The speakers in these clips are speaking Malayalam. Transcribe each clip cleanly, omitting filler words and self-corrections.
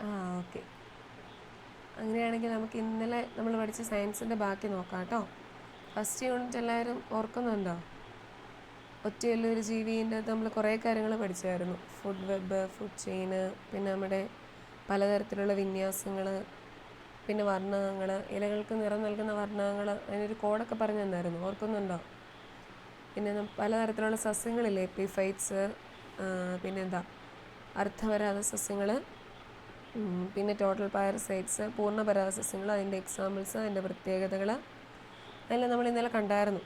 ആ ഓക്കെ. അങ്ങനെയാണെങ്കിൽ നമുക്ക് ഇന്നലെ നമ്മൾ പഠിച്ച സയൻസിൻ്റെ ബാക്കി നോക്കാം കേട്ടോ. ഫസ്റ്റ് യൂണിറ്റ് എല്ലാവരും ഓർക്കുന്നുണ്ടോ? ഒറ്റയുള്ളൊരു ജീവിൻ്റെ അകത്ത് നമ്മൾ കുറേ കാര്യങ്ങൾ പഠിച്ചായിരുന്നു. ഫുഡ് വെബ്, ഫുഡ് ചെയിന്, പിന്നെ നമ്മുടെ പലതരത്തിലുള്ള വിന്യാസങ്ങൾ, പിന്നെ വർണ്ണകങ്ങൾ, ഇലകൾക്ക് നിറം നൽകുന്ന വർണ്ണകങ്ങൾ, അതിനൊരു കോഡൊക്കെ പറഞ്ഞു തന്നായിരുന്നു, ഓർക്കുന്നുണ്ടോ? പിന്നെ പലതരത്തിലുള്ള സസ്യങ്ങളില്ലേ, എപ്പിഫൈറ്റ്സ്, പിന്നെന്താ അർത്ഥവരാത സസ്യങ്ങൾ, പിന്നെ ടോട്ടൽ പാരസൈറ്റ്സ്, പൂർണ്ണപരാഗ സസ്യങ്ങൾ, അതിൻ്റെ എക്സാമ്പിൾസ്, അതിൻ്റെ പ്രത്യേകതകൾ, അതെല്ലാം നമ്മൾ ഇന്നലെ കണ്ടായിരുന്നു.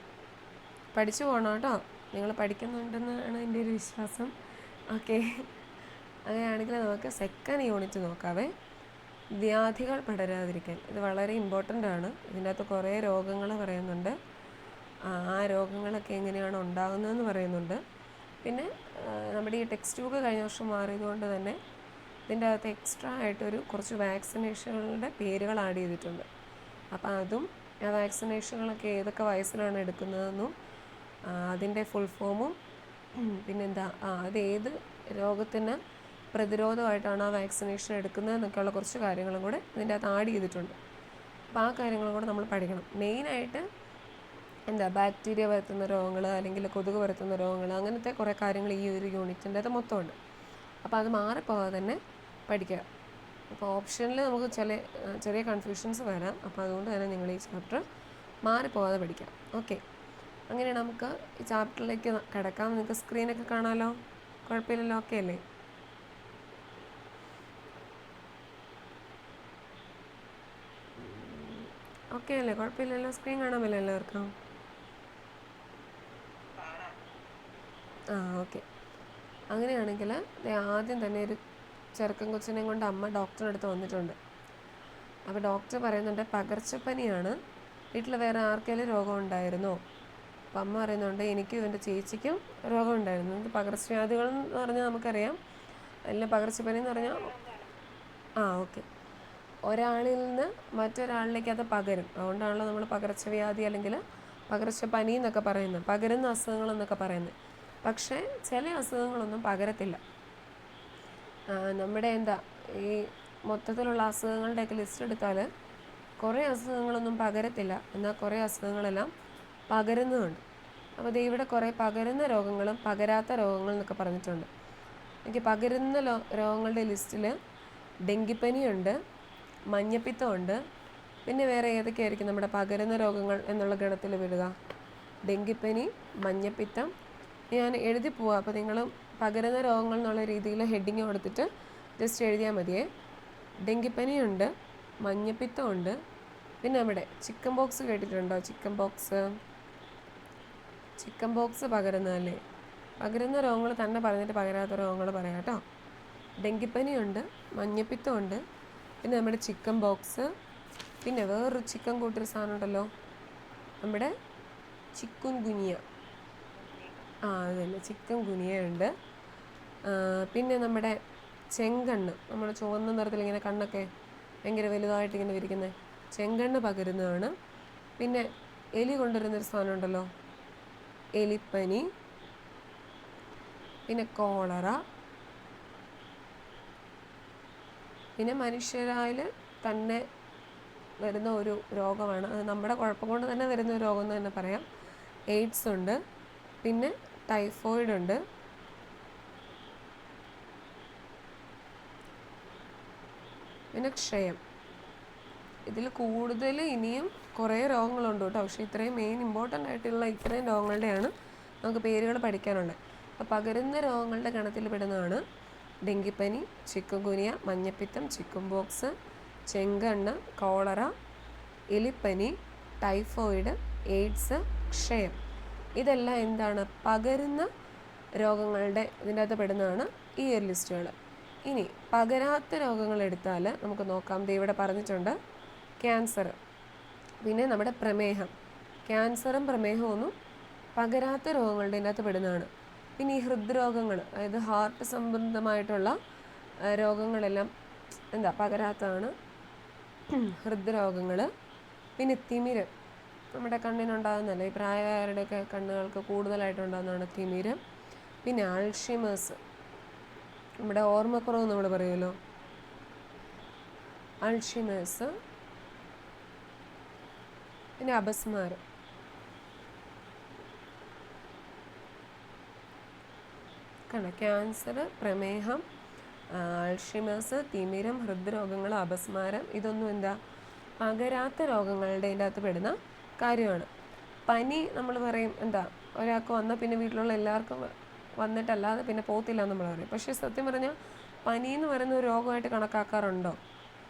പഠിച്ചു പോകണം കേട്ടോ, നിങ്ങൾ പഠിക്കുന്നുണ്ടെന്നാണ് എൻ്റെ ഒരു വിശ്വാസം. ഓക്കെ, അങ്ങനെയാണെങ്കിൽ നമുക്ക് സെക്കൻഡ് യൂണിറ്റ് നോക്കാവേ. വ്യാധികൾ പടരാതിരിക്കാൻ, ഇത് വളരെ ഇമ്പോർട്ടൻ്റ് ആണ്. ഇതിൻ്റെ അകത്ത് കുറേ രോഗങ്ങൾ പറയുന്നുണ്ട്. ആ രോഗങ്ങളൊക്കെ എങ്ങനെയാണ് ഉണ്ടാകുന്നതെന്ന് പറയുന്നുണ്ട്. പിന്നെ നമ്മുടെ ഈ ടെക്സ്റ്റ് ബുക്ക് കഴിഞ്ഞ വർഷം മാറിയതുകൊണ്ട് തന്നെ ഇതിൻ്റെ അകത്ത് എക്സ്ട്രാ ആയിട്ടൊരു കുറച്ച് വാക്സിനേഷനുകളുടെ പേരുകൾ ആഡ് ചെയ്തിട്ടുണ്ട്. അപ്പോൾ അതും ആ വാക്സിനേഷനുകളൊക്കെ ഏതൊക്കെ വയസ്സിലാണ് എടുക്കുന്നതെന്നും അതിൻ്റെ ഫുൾ ഫോമും പിന്നെന്താ അത് ഏത് രോഗത്തിന് പ്രതിരോധമായിട്ടാണ് ആ വാക്സിനേഷൻ എടുക്കുന്നതെന്നൊക്കെയുള്ള കുറച്ച് കാര്യങ്ങളും കൂടെ ഇതിൻ്റെ അകത്ത് ആഡ് ചെയ്തിട്ടുണ്ട്. അപ്പോൾ ആ കാര്യങ്ങളും കൂടെ നമ്മൾ പഠിക്കണം. മെയിനായിട്ട് ബാക്ടീരിയ പരത്തുന്ന രോഗങ്ങൾ, അല്ലെങ്കിൽ കൊതുക് പരത്തുന്ന രോഗങ്ങൾ, അങ്ങനത്തെ കുറേ കാര്യങ്ങൾ ഈ ഒരു യൂണിറ്റിൻ്റെ അത് മൊത്തമുണ്ട്. അപ്പോൾ അത് മാറിപ്പോകാതെ തന്നെ പഠിക്കുക. അപ്പോൾ ഓപ്ഷനിൽ നമുക്ക് ചെറിയ കൺഫ്യൂഷൻസ് വരാം. അപ്പോൾ അതുകൊണ്ട് തന്നെ നിങ്ങൾ ഈ ചാപ്റ്റർ മാറിപ്പോകാതെ പഠിക്കാം. ഓക്കെ, അങ്ങനെ നമുക്ക് ഈ ചാപ്റ്ററിലേക്ക് കിടക്കാം. നിങ്ങൾക്ക് സ്ക്രീനൊക്കെ കാണാമല്ലോ, കുഴപ്പമില്ലല്ലോ? ഓക്കെ അല്ലേ? ഓക്കെ അല്ലേ? കുഴപ്പമില്ലല്ലോ? സ്ക്രീൻ കാണാമല്ലോ എല്ലാവർക്കും? ഓക്കെ. അങ്ങനെയാണെങ്കിൽ ആദ്യം തന്നെ ഒരു ചെറുക്കൻ കൊച്ചിനെയും കൊണ്ട് അമ്മ ഡോക്ടറുടെ അടുത്ത് വന്നിട്ടുണ്ട്. അപ്പോൾ ഡോക്ടർ പറയുന്നുണ്ട് പകർച്ചപ്പനിയാണ്, വീട്ടിൽ വേറെ ആർക്കെങ്കിലും രോഗം ഉണ്ടായിരുന്നോ? അപ്പം അമ്മ പറയുന്നുണ്ട് എനിക്കും എൻ്റെ ചേച്ചിക്കും രോഗം ഉണ്ടായിരുന്നു. ഇത് പകർച്ചവ്യാധികൾ എന്ന് പറഞ്ഞാൽ നമുക്കറിയാം, അല്ല പകർച്ചപ്പനി എന്ന് പറഞ്ഞാൽ ഓക്കെ, ഒരാളിൽ നിന്ന് മറ്റൊരാളിലേക്ക് അത് പകരും. അതുകൊണ്ടാണല്ലോ നമ്മൾ പകർച്ചവ്യാധി അല്ലെങ്കിൽ പകർച്ചപ്പനി എന്നൊക്കെ പറയുന്നത്, പകരുന്ന അസുഖങ്ങളെന്നൊക്കെ പറയുന്നത്. പക്ഷേ ചില അസുഖങ്ങളൊന്നും പകരത്തില്ല. നമ്മുടെ ഈ മൊത്തത്തിലുള്ള അസുഖങ്ങളുടെയൊക്കെ ലിസ്റ്റ് എടുത്താൽ കുറേ അസുഖങ്ങളൊന്നും പകരത്തില്ല, എന്നാൽ കുറേ അസുഖങ്ങളെല്ലാം പകരുന്നുമുണ്ട്. അപ്പോൾ ഇവിടെ കുറേ പകരുന്ന രോഗങ്ങളും പകരാത്ത രോഗങ്ങളും എന്നൊക്കെ പറഞ്ഞിട്ടുണ്ട്. എനിക്ക് പകരുന്ന രോഗങ്ങളുടെ ലിസ്റ്റിൽ ഡെങ്കിപ്പനിയുണ്ട്, മഞ്ഞപ്പിത്തമുണ്ട്, പിന്നെ വേറെ ഏതൊക്കെയായിരിക്കും നമ്മുടെ പകരുന്ന രോഗങ്ങൾ എന്നുള്ള ഗണത്തിൽ വിടുക? ഡെങ്കിപ്പനി, മഞ്ഞപ്പിത്തം, ഞാൻ എഴുതി പോവാം. അപ്പോൾ നിങ്ങൾ പകരുന്ന രോഗങ്ങൾ എന്നുള്ള രീതിയിൽ ഹെഡിങ് കൊടുത്തിട്ട് ജസ്റ്റ് എഴുതിയാൽ മതിയേ. ഡെങ്കിപ്പനിയുണ്ട്, മഞ്ഞപ്പിത്തമുണ്ട്, പിന്നെ നമ്മുടെ ചിക്കൻ ബോക്സ് കേട്ടിട്ടുണ്ടോ? ചിക്കൻ ബോക്സ് പകരുന്നതല്ലേ? പകരുന്ന രോഗങ്ങൾ തന്നെ പറഞ്ഞിട്ട് പകരാത്ത രോഗങ്ങൾ പറയാം കേട്ടോ. ഡെങ്കിപ്പനിയുണ്ട്, മഞ്ഞപ്പിത്തമുണ്ട്, പിന്നെ നമ്മുടെ ചിക്കൻ ബോക്സ്, പിന്നെ വേറൊരു ചിക്കൻ കൂട്ടൊരു സാധനം ഉണ്ടല്ലോ, നമ്മുടെ ചിക്കൻ ഗുനിയ. അതന്നെ, ചിക്കൻ ഗുനിയുണ്ട്. പിന്നെ നമ്മുടെ ചെങ്കണ്ണ്, നമ്മുടെ ചുവന്ന നിറത്തിൽ ഇങ്ങനെ കണ്ണൊക്കെ ഭയങ്കര വലുതായിട്ട് ഇങ്ങനെ വിരിക്കുന്നത്, ചെങ്കണ്ണ് പകരുന്നതാണ്. പിന്നെ എലി കൊണ്ടുവരുന്നൊരു സാധനം ഉണ്ടല്ലോ, എലിപ്പനി, പിന്നെ കോളറ, പിന്നെ മനുഷ്യരാൽ തന്നെ വരുന്ന ഒരു രോഗമാണ്, അത് നമ്മുടെ കുഴപ്പം കൊണ്ട് തന്നെ വരുന്ന ഒരു രോഗം എന്ന് തന്നെ പറയാം. എയ്ഡ്സ് ഉണ്ട്, പിന്നെ ടൈഫോയിഡ് ഉണ്ട്, പിന്നെ ക്ഷയം. ഇതിൽ കൂടുതൽ ഇനിയും കുറേ രോഗങ്ങളുണ്ട് കേട്ടോ, പക്ഷേ ഇത്രയും മെയിൻ ഇമ്പോർട്ടൻ്റ് ആയിട്ടുള്ള ഇത്രയും രോഗങ്ങളുടെയാണ് നമുക്ക് പേരുകൾ പഠിക്കാനുള്ളത്. അപ്പോൾ പകരുന്ന രോഗങ്ങളുടെ ഗണത്തിൽ പെടുന്നതാണ് ഡെങ്കിപ്പനി, ചിക്കൻ ഗുനിയ, മഞ്ഞപ്പിത്തം, ചിക്കൻ ബോക്സ്, ചെങ്കണ്ണ്, കോളറ, എലിപ്പനി, ടൈഫോയിഡ്, എയ്ഡ്സ്, ക്ഷയം. ഇതെല്ലാം എന്താണ്? പകരുന്ന രോഗങ്ങളുടെ ഇതിൻ്റെ അകത്ത് പെടുന്നതാണ് ഈ ഒരു ലിസ്റ്റുകൾ. ഇനി പകരാത്ത രോഗങ്ങൾ എടുത്താൽ നമുക്ക് നോക്കാം. ഇവിടെ പറഞ്ഞിട്ടുണ്ട് ക്യാൻസർ, പിന്നെ നമ്മുടെ പ്രമേഹം. ക്യാൻസറും പ്രമേഹവും ഒന്നും പകരാത്ത രോഗങ്ങളുടെ ഇതിനകത്ത് പെടുന്നതാണ്. പിന്നെ ഈ ഹൃദ്രോഗങ്ങൾ, അതായത് ഹാർട്ട് സംബന്ധമായിട്ടുള്ള രോഗങ്ങളെല്ലാം പകരാത്തതാണ് ഹൃദ്രോഗങ്ങൾ. പിന്നെ തിമിരം, നമ്മുടെ കണ്ണിനുണ്ടാകുന്നതല്ല, ഈ പ്രായമായവരുടെയൊക്കെ കണ്ണുകൾക്ക് കൂടുതലായിട്ടുണ്ടാകുന്നതാണ് തിമിരം. പിന്നെ അൾഷിമേഴ്സ്, നമ്മുടെ ഓർമ്മക്കുറവ് നമ്മൾ പറയുമല്ലോ, അൾഷിമേഴ്സ്, പിന്നെ അപസ്മാരം. ക്യാൻസർ, പ്രമേഹം, അൾഷിമേഴ്സ്, തിമിരം, ഹൃദ്രോഗങ്ങൾ, അപസ്മാരം, ഇതൊന്നും എന്താ പകരാത്ത രോഗങ്ങളുടെ അതിൻ്റെ അകത്ത് പെടുന്ന കാര്യമാണ്. പനി നമ്മൾ പറയും എന്താ ഒരാൾക്ക് വന്നാൽ പിന്നെ വീട്ടിലുള്ള എല്ലാവർക്കും വന്നിട്ടല്ലാതെ പിന്നെ പോകത്തില്ല എന്ന് നമ്മൾ പറയും. പക്ഷേ സത്യം പറഞ്ഞാൽ പനി എന്ന് പറയുന്ന ഒരു രോഗമായിട്ട് കണക്കാക്കാറുണ്ടോ?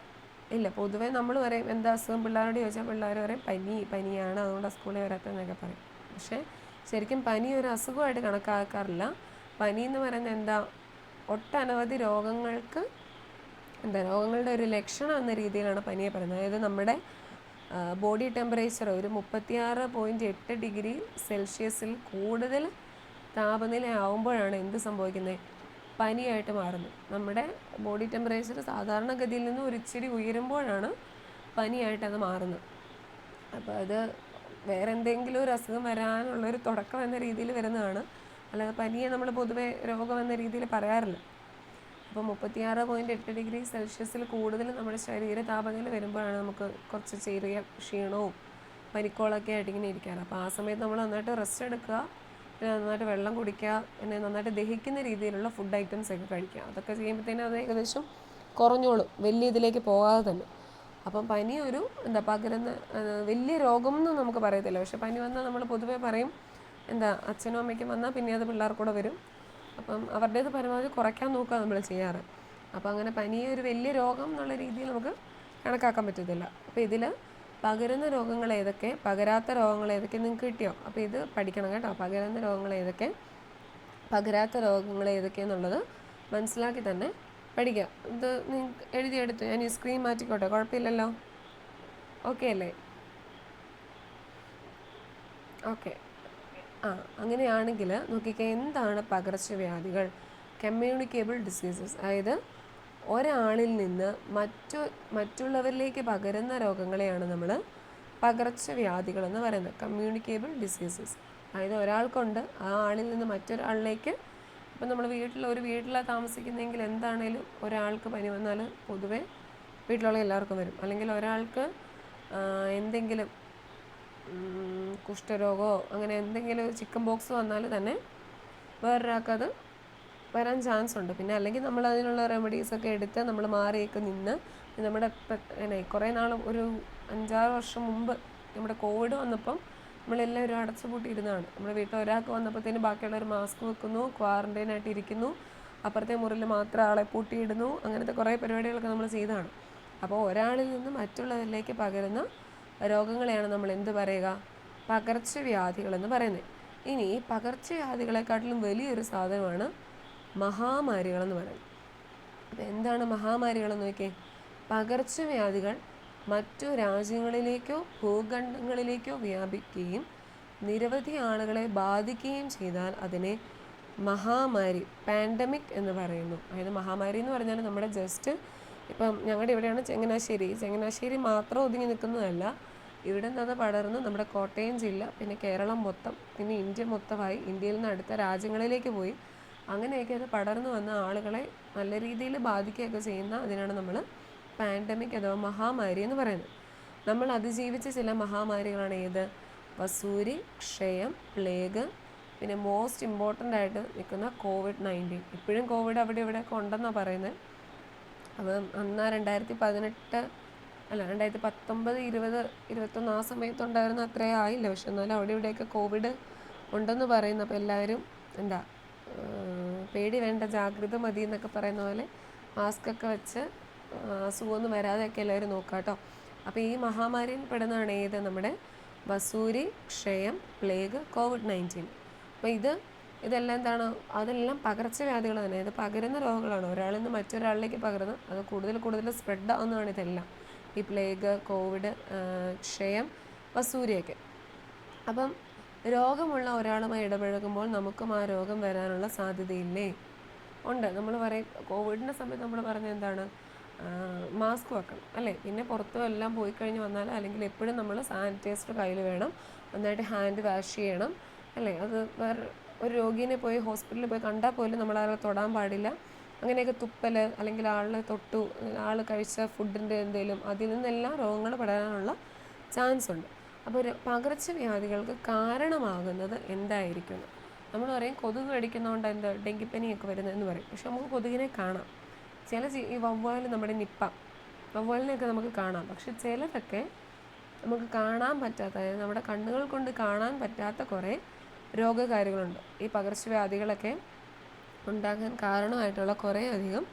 ഇല്ല. പൊതുവേ നമ്മൾ പറയും എന്താ അസുഖം പിള്ളേരോട് ചോദിച്ചാൽ പിള്ളേർ പറയും പനിയാണ് അതുകൊണ്ട് സ്കൂളിൽ വരാത്തതെന്നൊക്കെ പറയും. പക്ഷേ ശരിക്കും പനി ഒരു അസുഖമായിട്ട് കണക്കാക്കാറില്ല. പനി എന്ന് പറയുന്നത് എന്താ ഒട്ടനവധി രോഗങ്ങൾക്ക് രോഗങ്ങളുടെ ഒരു ലക്ഷണം എന്ന രീതിയിലാണ് പനിയെ പറയുന്നത്. അതായത് നമ്മുടെ ബോഡി ടെമ്പറേച്ചർ ഒരു 36.8 ഡിഗ്രി സെൽഷ്യസിൽ കൂടുതൽ താപനില ആവുമ്പോഴാണ് എന്ത് സംഭവിക്കുന്നത്? പനിയായിട്ട് മാറുന്നത്. നമ്മുടെ ബോഡി ടെമ്പറേച്ചർ സാധാരണഗതിയിൽ നിന്ന് ഒരു ഇച്ചിരി ഉയരുമ്പോഴാണ് പനിയായിട്ട് അത് മാറുന്നത്. അപ്പോൾ അത് വേറെ എന്തെങ്കിലും ഒരു അസുഖം വരാനുള്ളൊരു തുടക്കം എന്ന രീതിയിൽ വരുന്നതാണ്. അല്ലാതെ പനിയെ നമ്മൾ പൊതുവെ രോഗം എന്ന രീതിയിൽ പറയാറില്ല. അപ്പോൾ 36.8 ഡിഗ്രി സെൽഷ്യസിൽ കൂടുതൽ നമ്മുടെ ശരീര താപനില വരുമ്പോഴാണ് നമുക്ക് കുറച്ച് ചെറിയ ക്ഷീണവും പനിക്കോളൊക്കെ ആയിട്ട് ഇങ്ങനെ ഇരിക്കാറ്. അപ്പോൾ ആ സമയത്ത് നമ്മൾ നന്നായിട്ട് റെസ്റ്റ് എടുക്കുക, പിന്നെ നന്നായിട്ട് വെള്ളം കുടിക്കുക, പിന്നെ നന്നായിട്ട് ദഹിക്കുന്ന രീതിയിലുള്ള ഫുഡ് ഐറ്റംസ് ഒക്കെ കഴിക്കുക. അതൊക്കെ ചെയ്യുമ്പോഴത്തേനും അത് ഏകദേശം കുറഞ്ഞോളും, വലിയ ഇതിലേക്ക് പോകാതെ തന്നെ. അപ്പം പനി ഒരു പകരുന്ന വലിയ രോഗം എന്ന് നമുക്ക് പറയത്തില്ല. പക്ഷെ പനി വന്നാൽ നമ്മൾ പൊതുവേ പറയും അച്ഛനും അമ്മയ്ക്കും വന്നാൽ പിന്നെ അത് പിള്ളേർക്കൂടെ വരും. അപ്പം അവരുടേത് പരമാവധി കുറയ്ക്കാൻ നോക്കുക നമ്മൾ ചെയ്യാറ്. അപ്പോൾ അങ്ങനെ പനിയെ ഒരു വലിയ രോഗം എന്നുള്ള രീതിയിൽ നമുക്ക് കണക്കാക്കാൻ പറ്റത്തില്ല. അപ്പോൾ ഇതിൽ പകരുന്ന രോഗങ്ങൾ ഏതൊക്കെ, പകരാത്ത രോഗങ്ങൾ ഏതൊക്കെ നിങ്ങൾക്ക് കിട്ടിയോ? അപ്പോൾ ഇത് പഠിക്കണം കേട്ടോ. പകരുന്ന രോഗങ്ങൾ ഏതൊക്കെ, പകരാത്ത രോഗങ്ങൾ ഏതൊക്കെയെന്നുള്ളത് മനസ്സിലാക്കി തന്നെ പഠിക്കുക. ഇത് നിങ്ങൾക്ക് എഴുതിയെടുത്തു. ഞാൻ ഈ സ്ക്രീൻ മാറ്റിക്കോട്ടെ, കുഴപ്പമില്ലല്ലോ? ഓക്കെ അല്ലേ? ഓക്കെ. അങ്ങനെയാണെങ്കിൽ നോക്കിക്കേ, എന്താണ് പകർച്ചവ്യാധികൾ? കമ്മ്യൂണിക്കേബിൾ ഡിസീസസ്, അതായത് ഒരാളിൽ നിന്ന് മറ്റുള്ളവരിലേക്ക് പകരുന്ന രോഗങ്ങളെയാണ് നമ്മൾ പകർച്ചവ്യാധികൾ എന്ന് പറയുന്നത്. കമ്മ്യൂണിക്കേബിൾ ഡിസീസസ്, അതായത് ഒരാൾക്കുണ്ട് ആ ആളിൽ നിന്ന് മറ്റൊരാളിലേക്ക്. ഇപ്പം നമ്മൾ വീട്ടിലാണ് താമസിക്കുന്നതെങ്കിൽ എന്താണേലും ഒരാൾക്ക് പനി വന്നാൽ പൊതുവെ വീട്ടിലുള്ള എല്ലാവർക്കും വരും. അല്ലെങ്കിൽ ഒരാൾക്ക് എന്തെങ്കിലും കുഷ്ഠരോഗമോ അങ്ങനെ എന്തെങ്കിലും ചിക്കൻ ബോക്സ് വന്നാൽ തന്നെ വേറൊരാൾക്കത് വരാൻ ചാൻസ് ഉണ്ട്. പിന്നെ അല്ലെങ്കിൽ നമ്മൾ അതിനുള്ള റെമഡീസൊക്കെ എടുത്ത് നമ്മൾ മാറിയൊക്കെ നിന്ന് നമ്മുടെ കുറേ നാൾ ഒരു 5-6 വർഷം മുമ്പ് നമ്മുടെ കോവിഡ് വന്നപ്പം നമ്മളെല്ലാവരും അടച്ചുപൂട്ടിയിരുന്നതാണ്. നമ്മുടെ വീട്ടിൽ ഒരാൾക്ക് വന്നപ്പോഴത്തേന് ബാക്കിയുള്ളവർ മാസ്ക് വെക്കുന്നു, ക്വാറൻറ്റൈനായിട്ട് ഇരിക്കുന്നു, അപ്പുറത്തെ മുറിയിൽ മാത്രം ആളെ പൂട്ടിയിടുന്നു. അങ്ങനത്തെ കുറേ പരിപാടികളൊക്കെ നമ്മൾ ചെയ്തതാണ്. അപ്പോൾ ഒരാളിൽ നിന്ന് മറ്റുള്ളവരിലേക്ക് പകരുന്ന രോഗങ്ങളെയാണ് നമ്മൾ എന്ത് പറയുക? പകർച്ചവ്യാധികളെന്ന് പറയുന്നത്. ഇനി പകർച്ചവ്യാധികളെക്കാട്ടിലും വലിയൊരു സാധനമാണ് മഹാമാരികളെന്ന് പറയുന്നത്. അപ്പോൾ എന്താണ് മഹാമാരികളെന്ന് നോക്കിയേ? പകർച്ചവ്യാധികൾ മറ്റു രാജ്യങ്ങളിലേക്കോ ഭൂഖണ്ഡങ്ങളിലേക്കോ വ്യാപിക്കുകയും നിരവധി ആളുകളെ ബാധിക്കുകയും ചെയ്താൽ അതിനെ മഹാമാരി, പാൻഡമിക് എന്ന് പറയുന്നു. അതായത് മഹാമാരി എന്ന് പറഞ്ഞാൽ നമ്മുടെ ജസ്റ്റ് ഇപ്പം ഞങ്ങളുടെ ഇവിടെയാണ് ചങ്ങനാശ്ശേരി മാത്രം ഒതുങ്ങി നിൽക്കുന്നതല്ല. ഇവിടെ നിന്ന് പടർന്ന് നമ്മുടെ കോട്ടയം ജില്ല, പിന്നെ കേരളം മൊത്തം, പിന്നെ ഇന്ത്യ മൊത്തമായി, ഇന്ത്യയിൽ നിന്ന് അടുത്ത രാജ്യങ്ങളിലേക്ക് പോയി, അങ്ങനെയൊക്കെ അത് പടർന്നു വന്ന ആളുകളെ നല്ല രീതിയിൽ ബാധിക്കുകയൊക്കെ ചെയ്യുന്ന അതിനാണ് നമ്മൾ പാൻഡമിക് അഥവാ മഹാമാരി എന്ന് പറയുന്നത്. നമ്മൾ അതിജീവിച്ച ചില മഹാമാരികളാണ് ഏത്? വസൂരി, ക്ഷയം, പ്ലേഗ്, പിന്നെ മോസ്റ്റ് ഇമ്പോർട്ടൻ്റ് ആയിട്ട് നിൽക്കുന്ന COVID-19. ഇപ്പോഴും കോവിഡ് അവിടെ ഇവിടെയൊക്കെ ഉണ്ടെന്നാണ് പറയുന്നത്. അപ്പം അന്ന് 2019, 2020, 2021 ആ സമയത്തുണ്ടായിരുന്ന അത്രയും ആയില്ല. പക്ഷെ എന്നാലും അവിടെ ഇവിടെയൊക്കെ കോവിഡ് ഉണ്ടെന്ന് പറയുന്നു. അപ്പോൾ എല്ലാവരും പേടി വേണ്ട, ജാഗ്രത മതി എന്നൊക്കെ പറയുന്ന പോലെ മാസ്കൊക്കെ വെച്ച് അസുഖമൊന്നും വരാതെയൊക്കെ എല്ലാവരും നോക്കാം കേട്ടോ. അപ്പോൾ ഈ മഹാമാരിയിൽ പെടുന്നതാണ് ഏത്? നമ്മുടെ വസൂരി, ക്ഷയം, പ്ലേഗ്, COVID-19. അപ്പോൾ ഇതെല്ലാം എന്താണ്? അതെല്ലാം പകർച്ചവ്യാധികൾ തന്നെ. ഇത് പകരുന്ന രോഗങ്ങളാണ്, ഒരാളിൽ നിന്ന് മറ്റൊരാളിലേക്ക് പകരുന്നത്. അത് കൂടുതൽ സ്പ്രെഡ് ആവുന്നതാണ് ഇതെല്ലാം, ഈ പ്ലേഗ്, കോവിഡ്, ക്ഷയം, വസൂരിയൊക്കെ. അപ്പം രോഗമുള്ള ഒരാളുമായി ഇടപഴകുമ്പോൾ നമുക്കും ആ രോഗം വരാനുള്ള സാധ്യതയില്ലേ? ഉണ്ട്. നമ്മൾ പറയും കോവിഡിൻ്റെ സമയത്ത് നമ്മൾ പറഞ്ഞത് എന്താണ്? മാസ്ക് വെക്കണം അല്ലേ? പിന്നെ പുറത്തും എല്ലാം പോയി കഴിഞ്ഞ് വന്നാൽ അല്ലെങ്കിൽ എപ്പോഴും നമ്മൾ സാനിറ്റൈസർ കയ്യിൽ വേണം, നന്നായിട്ട് ഹാൻഡ് വാഷ് ചെയ്യണം അല്ലേ? അത് വേറെ ഒരു രോഗീനെ പോയി ഹോസ്പിറ്റലിൽ പോയി കണ്ടാൽ പോലും നമ്മൾ അയാളെ തൊടാൻ പാടില്ല, അങ്ങനെയൊക്കെ തുപ്പൽ അല്ലെങ്കിൽ ആളിനെ തൊട്ടു, ആൾ കഴിച്ച ഫുഡിൻ്റെ എന്തെങ്കിലും അതിൽ നിന്നെല്ലാം രോഗങ്ങൾ പടരാനുള്ള ചാൻസ് ഉണ്ട്. അപ്പോൾ പകർച്ചവ്യാധികൾക്ക് കാരണമാകുന്നത് എന്തായിരിക്കും? നമ്മൾ പറയും കൊതുക് കടിക്കുന്നതുകൊണ്ട് എന്താ ഡെങ്കിപ്പനിയൊക്കെ വരുന്നതെന്ന് പറയും. പക്ഷെ നമുക്ക് കൊതുകിനെ കാണാം. ചില ഈ വവ്വാൽ, നമ്മുടെ നിപ്പ വവ്വാലിനെയൊക്കെ നമുക്ക് കാണാം. പക്ഷെ ചിലതൊക്കെ നമുക്ക് കാണാൻ പറ്റാത്ത, അതായത് നമ്മുടെ കണ്ണുകൾ കൊണ്ട് കാണാൻ പറ്റാത്ത കുറേ രോഗകാരികളുണ്ട്. ഈ പകർച്ചവ്യാധികളൊക്കെ ഉണ്ടാകാൻ കാരണമായിട്ടുള്ള കുറേ അധികം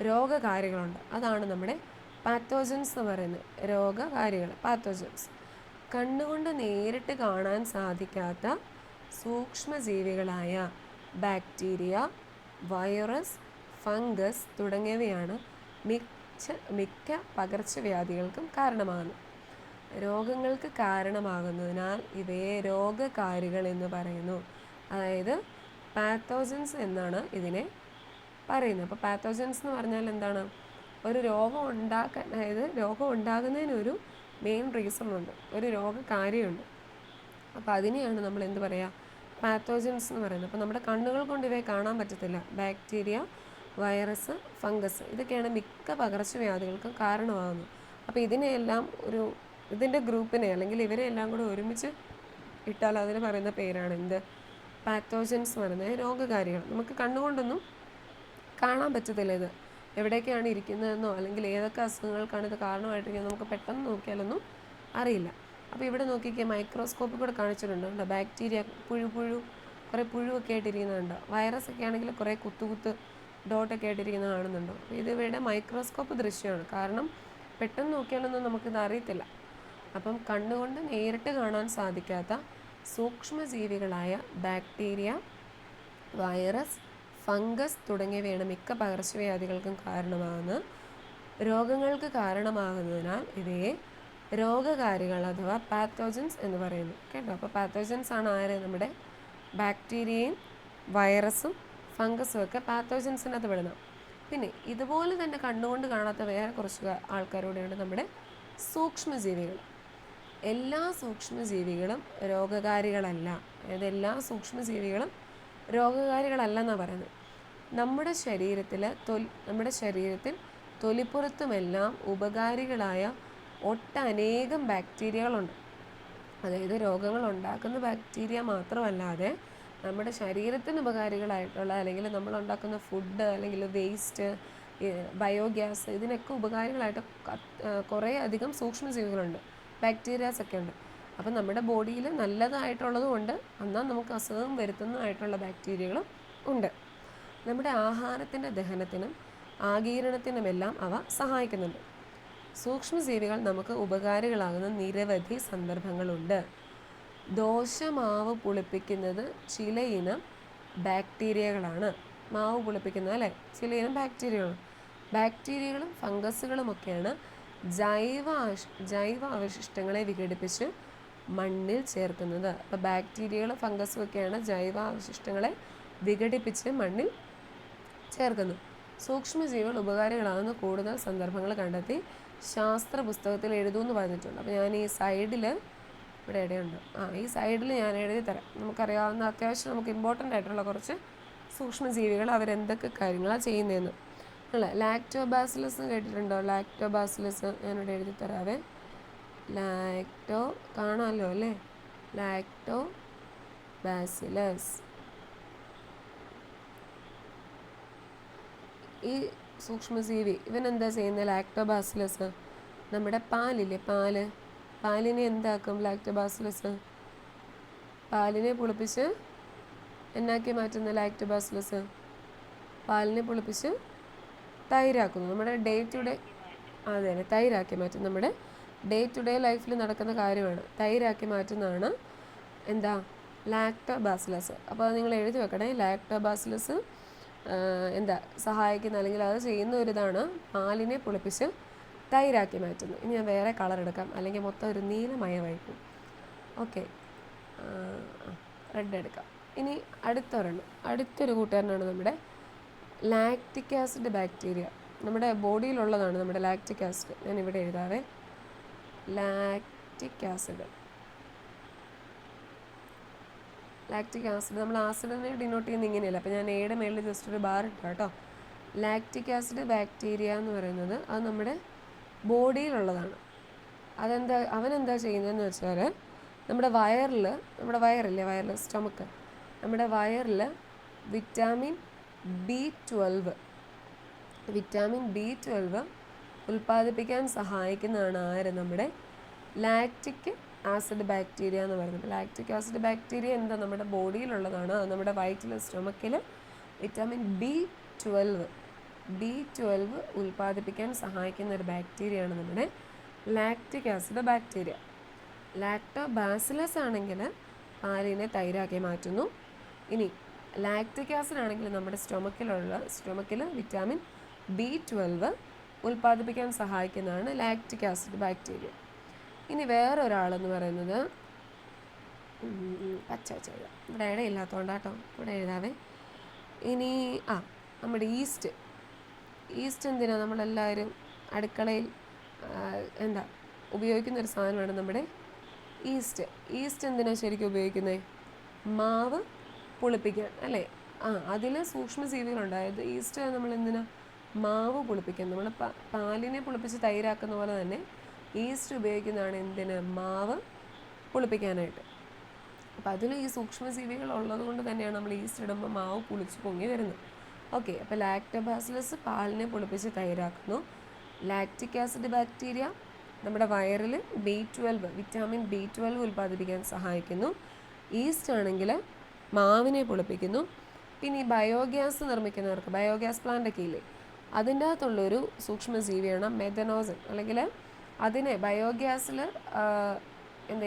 രോഗകാരികളുണ്ട്. അതാണ് നമ്മുടെ പാത്തോജൻസ് എന്ന് പറയുന്നത്. രോഗകാരികൾ, പാത്തോജൻസ്. കണ്ണുകൊണ്ട് നേരിട്ട് കാണാൻ സാധിക്കാത്ത സൂക്ഷ്മജീവികളായ ബാക്ടീരിയ, വൈറസ്, ഫംഗസ് തുടങ്ങിയവയാണ് മിക്ക പകർച്ചവ്യാധികൾക്കും കാരണമാകുന്നത്. രോഗങ്ങൾക്ക് കാരണമാകുന്നതിനാൽ ഇവയെ രോഗകാരികൾ എന്ന് പറയുന്നു. അതായത് പാത്തോജൻസ് എന്നാണ് ഇതിനെ പറയുന്നത്. അപ്പോൾ പാത്തോജൻസ് എന്ന് പറഞ്ഞാൽ എന്താണ്? ഒരു രോഗം അതായത് രോഗം ഉണ്ടാകുന്നതിനൊരു മെയിൻ റീസൺ ഉണ്ട്, ഒരു രോഗകാരിയുണ്ട്. അപ്പോൾ അതിനെയാണ് നമ്മൾ എന്ത് പറയുക? പാത്തോജൻസ് എന്ന് പറയുന്നത്. അപ്പോൾ നമ്മുടെ കണ്ണുകൾ കൊണ്ട് ഇവയെ കാണാൻ പറ്റത്തില്ല. ബാക്ടീരിയ, വൈറസ്, ഫംഗസ് ഇതൊക്കെയാണ് മിക്ക പകർച്ചവ്യാധികൾക്കും കാരണമാകുന്നത്. അപ്പോൾ ഇതിനെയെല്ലാം ഇതിൻ്റെ ഗ്രൂപ്പിനെ അല്ലെങ്കിൽ ഇവരെല്ലാം കൂടെ ഒരുമിച്ച് ഇട്ടാൽ അതിന് പറയുന്ന പേരാണ് എന്ത്? പാത്തോജൻസ് എന്ന് പറയുന്നത്, രോഗകാരികൾ. നമുക്ക് കണ്ണുകൊണ്ടൊന്നും കാണാൻ പറ്റത്തില്ല ഇത് എവിടേക്കാണ് ഇരിക്കുന്നതെന്നോ അല്ലെങ്കിൽ ഏതൊക്കെ അസുഖങ്ങൾക്കാണ് ഇത് കാരണമായിട്ടിരിക്കുന്നത് നമുക്ക് പെട്ടെന്ന് നോക്കിയാലൊന്നും അറിയില്ല. അപ്പോൾ ഇവിടെ നോക്കിക്കുക, മൈക്രോസ്കോപ്പിൽ കൂടെ കാണിച്ചിട്ടുണ്ട്. ബാക്ടീരിയ കുറേ പുഴുവൊക്കെ ആയിട്ടിരിക്കുന്നുണ്ട്. വൈറസ് ഒക്കെ ആണെങ്കിൽ കുറേ കുത്ത് ഡോട്ടൊക്കെ ആയിട്ടിരിക്കുന്നത് കാണുന്നുണ്ടോ? ഇത് ഇവിടെ മൈക്രോസ്കോപ്പ് ദൃശ്യമാണ്. കാരണം പെട്ടെന്ന് നോക്കിയാലൊന്നും നമുക്കിത് അറിയത്തില്ല. അപ്പം കണ്ണുകൊണ്ട് നേരിട്ട് കാണാൻ സാധിക്കാത്ത സൂക്ഷ്മജീവികളായ ബാക്ടീരിയ, വൈറസ്, ഫംഗസ് തുടങ്ങിയവയാണ് മിക്ക പകർച്ചവ്യാധികൾക്കും കാരണമാകുന്നത്. രോഗങ്ങൾക്ക് കാരണമാകുന്നതിനാൽ ഇവയെ രോഗകാരികൾ അഥവാ പാത്തോജൻസ് എന്ന് പറയുന്നു. കേട്ടോ? അപ്പോൾ പാത്തോജൻസ് ആണ് ആര്? നമ്മുടെ ബാക്ടീരിയയും വൈറസും ഫംഗസും ഒക്കെ പാത്തോജൻസിനകത്ത് പെടുന്നു. പിന്നെ ഇതുപോലെ തന്നെ കണ്ണുകൊണ്ട് കാണാത്ത വേറെ കുറച്ച് ആൾക്കാരോടെയാണ് നമ്മുടെ സൂക്ഷ്മജീവികൾ. എല്ലാ സൂക്ഷ്മജീവികളും രോഗകാരികളല്ല. അതായത് എല്ലാ സൂക്ഷ്മജീവികളും രോഗകാരികളല്ലെന്നാണ് പറയുന്നത്. നമ്മുടെ ശരീരത്തിൽ തൊലിപ്പുറത്തുമെല്ലാം ഉപകാരികളായ ഒട്ടനേകം ബാക്ടീരിയകളുണ്ട്. അതായത് രോഗങ്ങൾ ഉണ്ടാക്കുന്ന ബാക്ടീരിയ മാത്രമല്ലാതെ നമ്മുടെ ശരീരത്തിന് ഉപകാരികളായിട്ടുള്ള, അല്ലെങ്കിൽ നമ്മളുണ്ടാക്കുന്ന ഫുഡ്, അല്ലെങ്കിൽ വേസ്റ്റ്, ബയോഗ്യാസ്, ഇതിനൊക്കെ ഉപകാരികളായിട്ട് കുറേ അധികം സൂക്ഷ്മജീവികളുണ്ട്, ബാക്ടീരിയാസ് ഒക്കെ ഉണ്ട്. അപ്പം നമ്മുടെ ബോഡിയിൽ നല്ലതായിട്ടുള്ളതും ഉണ്ട്, എന്നാൽ നമുക്ക് അസുഖം വരുത്തുന്നതായിട്ടുള്ള ബാക്ടീരിയകളും ഉണ്ട്. നമ്മുടെ ആഹാരത്തിൻ്റെ ദഹനത്തിനും ആഗീരണത്തിനുമെല്ലാം അവ സഹായിക്കുന്നുണ്ട്. സൂക്ഷ്മജീവികൾ നമുക്ക് ഉപകാരികളാകുന്ന നിരവധി സന്ദർഭങ്ങളുണ്ട്. ദോശമാവ് പുളിപ്പിക്കുന്നത് ചിലയിനം ബാക്ടീരിയകളാണ്. മാവ് പുളിപ്പിക്കുന്നത് അല്ലേ, ചിലയിനം ബാക്ടീരിയകളും ഫംഗസുകളുമൊക്കെയാണ് ജൈവ അവശിഷ്ടങ്ങളെ വിഘടിപ്പിച്ച് മണ്ണിൽ ചേർക്കുന്നത്. അപ്പോൾ ബാക്ടീരിയകളും ഫംഗസും ഒക്കെയാണ് ജൈവ അവശിഷ്ടങ്ങളെ വിഘടിപ്പിച്ച് മണ്ണിൽ ചേർക്കുന്നു. സൂക്ഷ്മജീവികൾ ഉപകാരികളാകുന്ന കൂടുതൽ സന്ദർഭങ്ങൾ കണ്ടെത്തി ശാസ്ത്ര പുസ്തകത്തിൽ എഴുതുമെന്ന് പറഞ്ഞിട്ടുണ്ട്. അപ്പോൾ ഞാൻ ഈ സൈഡിൽ ഇവിടെ ഇടയുണ്ട്, ഈ സൈഡിൽ ഞാൻ എഴുതി തരാം. നമുക്കറിയാവുന്ന അത്യാവശ്യം നമുക്ക് ഇമ്പോർട്ടൻ്റ് ആയിട്ടുള്ള കുറച്ച് സൂക്ഷ്മജീവികൾ അവരെന്തൊക്കെ കാര്യങ്ങളാണ് ചെയ്യുന്നതെന്ന്. അല്ല, ലാക്ടോബാസിലസ് കേട്ടിട്ടുണ്ടോ? ലാക്ടോബാസിലസ് ഞാനിവിടെ എഴുതി തരാവേ. കാണാമല്ലോ അല്ലേ? ലാക്ടോബാസിലസ്. ഈ സൂക്ഷ്മജീവി ഇവനെന്താ ചെയ്യുന്നത്? ലാക്ടോബാസിലസ് നമ്മുടെ പാലില്ലേ, പാലിനെ എന്താക്കും ലാക്ടോബാസിലസ്? പാലിനെ പുളിപ്പിച്ച് എന്നാക്കി മാറ്റുന്ന ലാക്ടോബാസിലസ്? പാലിനെ പുളിപ്പിച്ച് തൈരാക്കുന്നു. നമ്മുടെ തൈരാക്കി മാറ്റും. നമ്മുടെ ഡേ ടു ഡേ ലൈഫിൽ നടക്കുന്ന കാര്യമാണ്. തൈരാക്കി മാറ്റുന്നതാണ് എന്താ? ലാക്ടോബാസിലസ്. അപ്പോൾ അത് നിങ്ങൾ എഴുതി വെക്കണേ. ലാക്ടോബാസിലസ് സഹായിക്കുന്ന, അല്ലെങ്കിൽ അത് ചെയ്യുന്ന ഒരിതാണ് പാലിനെ പുളിപ്പിച്ച് തൈരാക്കി മാറ്റുന്നത്. ഇനി ഞാൻ വേറെ കളർ എടുക്കാം, അല്ലെങ്കിൽ മൊത്തം ഒരു നീലമയമായിരിക്കും. ഓക്കെ, റെഡ് എടുക്കാം. ഇനി അടുത്തൊരു കൂട്ടുകാരനാണ് നമ്മുടെ ലാക്റ്റിക് ആസിഡ് ബാക്ടീരിയ. നമ്മുടെ ബോഡിയിലുള്ളതാണ് നമ്മുടെ ലാക്റ്റിക് ആസിഡ്. ഞാൻ ഇവിടെ എഴുതാവേ. ലാക്റ്റിക് ആസിഡ് നമ്മൾ ആസിഡിനെ ഡിനോട്ട് ചെയ്യുന്ന ഇങ്ങനെയല്ല. അപ്പോൾ ഞാൻ എയുടെ മേളിൽ ജസ്റ്റ് ഒരു ബാർ ഇട്ടാം കേട്ടോ. ലാക്റ്റിക് ആസിഡ് ബാക്ടീരിയ എന്ന് പറയുന്നത് അത് നമ്മുടെ ബോഡിയിലുള്ളതാണ്. അവനെന്താ ചെയ്യുന്നതെന്ന് വെച്ചാൽ നമ്മുടെ വയറിൽ സ്റ്റൊമക്ക്, നമ്മുടെ വയറിൽ വിറ്റാമിൻ ബി 12 ഉൽപ്പാദിപ്പിക്കാൻ സഹായിക്കുന്നതാണ് ആര്? നമ്മുടെ ലാക്റ്റിക് ആസിഡ് ബാക്ടീരിയ എന്ന് പറയുന്നത്. ലാക്റ്റിക് ആസിഡ് ബാക്ടീരിയ നമ്മുടെ ബോഡിയിലുള്ളതാണ്. അത് നമ്മുടെ വയറ്റിൽ, സ്റ്റൊമക്കിൽ വിറ്റാമിൻ ബി 12 ഉൽപ്പാദിപ്പിക്കാൻ സഹായിക്കുന്ന ഒരു ബാക്ടീരിയയാണ് നമ്മുടെ ലാക്റ്റിക് ആസിഡ് ബാക്ടീരിയ. ലാക്ടോബാസിലസ് ആണെങ്കിൽ പാലിനെ തൈരാക്കി മാറ്റുന്നു. ഇനി ലാക്റ്റിക് ആസിഡ് ആണെങ്കിൽ നമ്മുടെ സ്റ്റൊമക്കിൽ വിറ്റാമിൻ ബി 12 ഉൽപ്പാദിപ്പിക്കാൻ സഹായിക്കുന്നതാണ് ലാക്റ്റിക് ആസിഡ് ബാക്ടീരിയ. ഇനി വേറൊരാളെന്ന് പറയുന്നത് ഇവിടെ ഇടയില്ലാത്തതുകൊണ്ടാട്ടോ, ഇവിടെ എഴുതാവേ. ഇനി നമ്മുടെ ഈസ്റ്റ് എന്തിനാണ് നമ്മളെല്ലാവരും അടുക്കളയിൽ ഉപയോഗിക്കുന്നൊരു സാധനമാണ് നമ്മുടെ ഈസ്റ്റ് എന്തിനാണ് ശരിക്കും ഉപയോഗിക്കുന്നത്? മാവ് പുളിപ്പിക്കാൻ അല്ലേ? അതിൽ സൂക്ഷ്മജീവികളുണ്ടായത്. ഈസ്റ്റ് നമ്മൾ മാവ് പുളിപ്പിക്കാൻ, നമ്മൾ പാലിനെ പുളിപ്പിച്ച് തൈരാക്കുന്ന പോലെ തന്നെ ഈസ്റ്റ് ഉപയോഗിക്കുന്നതാണ് മാവ് പുളിപ്പിക്കാനായിട്ട്. അപ്പോൾ അതിൽ ഈ സൂക്ഷ്മജീവികൾ ഉള്ളത് കൊണ്ട് തന്നെയാണ് നമ്മൾ ഈസ്റ്റ് ഇടുമ്പോൾ മാവ് പുളിച്ച് പൊങ്ങി വരുന്നത്. ഓക്കെ, അപ്പോൾ ലാക്ടോബാസിലസ് പാലിനെ പുളിപ്പിച്ച് തൈരാക്കുന്നു. ലാക്റ്റിക് ആസിഡ് ബാക്ടീരിയ നമ്മുടെ വയറിൽ വിറ്റാമിൻ ബി 12 ഉൽപ്പാദിപ്പിക്കാൻ സഹായിക്കുന്നു. ഈസ്റ്റ് ആണെങ്കിൽ മാവിനെ പുളിപ്പിക്കുന്നു. പിന്നെ ഈ ബയോഗ്യാസ് നിർമ്മിക്കുന്നവർക്ക്, ബയോഗ്യാസ് പ്ലാന്റ് ഒക്കെ ഇല്ലേ, അതിൻ്റെ അകത്തുള്ളൊരു സൂക്ഷ്മജീവിയാണ് മെഥനോസൻ. അല്ലെങ്കിൽ അതിനെ ബയോഗ്യാസിൽ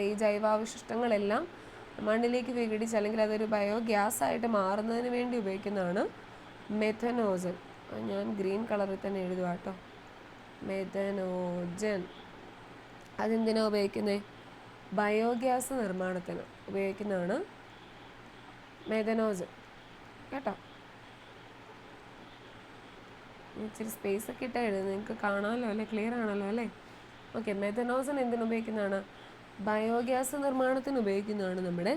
ഈ ജൈവാവശിഷ്ടങ്ങളെല്ലാം മണ്ണിലേക്ക് വിഘടിച്ച് അല്ലെങ്കിൽ അതൊരു ബയോഗ്യാസായിട്ട് മാറുന്നതിന് വേണ്ടി ഉപയോഗിക്കുന്നതാണ് മെഥനോസൻ. ഞാൻ ഗ്രീൻ കളറിൽ തന്നെ എഴുതുക കേട്ടോ, മെഥനോജൻ. അതെന്തിനാണ് ഉപയോഗിക്കുന്നത്? ബയോഗ്യാസ് നിർമ്മാണത്തിന് ഉപയോഗിക്കുന്നതാണ് മെഥനോജൻ കേട്ടോ. ഇച്ചിരി സ്പേസ് ഒക്കെ ഇട്ടാൽ എഴുതുന്നത്, നിങ്ങൾക്ക് കാണാമല്ലോ അല്ലേ, ക്ലിയർ ആണല്ലോ അല്ലേ? ഓക്കെ, മെഥനോസൻ എന്തിനുപയോഗിക്കുന്നതാണ്? ബയോഗ്യാസ് നിർമ്മാണത്തിന് ഉപയോഗിക്കുന്നതാണ് നമ്മുടെ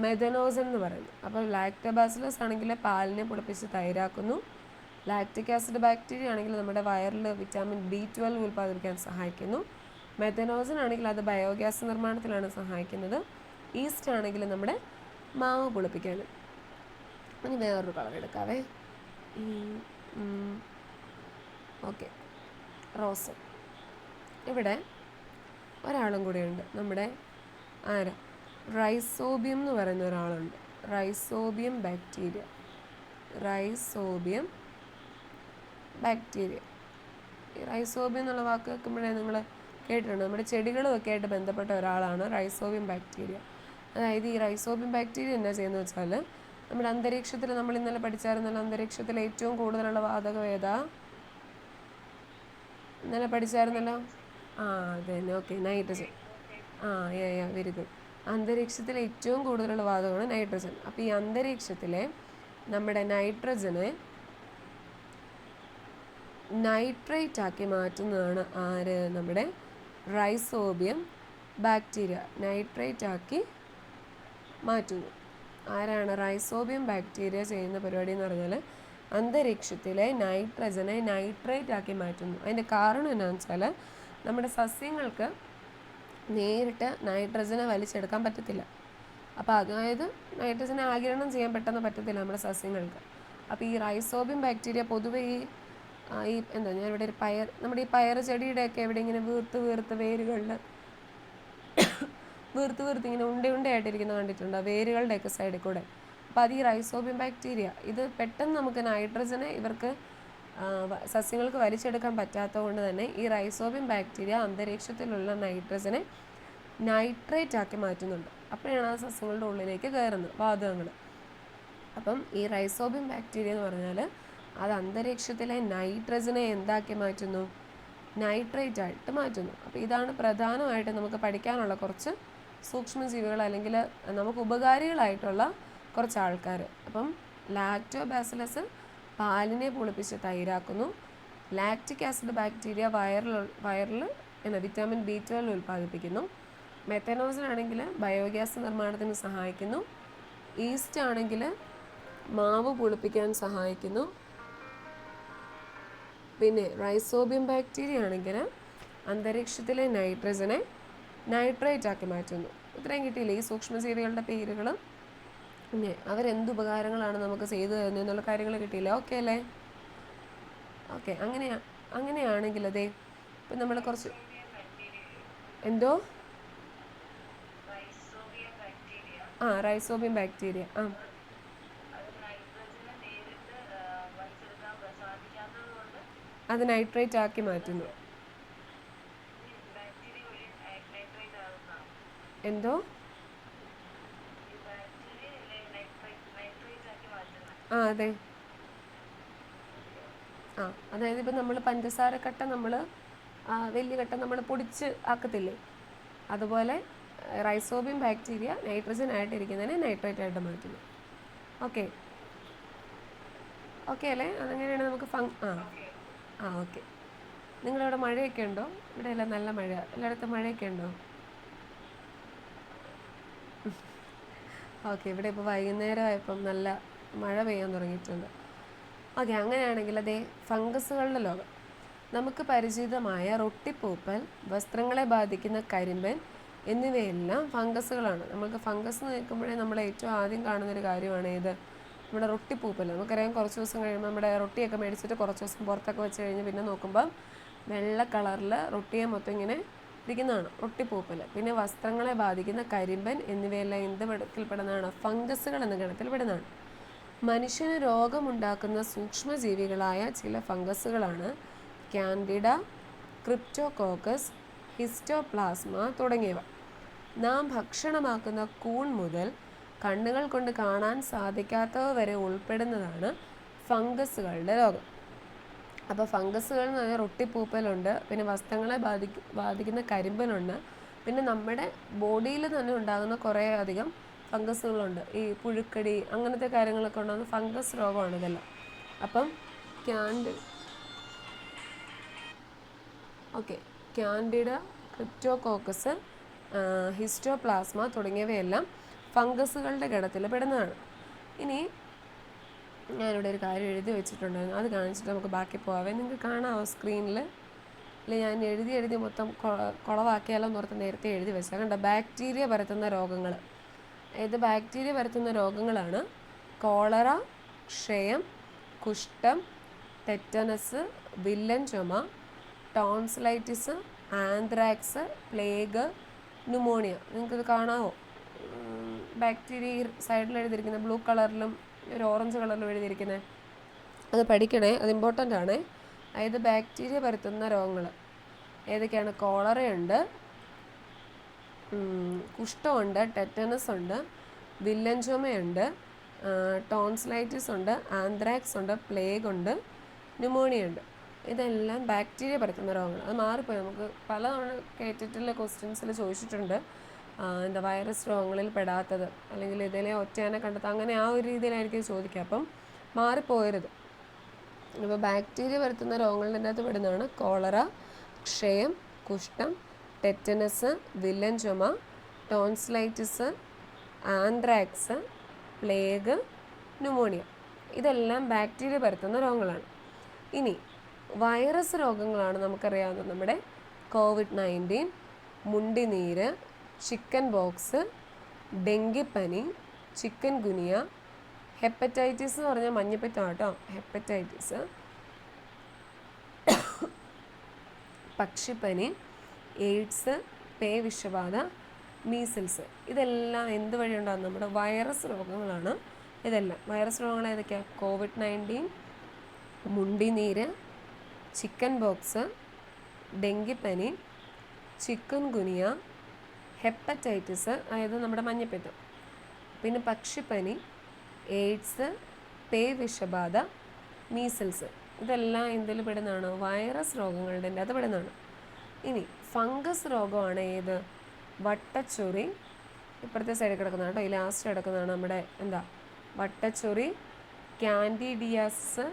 മെഥനോസൻ എന്ന് പറയുന്നത്. അപ്പോൾ ലാക്ടോബാസിലസ് ആണെങ്കിൽ പാലിനെ പുളിപ്പിച്ച് തൈരാക്കുന്നു. ലാക്റ്റിക് ആസിഡ് ബാക്ടീരിയ ആണെങ്കിൽ നമ്മുടെ വയറിൽ വിറ്റാമിൻ ബി 12 ഉൽപ്പാദിപ്പിക്കാൻ സഹായിക്കുന്നു. മെഥനോസൻ ആണെങ്കിൽ അത് ബയോഗ്യാസ് നിർമ്മാണത്തിലാണ് സഹായിക്കുന്നത്. ഈസ്റ്റ് ആണെങ്കിൽ നമ്മുടെ മാവ് പുളിപ്പിക്കാൻ. ഇനി വേറൊരു കളർ എടുക്കാവേ. Okay, rose. ഇവിടെ ഒരാളും കൂടെയുണ്ട്, നമ്മുടെ റൈസോബിയം എന്ന് പറയുന്ന ഒരാളുണ്ട്. Rhizobium bacteria. ഈ റൈസോബിയം എന്നുള്ള വാക്ക് കേൾക്കുമ്പോഴേ നിങ്ങൾ കേട്ടിട്ടുണ്ട്. നമ്മുടെ ചെടികളുമൊക്കെ ആയിട്ട് ബന്ധപ്പെട്ട ഒരാളാണ് റൈസോബിയം ബാക്ടീരിയ. അതായത് ഈ റൈസോബിയം ബാക്ടീരിയ എന്നാ ചെയ്യുന്നത് വെച്ചാൽ, നമ്മുടെ അന്തരീക്ഷത്തിൽ നമ്മൾ ഇന്നലെ പഠിച്ചായിരുന്നല്ലോ, അന്തരീക്ഷത്തിൽ ഏറ്റവും കൂടുതലുള്ള വാതകം ഏതാ? ഇന്നലെ പഠിച്ചായിരുന്നല്ലോ. അതന്നെ, ഓക്കെ, നൈട്രജൻ. Very good. അന്തരീക്ഷത്തിലെ ഏറ്റവും കൂടുതലുള്ള വാതകമാണ് നൈട്രജൻ. അപ്പോൾ ഈ അന്തരീക്ഷത്തിലെ നമ്മുടെ നൈട്രജനെ നൈട്രേറ്റ് ആക്കി മാറ്റുന്നതാണ് ആര്? നമ്മുടെ റൈസോബിയം ബാക്ടീരിയ. നൈട്രേറ്റ് ആക്കി മാറ്റുന്നു. ആരാണ്? റൈസോബിയം ബാക്ടീരിയ ചെയ്യുന്ന പരിപാടി എന്ന് പറഞ്ഞാൽ അന്തരീക്ഷത്തിലെ നൈട്രജനെ നൈട്രേറ്റ് ആക്കി മാറ്റുന്നു. അതിൻ്റെ കാരണം എന്താണെന്ന് വെച്ചാൽ, നമ്മുടെ സസ്യങ്ങൾക്ക് നേരിട്ട് നൈട്രജനെ വലിച്ചെടുക്കാൻ പറ്റത്തില്ല. അപ്പോൾ അതായത് നൈട്രജനെ ആഗിരണം ചെയ്യാൻ പെട്ടെന്ന് പറ്റത്തില്ല നമ്മുടെ സസ്യങ്ങൾക്ക്. അപ്പോൾ ഈ റൈസോബിയം ബാക്ടീരിയ പൊതുവെ ഞാനിവിടെ ഒരു നമ്മുടെ ഈ പയർ ചെടിയുടെയൊക്കെ എവിടെ ഇങ്ങനെ വീർത്ത് വേരുകളിൽ വീർത്ത് ഇങ്ങനെ ഉണ്ടയായിട്ടിരിക്കുന്നത് കണ്ടിട്ടുണ്ട്, വേരുകളുടെയൊക്കെ സൈഡിൽ കൂടെ. അപ്പോൾ അത് ഈ റൈസോബിയം ബാക്ടീരിയ ഇത് പെട്ടെന്ന് നമുക്ക് നൈട്രജനെ ഇവർക്ക് സസ്യങ്ങൾക്ക് വലിച്ചെടുക്കാൻ പറ്റാത്തത് കൊണ്ട് തന്നെ ഈ റൈസോബിയം ബാക്ടീരിയ അന്തരീക്ഷത്തിലുള്ള നൈട്രജനെ നൈട്രേറ്റ് ആക്കി മാറ്റുന്നുണ്ട്. അപ്പോഴാണ് ആ സസ്യങ്ങളുടെ ഉള്ളിലേക്ക് കയറുന്നത് വാതകങ്ങൾ. അപ്പം ഈ റൈസോബിയം ബാക്ടീരിയ എന്ന് പറഞ്ഞാൽ അത് അന്തരീക്ഷത്തിലെ നൈട്രജനെ എന്താക്കി മാറ്റുന്നു? നൈട്രേറ്റ് ആയിട്ട് മാറ്റുന്നു. അപ്പോൾ ഇതാണ് പ്രധാനമായിട്ട് നമുക്ക് പഠിക്കാനുള്ള കുറച്ച് സൂക്ഷ്മജീവികൾ, അല്ലെങ്കിൽ നമുക്ക് ഉപകാരികളായിട്ടുള്ള കുറച്ച് ആൾക്കാർ. അപ്പം ലാക്ടോബാസിലസ് പാലിനെ പുളിപ്പിച്ച് തൈരാക്കുന്നു. ലാക്റ്റിക് ആസിഡ് ബാക്ടീരിയ വയറിൽ വിറ്റാമിൻ ബി 12 ഉൽപ്പാദിപ്പിക്കുന്നു. മെഥനോസൻ ആണെങ്കിൽ ബയോഗ്യാസ് നിർമ്മാണത്തിന് സഹായിക്കുന്നു. ഈസ്റ്റ് ആണെങ്കിൽ മാവ് പുളിപ്പിക്കാൻ സഹായിക്കുന്നു. പിന്നെ റൈസോബിയം ബാക്ടീരിയ ആണെങ്കിൽ അന്തരീക്ഷത്തിലെ നൈട്രജനെ നൈട്രേറ്റ് ആക്കി മാറ്റുന്നു. ഇത്രയും കിട്ടിയില്ലേ ഈ സൂക്ഷ്മജീവികളുടെ പേരുകൾ? പിന്നെ അവരെന്ത് ഉപകാരങ്ങളാണ് നമുക്ക് ചെയ്തു തരുന്നത് എന്നുള്ള കാര്യങ്ങൾ കിട്ടിയില്ല. ഓക്കെ അല്ലേ? ഓക്കെ. അങ്ങനെയാണെങ്കിൽ അതെ ഇപ്പം നമ്മൾ കുറച്ച് എന്തോ റൈസോബിയം ബാക്ടീരിയ അത് നൈട്രേറ്റ് ആക്കി മാറ്റുന്നു. എന്തോ അതെ അതായത് ഇപ്പം നമ്മൾ പഞ്ചസാര കട്ട നമ്മൾ വലിയ കട്ട നമ്മൾ പൊടിച്ച് ആക്കത്തില്ലേ, അതുപോലെ റൈസോബിയം ബാക്ടീരിയ നൈട്രജൻ ആയിട്ടിരിക്കുന്നതിനെ നൈട്രേറ്റ് ആയിട്ട് മാറ്റുന്നു. ഓക്കെ ഓക്കെ അല്ലേ? അതങ്ങനെയാണ് നമുക്ക് ഓക്കെ. നിങ്ങളിവിടെ മഴയൊക്കെ ഉണ്ടോ? ഇവിടെ എല്ലാം നല്ല മഴ. എല്ലായിടത്തും മഴയൊക്കെ ഉണ്ടോ? ഓക്കെ. ഇവിടെ ഇപ്പോൾ വൈകുന്നേരമായപ്പം നല്ല മഴ പെയ്യാൻ തുടങ്ങിയിട്ടുണ്ട്. ഓക്കെ. അങ്ങനെയാണെങ്കിൽ അതേ ഫംഗസുകളുടെ ലോകം. നമുക്ക് പരിചിതമായ റൊട്ടിപ്പൂപ്പൽ, വസ്ത്രങ്ങളെ ബാധിക്കുന്ന കരിമ്പൻ എന്നിവയെല്ലാം ഫംഗസുകളാണ്. നമുക്ക് ഫംഗസ് നിൽക്കുമ്പോഴേ നമ്മൾ ഏറ്റവും ആദ്യം കാണുന്നൊരു കാര്യമാണ് ഏത്? നമ്മുടെ റൊട്ടിപ്പൂപ്പൽ. നമുക്കറിയാം കുറച്ച് ദിവസം കഴിയുമ്പോൾ നമ്മുടെ റൊട്ടിയൊക്കെ മേടിച്ചിട്ട് കുറച്ച് ദിവസം പുറത്തൊക്കെ വെച്ച് കഴിഞ്ഞ് പിന്നെ നോക്കുമ്പോൾ വെള്ള കളറിൽ റൊട്ടിയെ മൊത്തം ഇങ്ങനെ ഇരിക്കുന്നതാണ് റൊട്ടിപ്പൂപ്പൽ. പിന്നെ വസ്ത്രങ്ങളെ ബാധിക്കുന്ന കരിമ്പൻ എന്നിവയെല്ലാം എന്ത് ഗണത്തിൽപ്പെടുന്നതാണ്? ഫംഗസുകൾ എന്ന ഗണത്തിൽപ്പെടുന്നതാണ്. മനുഷ്യന് രോഗമുണ്ടാക്കുന്ന സൂക്ഷ്മജീവികളായ ചില ഫംഗസുകളാണ് കാൻഡിഡ, ക്രിപ്റ്റോകോക്കസ്, ഹിസ്റ്റോപ്ലാസ്മ തുടങ്ങിയവ. നാം ഭക്ഷണമാക്കുന്ന കൂൺ മുതൽ കണ്ണുകൾ കൊണ്ട് കാണാൻ സാധിക്കാത്തവ വരെ ഉൾപ്പെടുന്നതാണ് ഫംഗസുകളുടെ രോഗം. അപ്പോൾ ഫംഗസുകൾ എന്ന് പറഞ്ഞാൽ റൊട്ടിപ്പൂപ്പലുണ്ട്, പിന്നെ വസ്ത്രങ്ങളെ ബാധിക്കുന്ന കരിമ്പനുണ്ട്, പിന്നെ നമ്മുടെ ബോഡിയിൽ തന്നെ ഉണ്ടാകുന്ന കുറേ അധികം ഫംഗസുകളുണ്ട്. ഈ പുഴുക്കടി അങ്ങനത്തെ കാര്യങ്ങളൊക്കെ ഉണ്ടാകുന്ന ഫംഗസ് രോഗമാണ് ഇതെല്ലാം. അപ്പം കാൻഡിഡ, ക്രിപ്റ്റോകോക്കസ്, ഹിസ്റ്റോപ്ലാസ്മ തുടങ്ങിയവയെല്ലാം ഫംഗസുകളുടെ ഗണത്തിൽ പെടുന്നതാണ്. ഇനി ഞാനിവിടെ ഒരു കാര്യം എഴുതി വെച്ചിട്ടുണ്ടായിരുന്നു, അത് കാണിച്ചിട്ട് നമുക്ക് ബാക്കി പോകാവേ. നിങ്ങൾക്ക് കാണാമോ സ്ക്രീനിൽ? അല്ലെ ഞാൻ എഴുതി മൊത്തം കുളവാക്കിയാലോ എന്നോർത്ത് നേരത്തെ എഴുതി വെച്ചാൽ കണ്ട. ബാക്ടീരിയ പരത്തുന്ന രോഗങ്ങൾ. ബാക്ടീരിയ പരത്തുന്ന രോഗങ്ങളാണ് കോളറ, ക്ഷയം, കുഷ്ഠം, ടെറ്റനസ്, വില്ലൻ ചുമ, ടോൺസിലൈറ്റിസ്, ആന്ത്രാക്സ്, പ്ലേഗ്, ന്യൂമോണിയ. നിങ്ങൾക്കിത് കാണാമോ? ബാക്ടീരിയ സൈഡിൽ എഴുതിയിരിക്കുന്നത് ബ്ലൂ കളറിലും ഒരു ഓറഞ്ച് കളറിലും എഴുതിയിരിക്കുന്നത്. അത് പഠിക്കണേ, അത് ഇമ്പോർട്ടൻ്റ് ആണ്. അതായത് ബാക്ടീരിയ പരത്തുന്ന രോഗങ്ങൾ ഏതൊക്കെയാണ്? കോളറയുണ്ട്, കുഷ്ഠമുണ്ട്, ടെറ്റനസ് ഉണ്ട്, വില്ലൻ ചുമയുണ്ട്, ടോൺസിലൈറ്റിസ് ഉണ്ട്, ആന്ത്രാക്സ് ഉണ്ട്, പ്ലേഗ് ഉണ്ട്, ന്യൂമോണിയ ഉണ്ട്. ഇതെല്ലാം ബാക്ടീരിയ പരത്തുന്ന രോഗങ്ങൾ. അത് മാറിപ്പോയി. നമുക്ക് പലതവണ കേട്ടിട്ടുള്ള ക്വസ്റ്റ്യൻസിൽ ചോദിച്ചിട്ടുണ്ട് വൈറസ് രോഗങ്ങളിൽ പെടാത്തത്, അല്ലെങ്കിൽ ഇതിലെ ഒറ്റയാനെ കണ്ടെത്തുക, അങ്ങനെ ആ ഒരു രീതിയിലായിരിക്കും ചോദിക്കുക. അപ്പം മാറിപ്പോയരുത്. ഇപ്പോൾ ബാക്ടീരിയ പരത്തുന്ന രോഗങ്ങളുടെ അകത്ത് പെടുന്നതാണ് കോളറ, ക്ഷയം, കുഷ്ഠം, ടെറ്റനസ്, വില്ലൻ ചുമ, ടോൺസിലൈറ്റിസ്, ആന്ത്രാക്സ്, പ്ലേഗ്, ന്യൂമോണിയ. ഇതെല്ലാം ബാക്ടീരിയ പരത്തുന്ന രോഗങ്ങളാണ്. ഇനി വൈറസ് രോഗങ്ങളാണ് നമുക്കറിയാവുന്നത്. നമ്മുടെ COVID-19, മുണ്ടിനീര്, ചിക്കൻ ബോക്സ്, ഡെങ്കിപ്പനി, ചിക്കൻ ഗുനിയ, ഹെപ്പറ്റൈറ്റിസ് എന്ന് പറഞ്ഞാൽ മഞ്ഞപ്പിത്തം കേട്ടോ, ഹെപ്പറ്റൈറ്റിസ്, പക്ഷിപ്പനി, എയ്ഡ്സ്, പേവിഷബാധ, മീസിൽസ്. ഇതെല്ലാം എന്ത് വഴി ഉണ്ടാകും? നമ്മുടെ വൈറസ് രോഗങ്ങളാണ് ഇതെല്ലാം. വൈറസ് രോഗങ്ങൾ ഏതൊക്കെയാണ്? COVID-19, മുണ്ടിനീര്, ചിക്കൻ ബോക്സ്, ഡെങ്കിപ്പനി, ചിക്കൻ ഗുനിയ, ഹെപ്പറ്റൈറ്റിസ് അതായത് നമ്മുടെ മഞ്ഞപ്പിത്തം, പിന്നെ പക്ഷിപ്പനി, എയ്ഡ്സ്, പേവിഷബാധ, മീസിൽസ്. ഇതെല്ലാം എന്തിൽ പെടുന്നതാണ്? വൈറസ് രോഗങ്ങളുടെ അത് പെടുന്നതാണ്. ഇനി ഫംഗസ് രോഗമാണ് ഏത്? വട്ടച്ചൊറി. ഇപ്പുറത്തെ സൈഡിൽ കിടക്കുന്നതാണ് കേട്ടോ, ഈ ലാസ്റ്റ് കിടക്കുന്നതാണ് നമ്മുടെ വട്ടച്ചൊറി, കാൻഡിഡിയാസിസ്,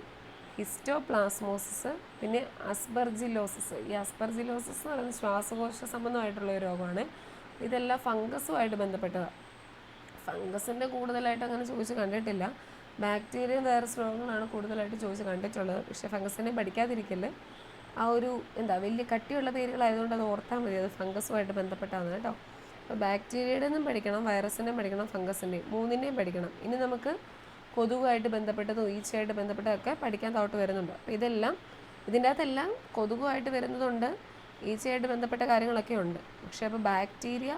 ഹിസ്റ്റോപ്ലാസ്മോസിസ്, പിന്നെ അസ്പെർജിലോസിസ്. ഈ അസ്പെർജിലോസിസ് എന്ന് പറയുന്നത് ശ്വാസകോശ സംബന്ധമായിട്ടുള്ള ഒരു രോഗമാണ്. ഇതെല്ലാം ഫംഗസുമായിട്ട് ബന്ധപ്പെട്ടതാണ്. ഫംഗസിൻ്റെ കൂടുതലായിട്ട് അങ്ങനെ ചോദിച്ച് കണ്ടിട്ടില്ല. ബാക്ടീരിയൻ വൈറസ് രോഗങ്ങളാണ് കൂടുതലായിട്ട് ചോദിച്ച് കണ്ടിട്ടുള്ളത്. പക്ഷേ ഫംഗസിനെ പഠിക്കാതിരിക്കല്. ആ ഒരു വലിയ കട്ടിയുള്ള പേരുകളായതുകൊണ്ട് അത് ഓർത്താൽ മതി, അത് ഫംഗസുമായിട്ട് ബന്ധപ്പെട്ടാണ് കേട്ടോ. അപ്പോൾ ബാക്ടീരിയയുടേതും പഠിക്കണം, വൈറസിൻ്റെയും പഠിക്കണം, ഫംഗസിൻ്റെയും മൂന്നിൻ്റെയും പഠിക്കണം. ഇനി നമുക്ക് കൊതുകുമായിട്ട് ബന്ധപ്പെട്ടതും ഈച്ചയായിട്ട് ബന്ധപ്പെട്ടതൊക്കെ പഠിക്കാൻ താട്ട് വരുന്നുണ്ട്. അപ്പോൾ ഇതിൻ്റെ അകത്തെല്ലാം കൊതുകുമായിട്ട് വരുന്നതുണ്ട്, ഈച്ചയായിട്ട് ബന്ധപ്പെട്ട കാര്യങ്ങളൊക്കെ ഉണ്ട്. പക്ഷേ അപ്പോൾ ബാക്ടീരിയ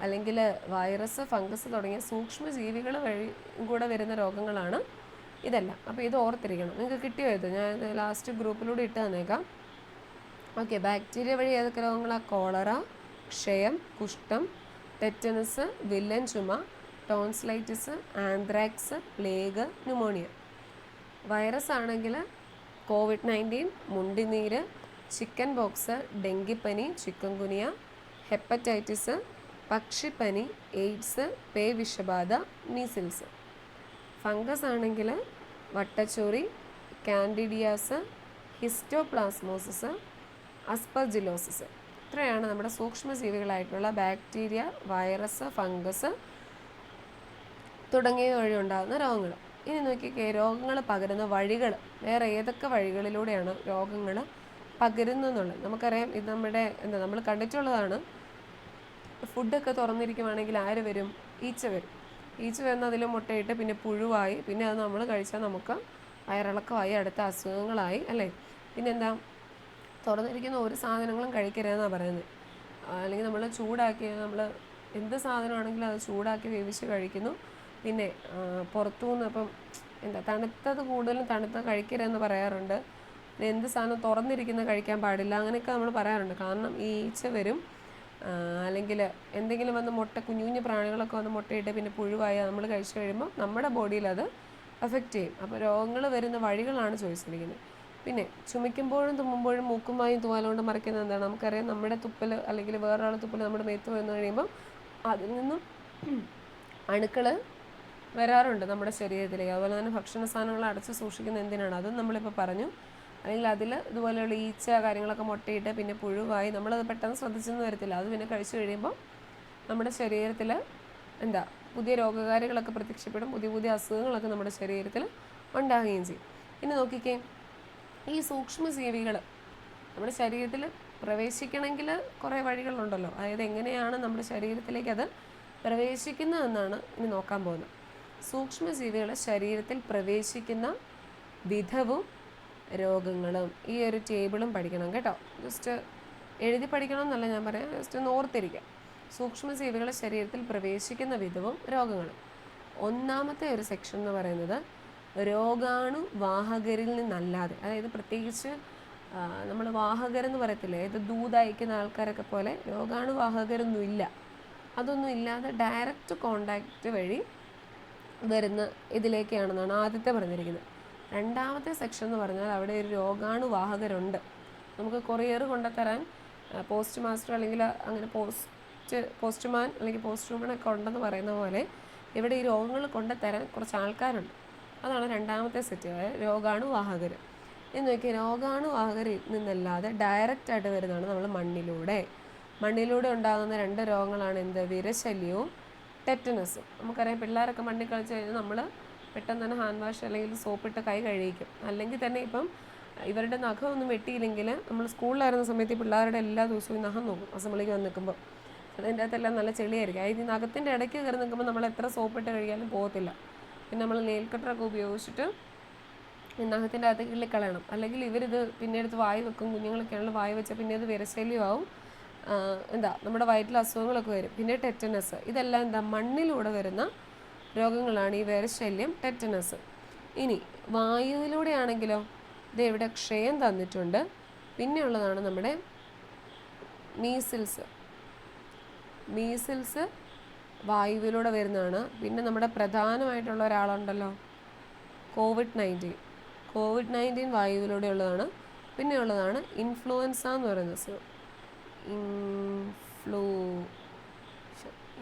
അല്ലെങ്കിൽ വൈറസ്, ഫംഗസ് തുടങ്ങിയ സൂക്ഷ്മജീവികൾ വഴി കൂടെ വരുന്ന രോഗങ്ങളാണ് ഇതെല്ലാം. അപ്പോൾ ഇത് ഓർത്തിരിക്കണം. നിങ്ങൾക്ക് കിട്ടിയോ ഇത്? ഞാൻ ലാസ്റ്റ് ഗ്രൂപ്പിലൂടെ ഇട്ട് തന്നേക്കാം. ഓക്കെ, ബാക്ടീരിയ വഴി ഏതൊക്കെ രോഗങ്ങളാണ്? കോളറ, ക്ഷയം, കുഷ്ഠം, ടെറ്റനസ്, വില്ലൻ ചുമ, tonsillitis, anthrax, plague, pneumonia. Virus ആണെങ്കിൽ COVID-19, മുണ്ടിനീര്, ചിക്കൻ ബോക്സ്, ഡെങ്കിപ്പനി, ചിക്കൻ ഗുനിയ, ഹെപ്പറ്റൈറ്റിസ്, പക്ഷിപ്പനി, എയ്ഡ്സ്, പേ വിഷബാധ, മീസിൽസ്. ഫംഗസ് ആണെങ്കിൽ വട്ടച്ചൊറി, കാൻഡിഡിയാസ്, ഹിസ്റ്റോപ്ലാസ്മോസിസ്, അസ്പർജിലോസിസ്. ഇത്രയാണ് നമ്മുടെ സൂക്ഷ്മജീവികളായിട്ടുള്ള ബാക്ടീരിയ, വൈറസ്, ഫംഗസ് തുടങ്ങിയ വഴി ഉണ്ടാകുന്ന രോഗങ്ങൾ. ഇനി നോക്കിക്കേ, രോഗങ്ങൾ പകരുന്ന വഴികൾ. വേറെ ഏതൊക്കെ വഴികളിലൂടെയാണ് രോഗങ്ങൾ പകരുന്നതെന്നുള്ളത് നമുക്കറിയാം. ഇത് നമ്മൾ കണ്ടിട്ടുള്ളതാണ്. ഫുഡൊക്കെ തുറന്നിരിക്കുവാണെങ്കിൽ ആര് വരും? ഈച്ച വരും. ഈച്ച വന്ന് അതിൽ മുട്ടയിട്ട് പിന്നെ പുഴുവായി, പിന്നെ അത് നമ്മൾ കഴിച്ചാൽ നമുക്ക് വയറിളക്കമായി, അടുത്ത അസുഖങ്ങളായി അല്ലേ. പിന്നെന്താ, തുറന്നിരിക്കുന്ന ഒരു സാധനങ്ങളും കഴിക്കരുതെന്നാണ് പറയുന്നത്. അല്ലെങ്കിൽ നമ്മൾ നമ്മൾ എന്ത് സാധനമാണെങ്കിലും അത് ചൂടാക്കി വേവിച്ച് കഴിക്കുന്നു. പിന്നെ പുറത്തുനിന്ന് ഇപ്പം തണുത്തത് കൂടുതലും തണുത്തത് കഴിക്കരുതെന്ന് പറയാറുണ്ട്. പിന്നെ എന്ത് സാധനം തുറന്നിരിക്കുന്നത് കഴിക്കാൻ പാടില്ല, അങ്ങനെയൊക്കെ നമ്മൾ പറയാറുണ്ട്. കാരണം ഈ ഈച്ച വരും, അല്ലെങ്കിൽ എന്തെങ്കിലും വന്ന് കുഞ്ഞു കുഞ്ഞു പ്രാണികളൊക്കെ വന്ന് മുട്ടയിട്ട് പിന്നെ പുഴുവായി നമ്മൾ കഴിച്ചു കഴിയുമ്പോൾ നമ്മുടെ ബോഡിയിൽ അത് എഫക്റ്റ് ചെയ്യും. അപ്പോൾ രോഗങ്ങൾ വരുന്ന വഴികളാണ് ചോദിച്ചിരിക്കുന്നത്. പിന്നെ ചുമയ്ക്കുമ്പോഴും തുമ്മുമ്പോഴും മൂക്കും വായും തൂവാലുകൊണ്ട് മറയ്ക്കുന്നത് എന്താണ്? നമുക്കറിയാം, നമ്മുടെ തുപ്പൽ അല്ലെങ്കിൽ വേറൊരാൾ തുപ്പൽ നമ്മുടെ മേത്ത് വന്നു കഴിയുമ്പം അതിൽ നിന്നും അണുക്കൾ വരാറുണ്ട് നമ്മുടെ ശരീരത്തിലേക്ക്. അതുപോലെ തന്നെ ഭക്ഷണ സാധനങ്ങൾ അടച്ച് സൂക്ഷിക്കുന്നത് എന്തിനാണ്? അതും നമ്മളിപ്പോൾ പറഞ്ഞു. അല്ലെങ്കിൽ അതിൽ ഇതുപോലെയുള്ള ഈച്ച കാര്യങ്ങളൊക്കെ മുട്ടയിട്ട് പിന്നെ പുഴുവായി നമ്മളത് പെട്ടെന്ന് ശ്രദ്ധിച്ചെന്ന് വരത്തില്ല. അത് പിന്നെ കഴിച്ചു കഴിയുമ്പോൾ നമ്മുടെ ശരീരത്തിൽ പുതിയ രോഗകാരികളൊക്കെ പ്രത്യക്ഷപ്പെടും, പുതിയ പുതിയ അസുഖങ്ങളൊക്കെ നമ്മുടെ ശരീരത്തിൽ ഉണ്ടാകുകയും ചെയ്യും. ഇനി നോക്കിക്കേ, ഈ സൂക്ഷ്മജീവികൾ നമ്മുടെ ശരീരത്തിൽ പ്രവേശിക്കണമെങ്കിൽ കുറേ വഴികളുണ്ടല്ലോ. അതായത് എങ്ങനെയാണ് നമ്മുടെ ശരീരത്തിലേക്ക് അത് പ്രവേശിക്കുന്നതെന്നാണ് ഇനി നോക്കാൻ പോകുന്നത്. സൂക്ഷ്മജീവികൾ ശരീരത്തിൽ പ്രവേശിക്കുന്ന വിധവും രോഗങ്ങളും ഈ ഒരു ടേബിളും പഠിക്കണം കേട്ടോ. ജസ്റ്റ് എഴുതി പഠിക്കണം എന്നല്ല ഞാൻ പറയാം, ജസ്റ്റ് ഒന്ന് ഓർത്തിരിക്കാം. സൂക്ഷ്മജീവികൾ ശരീരത്തിൽ പ്രവേശിക്കുന്ന വിധവും രോഗങ്ങളും. ഒന്നാമത്തെ ഒരു സെക്ഷൻ എന്ന് പറയുന്നത് രോഗാണുവാഹകരിൽ നിന്നല്ലാതെ, അതായത് പ്രത്യേകിച്ച് നമ്മൾ വാഹകരെന്ന് പറയത്തില്ലേ, ഇത് ദൂതയക്കുന്ന ആൾക്കാരൊക്കെ പോലെ രോഗാണുവാഹകരൊന്നും ഇല്ല. അതൊന്നും ഇല്ലാതെ ഡയറക്റ്റ് കോണ്ടാക്റ്റ് വഴി വരുന്ന ഇതിലേക്കാണെന്നാണ് ആദ്യത്തെ പറഞ്ഞിരിക്കുന്നത്. രണ്ടാമത്തെ സെക്ഷൻ എന്ന് പറഞ്ഞാൽ അവിടെ ഒരു രോഗാണുവാഹകരുണ്ട്. നമുക്ക് കൊറിയർ കൊണ്ടുതരാൻ പോസ്റ്റ് മാസ്റ്റർ അല്ലെങ്കിൽ അങ്ങനെ പോസ്റ്റ്മാൻ അല്ലെങ്കിൽ പോസ്റ്റ് വുമണൊക്കെ ഉണ്ടെന്ന് പറയുന്ന പോലെ ഇവിടെ ഈ രോഗങ്ങൾ കൊണ്ടുതരാൻ കുറച്ച് ആൾക്കാരുണ്ട്. അതാണ് രണ്ടാമത്തെ സെറ്റ്, രോഗാണുവാഹകർ. എന്ന് നോക്കിയാൽ രോഗാണുവാഹകരിൽ നിന്നല്ലാതെ ഡയറക്റ്റായിട്ട് വരുന്നതാണ് നമ്മൾ മണ്ണിലൂടെ ഉണ്ടാകുന്ന രണ്ട് രോഗങ്ങളാണ് വിരശല്യവും ടെറ്റനസും. നമുക്കറിയാം, പിള്ളേരൊക്കെ മണ്ണിൽ കളിച്ച് കഴിഞ്ഞാൽ നമ്മൾ പെട്ടെന്ന് തന്നെ ഹാൻഡ് വാഷ് അല്ലെങ്കിൽ സോപ്പിട്ട് കൈ കഴുകിക്കും. അല്ലെങ്കിൽ തന്നെ ഇപ്പം ഇവരുടെ നഖമൊന്നും വെട്ടിയില്ലെങ്കിൽ, നമ്മൾ സ്കൂളിലായിരുന്ന സമയത്ത് ഈ പിള്ളേരുടെ എല്ലാ ദിവസവും നഖം നോക്കും അസംബ്ലിക്ക് വന്ന് നിൽക്കുമ്പോൾ. അതിൻ്റെ അകത്തെല്ലാം നല്ല ചെളിയായിരിക്കും. അതായത് ഈ നഖത്തിൻ്റെ ഇടയ്ക്ക് കയറി നിൽക്കുമ്പോൾ നമ്മൾ എത്ര സോപ്പിട്ട് കഴുകിയാലും പോകത്തില്ല. പിന്നെ നമ്മൾ നെയിൽ കട്ടറൊക്കെ ഉപയോഗിച്ചിട്ട് നഖത്തിൻ്റെ അകത്ത് കിള്ളിക്കളയണം. അല്ലെങ്കിൽ ഇവരിത് പിന്നെ എടുത്ത് വായി വെക്കും. കുഞ്ഞുങ്ങളൊക്കെയാണെങ്കിൽ വായി വെച്ചാൽ പിന്നെ അത് വിരശല്യമാവും, നമ്മുടെ വയറ്റിൽ അസുഖങ്ങളൊക്കെ വരും. പിന്നെ ടെറ്റനസ്, ഇതെല്ലാം മണ്ണിലൂടെ വരുന്ന രോഗങ്ങളാണ് ഈ വിരശല്യം, ടെറ്റനസ്. ഇനി വായുവിലൂടെ ആണെങ്കിലോ, ഇത് ഇവിടെ ക്ഷയം തന്നിട്ടുണ്ട്. പിന്നെ ഉള്ളതാണ് നമ്മുടെ മീസിൽസ് വായുവിലൂടെ വരുന്നതാണ്. പിന്നെ നമ്മുടെ പ്രധാനമായിട്ടുള്ള ഒരാളുണ്ടല്ലോ, കോവിഡ്-19 വായുവിലൂടെ ഉള്ളതാണ്. പിന്നെ ഉള്ളതാണ് ഇൻഫ്ലുവൻസ എന്ന് പറയുന്ന അസുഖം.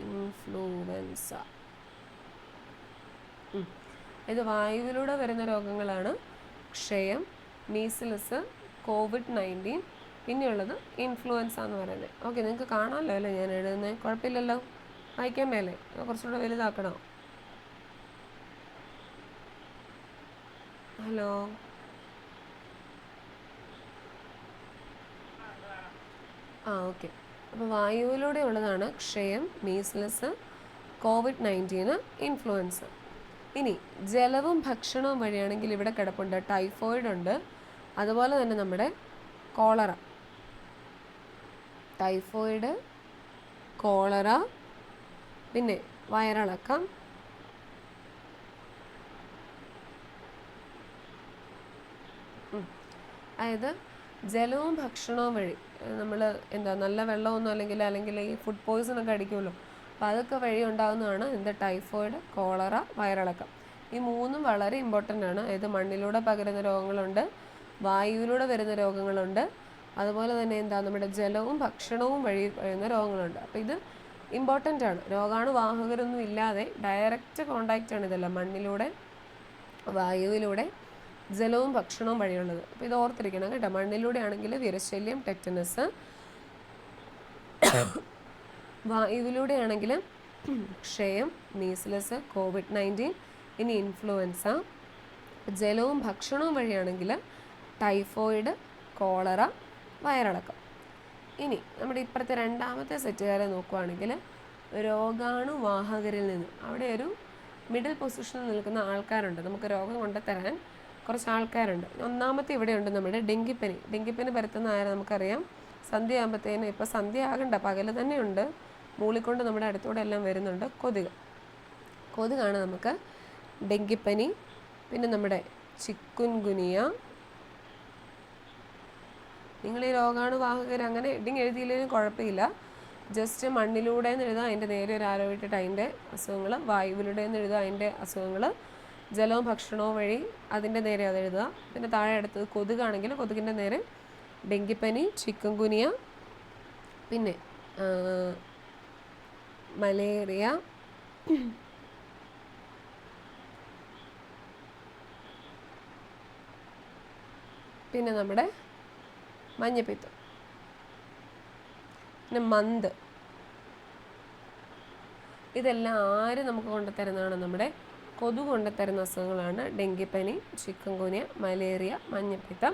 ഇൻഫ്ലുവൻസ ഇത് വായുവിലൂടെ വരുന്ന രോഗങ്ങളാണ്. ക്ഷയം, മീസിൽസ്, COVID-19, പിന്നെയുള്ളത് ഇൻഫ്ലുവൻസ എന്ന് പറയുന്നത്. ഓക്കെ, നിങ്ങൾക്ക് കാണാമല്ലോ അല്ലേ ഞാൻ എഴുതുന്നത്? കുഴപ്പമില്ലല്ലോ, വായിക്കാൻ മേലെ കുറച്ചുകൂടെ വലുതാക്കണോ? Hello, okay. അപ്പോൾ വായുവിലൂടെ ഉള്ളതാണ് ക്ഷയം, മീസ്ലസ്, COVID-19, ഇൻഫ്ലുവൻസ. ഇനി ജലവും ഭക്ഷണവും വഴിയാണെങ്കിൽ ഇവിടെ കിടപ്പുണ്ട് ടൈഫോയിഡ് ഉണ്ട്, അതുപോലെ തന്നെ നമ്മുടെ കോളറ. ടൈഫോയിഡ്, കോളറ, പിന്നെ വയറിളക്കം, അതായത് ജലവും ഭക്ഷണവും വഴി നമ്മൾ നല്ല വെള്ളമൊന്നും അല്ലെങ്കിൽ ഈ ഫുഡ് പോയ്സൺ ഒക്കെ അടിക്കുമല്ലോ, അപ്പോൾ അതൊക്കെ വഴി ഉണ്ടാകുന്നതാണ് ടൈഫോയിഡ്, കോളറ, വയറിളക്കം. ഈ മൂന്നും വളരെ ഇമ്പോർട്ടൻ്റ് ആണ്. അതായത് മണ്ണിലൂടെ പകരുന്ന രോഗങ്ങളുണ്ട്, വായുവിലൂടെ വരുന്ന രോഗങ്ങളുണ്ട്, അതുപോലെ തന്നെ നമ്മുടെ ജലവും ഭക്ഷണവും വഴി വരുന്ന രോഗങ്ങളുണ്ട്. അപ്പോൾ ഇത് ഇമ്പോർട്ടൻ്റ് ആണ്. രോഗാണുവാഹകരൊന്നും ഇല്ലാതെ ഡയറക്റ്റ് കോണ്ടാക്റ്റ് ആണ് ഇതെല്ലാം, മണ്ണിലൂടെ, വായുവിലൂടെ, ജലവും ഭക്ഷണവും വഴിയുള്ളത്. അപ്പോൾ ഇത് ഓർത്തിരിക്കണം കേട്ടോ. മണ്ണിലൂടെ ആണെങ്കിൽ വിരശല്യം, ടെറ്റനസ്. വായുവിലൂടെ ആണെങ്കിൽ ക്ഷയം, മീസ്ലസ്, COVID-19, ഇനി ഇൻഫ്ലുവൻസ. ജലവും ഭക്ഷണവും വഴിയാണെങ്കിൽ ടൈഫോയിഡ്, കോളറ, വയറിളക്കം. ഇനി നമ്മുടെ ഇപ്പുറത്തെ രണ്ടാമത്തെ സെറ്റുകാരെ നോക്കുകയാണെങ്കിൽ രോഗാണുവാഹകരിൽ നിന്ന് അവിടെ ഒരു മിഡിൽ പൊസിഷനിൽ നിൽക്കുന്ന ആൾക്കാരുണ്ട്. നമുക്ക് രോഗം കൊണ്ടുതരാൻ കുറച്ച് ആൾക്കാരുണ്ട്. ഒന്നാമത്തെ ഇവിടെയുണ്ട് നമ്മുടെ ഡെങ്കിപ്പനി. ഡെങ്കിപ്പനി പരത്തുന്ന ആരെ നമുക്കറിയാം, സന്ധ്യ ആകുമ്പോഴത്തേനും, ഇപ്പോൾ സന്ധ്യ ആകണ്ട, പകൽ തന്നെയുണ്ട്, മൂളിക്കൊണ്ട് നമ്മുടെ അടുത്തൂടെ എല്ലാം വരുന്നുണ്ട് കൊതുക്. കൊതുകാണ് നമുക്ക് ഡെങ്കിപ്പനി. പിന്നെ നമ്മുടെ ചിക്കുൻഗുനിയ. നിങ്ങൾ ഈ രോഗാണുവാഹകർ അങ്ങനെ ഹെഡിങ് എഴുതിയില്ലെങ്കിലും കുഴപ്പമില്ല. ജസ്റ്റ് മണ്ണിലൂടെ എന്ന് എഴുതാം, അതിൻ്റെ നേരെ ഒരു ആരോ ഇട്ടിട്ട് അതിൻ്റെ അസുഖങ്ങൾ. വായുവിലൂടെ എന്ന് എഴുതാം, അതിൻ്റെ അസുഖങ്ങൾ. ജലവും ഭക്ഷണവും വഴി അതിൻ്റെ നേരെ അത് എഴുതുക. പിന്നെ താഴെ അടുത്തത് കൊതുകാണെങ്കിൽ കൊതുകിൻ്റെ നേരെ ഡെങ്കിപ്പനി, ചിക്കൻഗുനിയ, പിന്നെ മലേറിയ, പിന്നെ നമ്മുടെ മഞ്ഞപ്പിത്തം, പിന്നെ മന്ത്. ഇതെല്ലാം ആര് നമുക്ക് കൊണ്ടുതരുന്നതാണ്? നമ്മുടെ കൊതുക് കൊണ്ടുതരുന്ന അസുഖങ്ങളാണ്. ഡെങ്കിപ്പനി, ചിക്കൻഗുനിയ, മലേറിയ, മഞ്ഞപ്പിത്തം,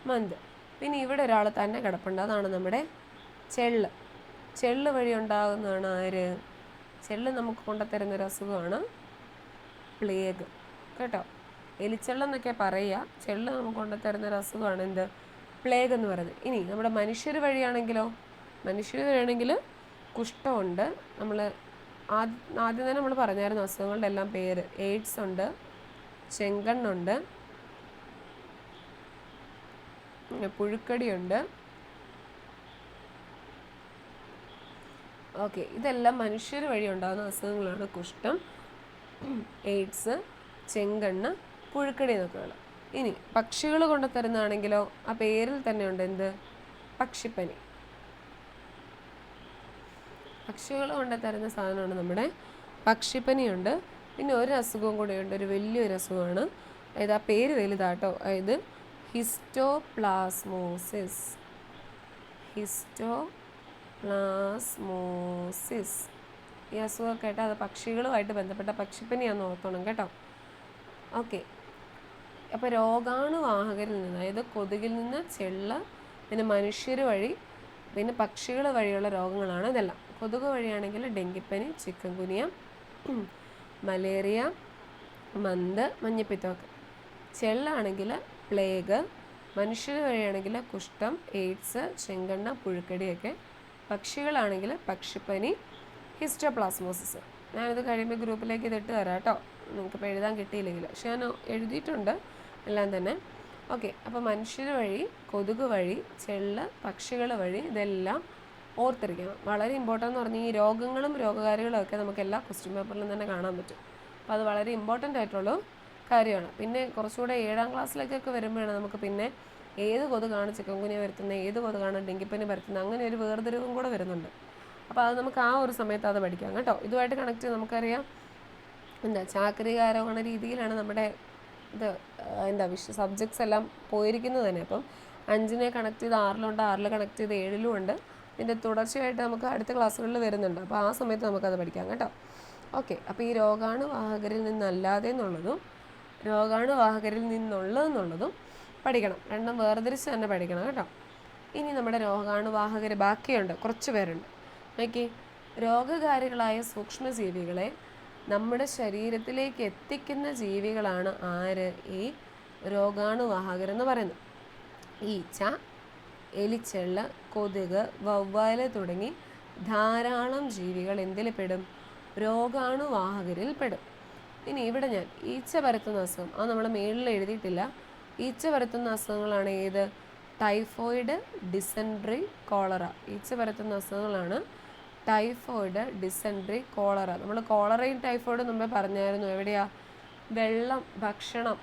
മന്ത്. പിന്നെ ഇവിടെ ഒരാൾ തന്നെ കിടപ്പുണ്ട്, അതാണ് നമ്മുടെ ചെള്ള്. ചെള്ള് വഴി ഉണ്ടാകുന്നതാണ് ആര്? ചെള്ള് നമുക്ക് കൊണ്ടുതരുന്നൊരു അസുഖമാണ് പ്ലേഗ് കേട്ടോ. എലിച്ചെള്ളെന്നൊക്കെ പറയുക, ചെള്ള് നമുക്ക് കൊണ്ടുതരുന്നൊരു അസുഖമാണ് എന്ത്? പ്ലേഗ് എന്ന് പറയുന്നത്. ഇനി നമ്മുടെ മനുഷ്യർ വഴിയാണെങ്കിലോ? മനുഷ്യർ വഴിയാണെങ്കിൽ കുഷ്ഠമുണ്ട്. ആദ്യം തന്നെ നമ്മൾ പറഞ്ഞായിരുന്നു അസുഖങ്ങളുടെ എല്ലാം പേര്. എയ്ഡ്സ് ഉണ്ട്, ചെങ്കണ്ണുണ്ട്, പുഴുക്കടിയുണ്ട്. ഓക്കെ, ഇതെല്ലാം മനുഷ്യർ വഴി ഉണ്ടാകുന്ന അസുഖങ്ങളാണ്. കുഷ്ഠം, എയ്ഡ്സ്, ചെങ്കണ്ണ്, പുഴുക്കടി എന്നൊക്കെയുള്ള. ഇനി പക്ഷികൾ കൊണ്ടുതരുന്നതാണെങ്കിലോ? ആ പേരിൽ തന്നെ ഉണ്ട് എന്ത്? പക്ഷിപ്പനി. പക്ഷികൾ കൊണ്ടുതരുന്ന സാധനമാണ് നമ്മുടെ പക്ഷിപ്പനിയുണ്ട്. പിന്നെ ഒരു അസുഖവും കൂടെയുണ്ട്, ഒരു വലിയൊരു അസുഖമാണ്. അതായത് ആ പേര് വലുതാട്ടോ. അതായത് ഹിസ്റ്റോപ്ലാസ്മോസിസ്. ഹിസ്റ്റോപ്ലാസ്മോസിസ്. ഈ അസുഖമൊക്കെ ആയിട്ട് അത് പക്ഷികളുമായിട്ട് ബന്ധപ്പെട്ട പക്ഷിപ്പനിയാണെന്ന് ഓർത്തോണം കേട്ടോ. ഓക്കെ, അപ്പോൾ രോഗാണുവാഹകരിൽ നിന്ന്, അതായത് കൊതുകിൽ നിന്ന്, ചെള്ള്, പിന്നെ മനുഷ്യർ വഴി, പിന്നെ പക്ഷികൾ വഴിയുള്ള രോഗങ്ങളാണ് ഇതെല്ലാം. കൊതുക് വഴിയാണെങ്കിൽ ഡെങ്കിപ്പനി, ചിക്കൻഗുനിയ, മലേറിയ, മന്ത്, മഞ്ഞപ്പിത്തമൊക്കെ. ചെള്ളാണെങ്കിൽ പ്ലേഗ്. മനുഷ്യർ വഴിയാണെങ്കിൽ കുഷ്ഠം, എയ്ഡ്സ്, ചെങ്കണ്ണ്, പുഴുക്കടിയൊക്കെ. പക്ഷികളാണെങ്കിൽ പക്ഷിപ്പനി, ഹിസ്റ്റോപ്ലാസ്മോസിസ്. ഞാനിത് കഴിയുമ്പോൾ ഗ്രൂപ്പിലേക്ക് ഇതിട്ട് തരാം കേട്ടോ, നിങ്ങൾക്കിപ്പോൾ എഴുതാൻ കിട്ടിയില്ലെങ്കിൽ. പക്ഷെ ഞാൻ എഴുതിയിട്ടുണ്ട് എല്ലാം തന്നെ. ഓക്കെ, അപ്പോൾ മനുഷ്യർ വഴി, കൊതുക് വഴി, ചെള്ള്, പക്ഷികൾ വഴി, ഇതെല്ലാം ഓർത്തിരിക്കണം. വളരെ ഇമ്പോർട്ടൻ്റ് എന്ന് പറഞ്ഞാൽ ഈ രോഗങ്ങളും രോഗകാരികളും ഒക്കെ നമുക്ക് എല്ലാ ക്വസ്റ്റ്യൻ പേപ്പറിലും തന്നെ കാണാൻ പറ്റും. അപ്പോൾ അത് വളരെ ഇമ്പോർട്ടൻ്റ് ആയിട്ടുള്ള കാര്യമാണ്. പിന്നെ കുറച്ചുകൂടെ 7ാം ക്ലാസ്സിലേക്കൊക്കെ വരുമ്പോഴാണ് നമുക്ക് പിന്നെ ഏത് കൊതുകാണ് ചിക്കൻഗുനിയ വരുത്തുന്നത്, ഏത് കൊതുകാണ് ഡെങ്കിപ്പനി വരുത്തുന്നത്, അങ്ങനെ ഒരു വേർതിരിവും കൂടെ വരുന്നുണ്ട്. അപ്പോൾ അത് നമുക്ക് ആ ഒരു സമയത്ത് അത് പഠിക്കാം കേട്ടോ. ഇതുമായിട്ട് കണക്ട് ചെയ്ത് നമുക്കറിയാം ചാക്രികാരോഹണ രീതിയിലാണ് നമ്മുടെ സബ്ജക്ട്സ് എല്ലാം പോയിരിക്കുന്നത് തന്നെ. അപ്പം 5നെ കണക്ട് ചെയ്ത് 6ലുണ്ട്, 6ൽ കണക്ട് ചെയ്ത് 7ലും ഉണ്ട്. ഇതിൻ്റെ തുടർച്ചയായിട്ട് നമുക്ക് അടുത്ത ക്ലാസ്സുകളിൽ വരുന്നുണ്ട്. അപ്പോൾ ആ സമയത്ത് നമുക്കത് പഠിക്കാം കേട്ടോ. ഓക്കെ, അപ്പോൾ ഈ രോഗാണുവാഹകരിൽ നിന്നല്ലാതെ എന്നുള്ളതും രോഗാണുവാഹകരിൽ നിന്നുള്ളതെന്നുള്ളതും പഠിക്കണം. രണ്ടും വേർതിരിച്ച് തന്നെ പഠിക്കണം കേട്ടോ. ഇനി നമ്മുടെ രോഗാണുവാഹകർ ബാക്കിയുണ്ട്, കുറച്ച് പേരുണ്ട്. നോക്കി, രോഗകാരികളായ സൂക്ഷ്മജീവികളെ നമ്മുടെ ശരീരത്തിലേക്ക് എത്തിക്കുന്ന ജീവികളാണ് ആര്? ഈ രോഗാണുവാഹകരെന്ന് പറയുന്നത്. ഈച്ച, എലിച്ചെള്ള്, കൊതുക്, വവ്വാല് തുടങ്ങി ധാരാളം ജീവികൾ എന്തിൽ പെടും? രോഗാണുവാഹകരിൽ പെടും. ഇനി ഇവിടെ ഞാൻ ഈച്ച പരത്തുന്ന അസുഖം, അത് നമ്മൾ മേളിൽ എഴുതിയിട്ടില്ല. ഈച്ച പരത്തുന്ന അസുഖങ്ങളാണ് ഏത്? Typhoid, dysentery, cholera. ഈച്ച പരത്തുന്ന അസുഖങ്ങളാണ് ടൈഫോയിഡ്, ഡിസെൻട്രി, കോളറ. നമ്മൾ കോളറയും ടൈഫോയിഡും മുമ്പേ പറഞ്ഞായിരുന്നു. എവിടെയാ? വെള്ളം, ഭക്ഷണം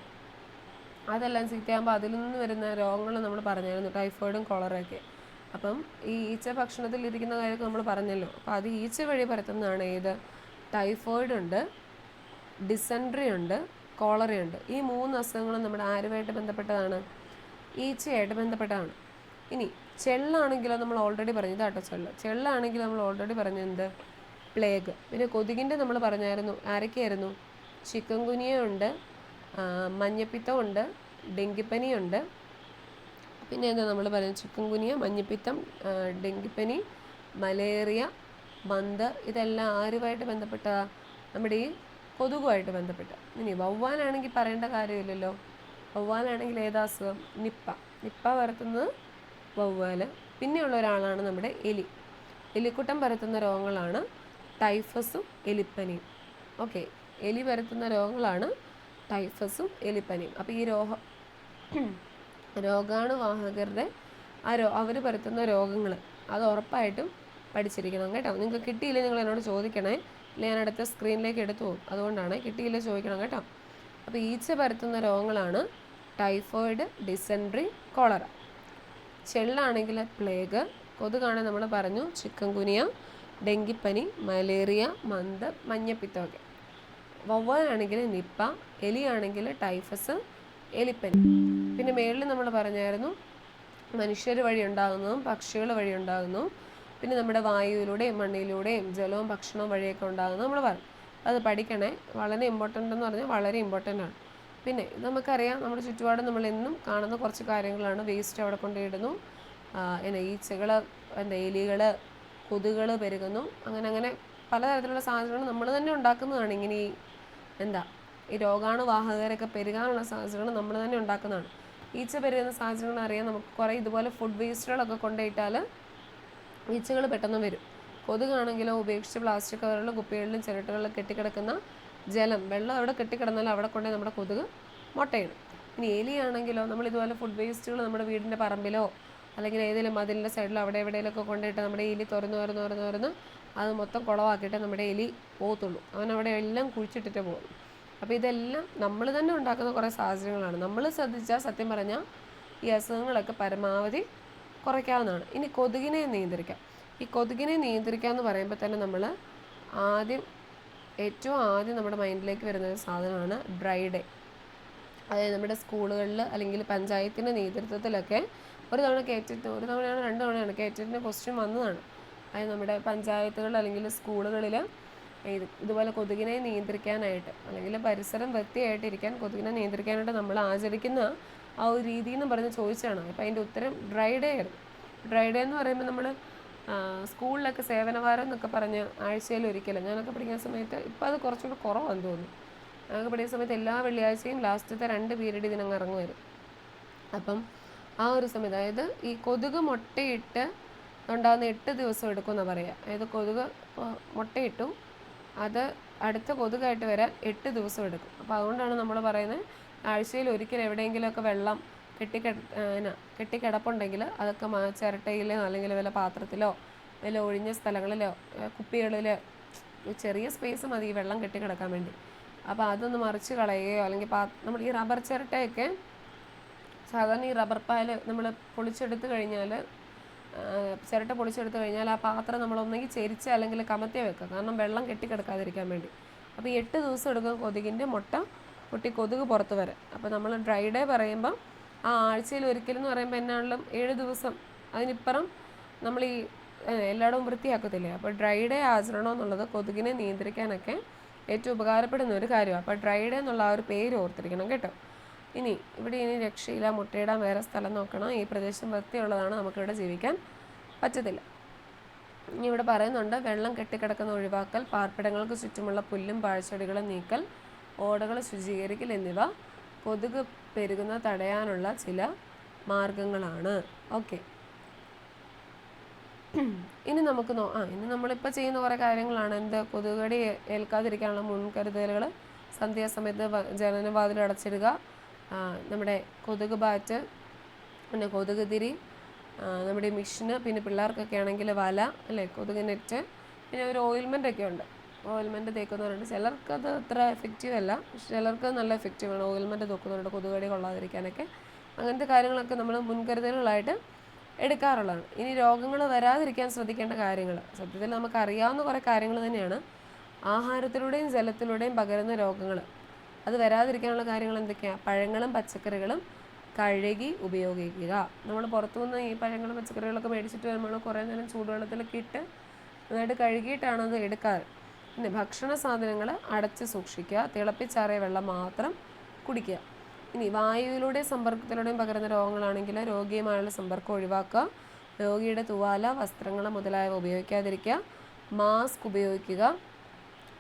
അതെല്ലാം ചീത്തയാകുമ്പോൾ അതിൽ നിന്ന് വരുന്ന രോഗങ്ങൾ നമ്മൾ പറഞ്ഞായിരുന്നു, ടൈഫോയിഡും കോളറയൊക്കെ. അപ്പം ഈ ഈച്ച ഭക്ഷണത്തിൽ ഇരിക്കുന്ന കാര്യമൊക്കെ നമ്മൾ പറഞ്ഞല്ലോ. അപ്പോൾ അത് ഈച്ച വഴി പരത്തുന്നതാണ് ഏത്? ടൈഫോയിഡ് ഉണ്ട്, ഡിസെൻട്രി ഉണ്ട്, കോളറയുണ്ട്. ഈ 3 അസുഖങ്ങളും നമ്മുടെ ആരുമായിട്ട് ബന്ധപ്പെട്ടതാണ്? ഈച്ചയായിട്ട് ബന്ധപ്പെട്ടതാണ്. ഇനി ചെള്ളാണെങ്കിലോ നമ്മൾ ഓൾറെഡി പറഞ്ഞു, ഇതാട്ടോ ചെള്ളാണെങ്കിൽ നമ്മൾ ഓൾറെഡി പറഞ്ഞു എന്ത്? പ്ലേഗ്. പിന്നെ കൊതുകിൻ്റെ നമ്മൾ പറഞ്ഞായിരുന്നു, ആരൊക്കെയായിരുന്നു? ചിക്കൻ ഗുനിയ ഉണ്ട്, മഞ്ഞപ്പിത്തമുണ്ട്, ഡെങ്കിപ്പനിയുണ്ട്. പിന്നെ എന്താ നമ്മൾ പറയുന്നത്? ചിക്കൻ ഗുനിയ, മഞ്ഞപ്പിത്തം, ഡെങ്കിപ്പനി, മലേറിയ, മന്ത്. ഇതെല്ലാം ആരുമായിട്ട് ബന്ധപ്പെട്ട? നമ്മുടെ ഈ കൊതുകുമായിട്ട് ബന്ധപ്പെട്ട. ഇനി വവ്വാലാണെങ്കിൽ പറയേണ്ട കാര്യമില്ലല്ലോ. വവ്വാലാണെങ്കിൽ ഏതാ അസുഖം? നിപ്പ പരത്തുന്നത് വവ്വാൽ. പിന്നെയുള്ള ഒരാളാണ് നമ്മുടെ എലി. എലിക്കുട്ടം പരത്തുന്ന രോഗങ്ങളാണ് ടൈഫസും എലിപ്പനിയും. ഓക്കെ, എലി പരത്തുന്ന രോഗങ്ങളാണ് ടൈഫസും എലിപ്പനിയും. അപ്പോൾ ഈ രോഗാണുവാഹകരുടെ അവർ പരത്തുന്ന രോഗങ്ങൾ അത് ഉറപ്പായിട്ടും പഠിച്ചിരിക്കണം കേട്ടോ. നിങ്ങൾക്ക് കിട്ടിയില്ലേ നിങ്ങൾ എന്നോട് ചോദിക്കണേ, അല്ലെങ്കിൽ ഞാൻ അടുത്ത സ്ക്രീനിലേക്ക് എടുത്തു പോകും. അതുകൊണ്ടാണ്, കിട്ടിയില്ലേ ചോദിക്കണം കേട്ടോ. അപ്പോൾ ഈച്ച പരത്തുന്ന രോഗങ്ങളാണ് ടൈഫോയിഡ്, ഡിസെൻട്രി, കോളറ. ചെള്ളാണെങ്കിൽ പ്ലേഗ്, കൊതുകാണെങ്കിൽ നമ്മൾ പറഞ്ഞു ചിക്കൻ ഗുനിയ, ഡെങ്കിപ്പനി, മലേറിയ, മന്ത്, മഞ്ഞപ്പിത്തമൊക്കെ. വവ്വാലാണെങ്കിൽ നിപ്പ, എലിയാണെങ്കിൽ ടൈഫസ്, എലിപ്പനി. പിന്നെ മേളിൽ നമ്മൾ പറഞ്ഞായിരുന്നു മനുഷ്യർ വഴി ഉണ്ടാകുന്നതും പക്ഷികൾ വഴി ഉണ്ടാകുന്നതും പിന്നെ നമ്മുടെ വായുവിലൂടെയും മണ്ണിലൂടെയും ജലവും ഭക്ഷണവും വഴിയൊക്കെ ഉണ്ടാകുന്നത് നമ്മൾ പറഞ്ഞു. അത് പഠിക്കണേ, വളരെ ഇമ്പോർട്ടൻ്റ് എന്ന് പറഞ്ഞാൽ വളരെ ഇമ്പോർട്ടൻ്റ് ആണ്. പിന്നെ ഇത് നമുക്കറിയാം, നമ്മുടെ ചുറ്റുപാടും നമ്മൾ എന്നും കാണുന്ന കുറച്ച് കാര്യങ്ങളാണ്. വേസ്റ്റ് അവിടെ കൊണ്ടിടുന്നു, ഈച്ചകൾ, എലികൾ, കൊതുകുകൾ പെരുകുന്നു, അങ്ങനെ പലതരത്തിലുള്ള സാഹചര്യങ്ങൾ നമ്മൾ തന്നെ ഉണ്ടാക്കുന്നതാണ്. ഇങ്ങനെ ഈ രോഗാണുവാഹകരൊക്കെ പെരുകാനുള്ള സാഹചര്യങ്ങൾ നമ്മൾ തന്നെ ഉണ്ടാക്കുന്നതാണ്. ഈച്ച പെരുകുന്ന സാഹചര്യങ്ങൾ അറിയാൻ നമുക്ക് കുറേ ഇതുപോലെ ഫുഡ് വേസ്റ്റുകളൊക്കെ കൊണ്ടുപോയിട്ടാൽ ഈച്ചകൾ പെട്ടെന്ന് വരും. കൊതുകാണെങ്കിലോ ഉപേക്ഷിച്ച് പ്ലാസ്റ്റിക് കവറുകളിലും കുപ്പികളിലും ചിരട്ടകളിലും കെട്ടിക്കിടക്കുന്ന ജലം, വെള്ളം അവിടെ കെട്ടിക്കിടന്നാലും അവിടെ കൊണ്ടുപോയി നമ്മുടെ കൊതുക് മുട്ടയിടും. ഇനി എലിയാണെങ്കിലോ നമ്മൾ ഇതുപോലെ ഫുഡ് വേസ്റ്റുകൾ നമ്മുടെ വീടിൻ്റെ പറമ്പിലോ അല്ലെങ്കിൽ ഏതെങ്കിലും മതിലിൻ്റെ സൈഡിലോ അവിടെ എവിടെയെങ്കിലുമൊക്കെ കൊണ്ടുപോയിട്ട് നമ്മുടെ എലി തുറന്ന് അത് മൊത്തം കുളമാക്കിയിട്ട് നമ്മുടെ എലി പോകത്തുള്ളൂ. അവൻ അവിടെ എല്ലാം കുഴിച്ചിട്ടിട്ട് പോകും. അപ്പോൾ ഇതെല്ലാം നമ്മൾ തന്നെ ഉണ്ടാക്കുന്ന കുറേ സാഹചര്യങ്ങളാണ്. നമ്മൾ ശ്രദ്ധിച്ചാൽ സത്യം പറഞ്ഞാൽ ഈ അസുഖങ്ങളൊക്കെ പരമാവധി കുറയ്ക്കാവുന്നതാണ്. ഇനി കൊതുകിനെ നിയന്ത്രിക്കാം. ഈ കൊതുകിനെ നിയന്ത്രിക്കുക എന്ന് പറയുമ്പോൾ തന്നെ നമ്മൾ ഏറ്റവും ആദ്യം നമ്മുടെ മൈൻഡിലേക്ക് വരുന്ന ഒരു സാധനമാണ് ഡ്രൈ ഡേ. അതായത് നമ്മുടെ സ്കൂളുകളിൽ അല്ലെങ്കിൽ പഞ്ചായത്തിൻ്റെ നേതൃത്വത്തിലൊക്കെ ഒരു തവണയാണ് 2 തവണയാണ് കേറ്ററ്റിൻ്റെ ക്വസ്റ്റ്യൻ വന്നതാണ്. അതായത് നമ്മുടെ പഞ്ചായത്തുകൾ അല്ലെങ്കിൽ സ്കൂളുകളിൽ ഇതുപോലെ കൊതുകിനെ നിയന്ത്രിക്കാനായിട്ട് അല്ലെങ്കിൽ പരിസരം വൃത്തിയായിട്ടിരിക്കാൻ കൊതുകിനെ നിയന്ത്രിക്കാനായിട്ട് നമ്മൾ ആചരിക്കുന്ന ആ ഒരു രീതി എന്ന് പറഞ്ഞ് ചോദിച്ചതാണ്. അപ്പോൾ അതിൻ്റെ ഉത്തരം ഡ്രൈ ഡേ ആയിരുന്നു. ഡ്രൈ ഡേ എന്ന് പറയുമ്പോൾ നമ്മൾ സ്കൂളിലൊക്കെ സേവനവാരം എന്നൊക്കെ പറഞ്ഞ് ആഴ്ചയിൽ ഒരിക്കലും, ഞാനൊക്കെ പഠിക്കുന്ന സമയത്ത്, ഇപ്പോൾ അത് കുറച്ചുകൂടി കുറവാണെന്ന് തോന്നുന്നു. ഞങ്ങൾക്ക് പഠിക്കുന്ന സമയത്ത് എല്ലാ വെള്ളിയാഴ്ചയും ലാസ്റ്റത്തെ 2 പീരീഡ് ഇതിനങ്ങ് ഇറങ്ങുമായിരുന്നു. അപ്പം ആ ഒരു സമയത്ത്, അതായത് ഈ കൊതുക് മുട്ടയിട്ട് ഉണ്ടാകുന്ന 8 ദിവസം എടുക്കുമെന്നാണ് പറയുക. അതായത് കൊതുക് മുട്ടയിട്ടു, അത് അടുത്ത കൊതുകായിട്ട് വരാൻ 8 ദിവസം എടുക്കും. അപ്പോൾ അതുകൊണ്ടാണ് നമ്മൾ പറയുന്നത് ആഴ്ചയിൽ ഒരിക്കൽ എവിടെയെങ്കിലുമൊക്കെ വെള്ളം കെട്ടിക്കിടപ്പുണ്ടെങ്കിൽ അതൊക്കെ ചിരട്ടയിലോ അല്ലെങ്കിൽ വല്ല പാത്രത്തിലോ വല്ല ഒഴിഞ്ഞ സ്ഥലങ്ങളിലോ കുപ്പികളിൽ ചെറിയ സ്പേസ് മതി ഈ വെള്ളം കെട്ടിക്കിടക്കാൻ വേണ്ടി. അപ്പോൾ അതൊന്ന് മറിച്ച് കളയുകയോ അല്ലെങ്കിൽ നമ്മൾ ഈ റബ്ബർ ചിരട്ടയൊക്കെ സാധാരണ ഈ റബ്ബർ പാല് നമ്മൾ പൊളിച്ചെടുത്ത് കഴിഞ്ഞാൽ, ചിരട്ട പൊളിച്ചെടുത്ത് കഴിഞ്ഞാൽ ആ പാത്രം നമ്മളൊന്നെങ്കിൽ ചെരിച്ച് അല്ലെങ്കിൽ കമത്തി വെക്കുക, കാരണം വെള്ളം കെട്ടിക്കിടക്കാതിരിക്കാൻ വേണ്ടി. അപ്പോൾ 8 ദിവസം എടുക്കും കൊതുകിൻ്റെ മുട്ട പൊട്ടി കൊതുക് പുറത്ത് വരാൻ. അപ്പോൾ നമ്മൾ ഡ്രൈ ഡേ പറയുമ്പം ആ ആഴ്ചയിൽ ഒരിക്കലെന്ന് പറയുമ്പോൾ എന്നാണെങ്കിലും 7 ദിവസം അതിനിപ്പുറം നമ്മൾ ഈ എല്ലായിടവും വൃത്തിയാക്കത്തില്ലേ. അപ്പോൾ ഡ്രൈ ഡേ ആചരണം എന്നുള്ളത് കൊതുകിനെ നിയന്ത്രിക്കാനൊക്കെ ഏറ്റവും ഉപകാരപ്പെടുന്ന ഒരു കാര്യമാണ്. അപ്പോൾ ഡ്രൈ ഡേ എന്നുള്ള ആ ഒരു പേര് ഓർത്തിരിക്കണം കേട്ടോ. ഇനി രക്ഷയില്ല, മുട്ടയിടാൻ വേറെ സ്ഥലം നോക്കണം, ഈ പ്രദേശം വൃത്തിയുള്ളതാണ്, നമുക്കിവിടെ ജീവിക്കാൻ പറ്റത്തില്ല. ഇനി ഇവിടെ പറയുന്നുണ്ട്, വെള്ളം കെട്ടിക്കിടക്കുന്ന ഒഴിവാക്കൽ, പാർപ്പിടങ്ങൾക്ക് ചുറ്റുമുള്ള പുല്ലും പാഴ്ചെടികളും നീക്കൽ, ഓടകൾ ശുചീകരിക്കൽ എന്നിവ കൊതുക് പെരുകുന്ന തടയാനുള്ള ചില മാർഗങ്ങളാണ്. ഓക്കെ, ഇനി നമുക്ക് ഇനി നമ്മളിപ്പോൾ ചെയ്യുന്ന കുറേ കാര്യങ്ങളാണ്. കൊതുകടി ഏൽക്കാതിരിക്കാനുള്ള മുൻകരുതലുകൾ. സന്ധ്യാസമയത്ത് ജനനവാതിൽ അടച്ചിടുക, നമ്മുടെ കൊതുക് ബാറ്റ്, പിന്നെ കൊതുക് തിരി, നമ്മുടെ മിഷന്, പിന്നെ പിള്ളേർക്കൊക്കെ ആണെങ്കിൽ വല അല്ലേ, കൊതുക് നെറ്റ്, പിന്നെ ഒരു ഓയിൽമെൻ്റൊക്കെ ഉണ്ട്. ഓയിൽമെൻറ്റ് തേക്കുന്നവരുണ്ട്. ചിലർക്കത് അത്ര എഫക്റ്റീവ് അല്ല, പക്ഷെ ചിലർക്ക് നല്ല എഫക്റ്റീവാണ്. ഓയിൽമെൻറ്റ് തേക്കുന്നവരുണ്ട് കൊതുകടി കൊള്ളാതിരിക്കാനൊക്കെ. അങ്ങനത്തെ കാര്യങ്ങളൊക്കെ നമ്മൾ മുൻകരുതലുകളായിട്ട് എടുക്കാറുള്ളതാണ്. ഇനി രോഗങ്ങൾ വരാതിരിക്കാൻ ശ്രദ്ധിക്കേണ്ട കാര്യങ്ങൾ, സത്യത്തിൽ നമുക്കറിയാവുന്ന കുറേ കാര്യങ്ങൾ തന്നെയാണ്. ആഹാരത്തിലൂടെയും ജലത്തിലൂടെയും പകരുന്ന രോഗങ്ങൾ, അത് വരാതിരിക്കാനുള്ള കാര്യങ്ങൾ എന്തൊക്കെയാണ്? പഴങ്ങളും പച്ചക്കറികളും കഴുകി ഉപയോഗിക്കുക. നമ്മൾ പുറത്തുനിന്ന് ഈ പഴങ്ങളും പച്ചക്കറികളൊക്കെ മേടിച്ചിട്ട് നമ്മൾ കുറേ നേരം ചൂടുവെള്ളത്തിലൊക്കെ ഇട്ട് നന്നായിട്ട് കഴുകിയിട്ടാണ് അത് എടുക്കാറ്. പിന്നെ ഭക്ഷണ സാധനങ്ങൾ അടച്ച് സൂക്ഷിക്കുക, തിളപ്പിച്ചാറിയ വെള്ളം മാത്രം കുടിക്കുക. ഇനി വായുവിലൂടെയും സമ്പർക്കത്തിലൂടെയും പകരുന്ന രോഗങ്ങളാണെങ്കിൽ രോഗിയുമായുള്ള സമ്പർക്കം ഒഴിവാക്കുക, രോഗിയുടെ തുവാല, വസ്ത്രങ്ങൾ മുതലായവ ഉപയോഗിക്കാതിരിക്കുക, മാസ്ക് ഉപയോഗിക്കുക,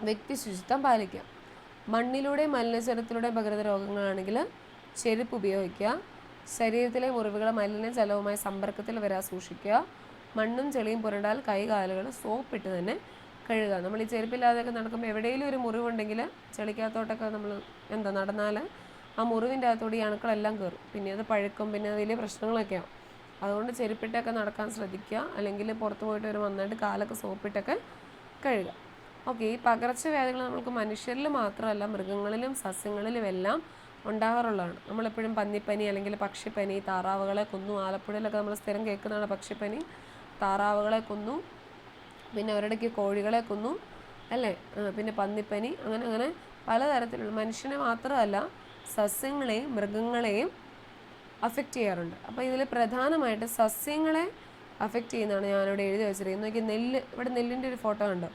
വ്യക്തി ശുചിത്വം പാലിക്കുക. മണ്ണിലൂടെയും മലിനജലത്തിലൂടെയും പകരുന്ന രോഗങ്ങളാണെങ്കിൽ ചെരുപ്പ് ഉപയോഗിക്കുക, ശരീരത്തിലെ മുറിവുകൾ മലിനജലവുമായി സമ്പർക്കത്തിൽ വരാൻ സൂക്ഷിക്കുക, മണ്ണും ചെളിയും പുരണ്ടാൽ കൈകാലുകൾ സോപ്പിട്ട് തന്നെ കഴുകുക. നമ്മൾ ഈ ചെരുപ്പില്ലാതെയൊക്കെ നടക്കുമ്പോൾ എവിടെയെങ്കിലും ഒരു മുറിവുണ്ടെങ്കിൽ ചെളിക്കകത്തോട്ടൊക്കെ നമ്മൾ നടന്നാൽ ആ മുറിവിൻ്റെ അകത്തോടെ ഈ അണുക്കളെല്ലാം കയറും, പിന്നെ അത് പഴുക്കും, പിന്നെ വലിയ പ്രശ്നങ്ങളൊക്കെയാവും. അതുകൊണ്ട് ചെരുപ്പിട്ടൊക്കെ നടക്കാൻ ശ്രദ്ധിക്കുക, അല്ലെങ്കിൽ പുറത്ത് പോയിട്ട് ഒരു നന്നായിട്ട് കാലൊക്കെ സോപ്പിട്ടൊക്കെ കഴുകുക. ഓക്കെ, ഈ പകർച്ചവ്യാധികൾ നമുക്ക് മനുഷ്യരിൽ മാത്രമല്ല മൃഗങ്ങളിലും സസ്യങ്ങളിലും എല്ലാം ഉണ്ടാകാറുള്ളതാണ്. നമ്മളെപ്പോഴും പന്നിപ്പനി അല്ലെങ്കിൽ പക്ഷിപ്പനി, താറാവുകളെ കൊന്നു, ആലപ്പുഴയിലൊക്കെ നമ്മൾ സ്ഥിരം കേൾക്കുന്നതാണ് പക്ഷിപ്പനി, താറാവുകളെ കൊന്നു, പിന്നെ അവരുടെക്ക് കോഴികളെ കൊന്നു അല്ലേ, പിന്നെ പന്നിപ്പനി, അങ്ങനെ പലതരത്തിലുള്ള മനുഷ്യനെ മാത്രമല്ല സസ്യങ്ങളെയും മൃഗങ്ങളെയും അഫക്റ്റ് ചെയ്യാറുണ്ട്. അപ്പോൾ ഇതിൽ പ്രധാനമായിട്ട് സസ്യങ്ങളെ അഫക്റ്റ് ചെയ്യുന്നതാണ് ഞാനിവിടെ എഴുതി വെച്ചിരിക്കുന്നത്. നോക്കി, ഇവിടെ നെല്ലിൻ്റെ ഒരു ഫോട്ടോ കണ്ടോ?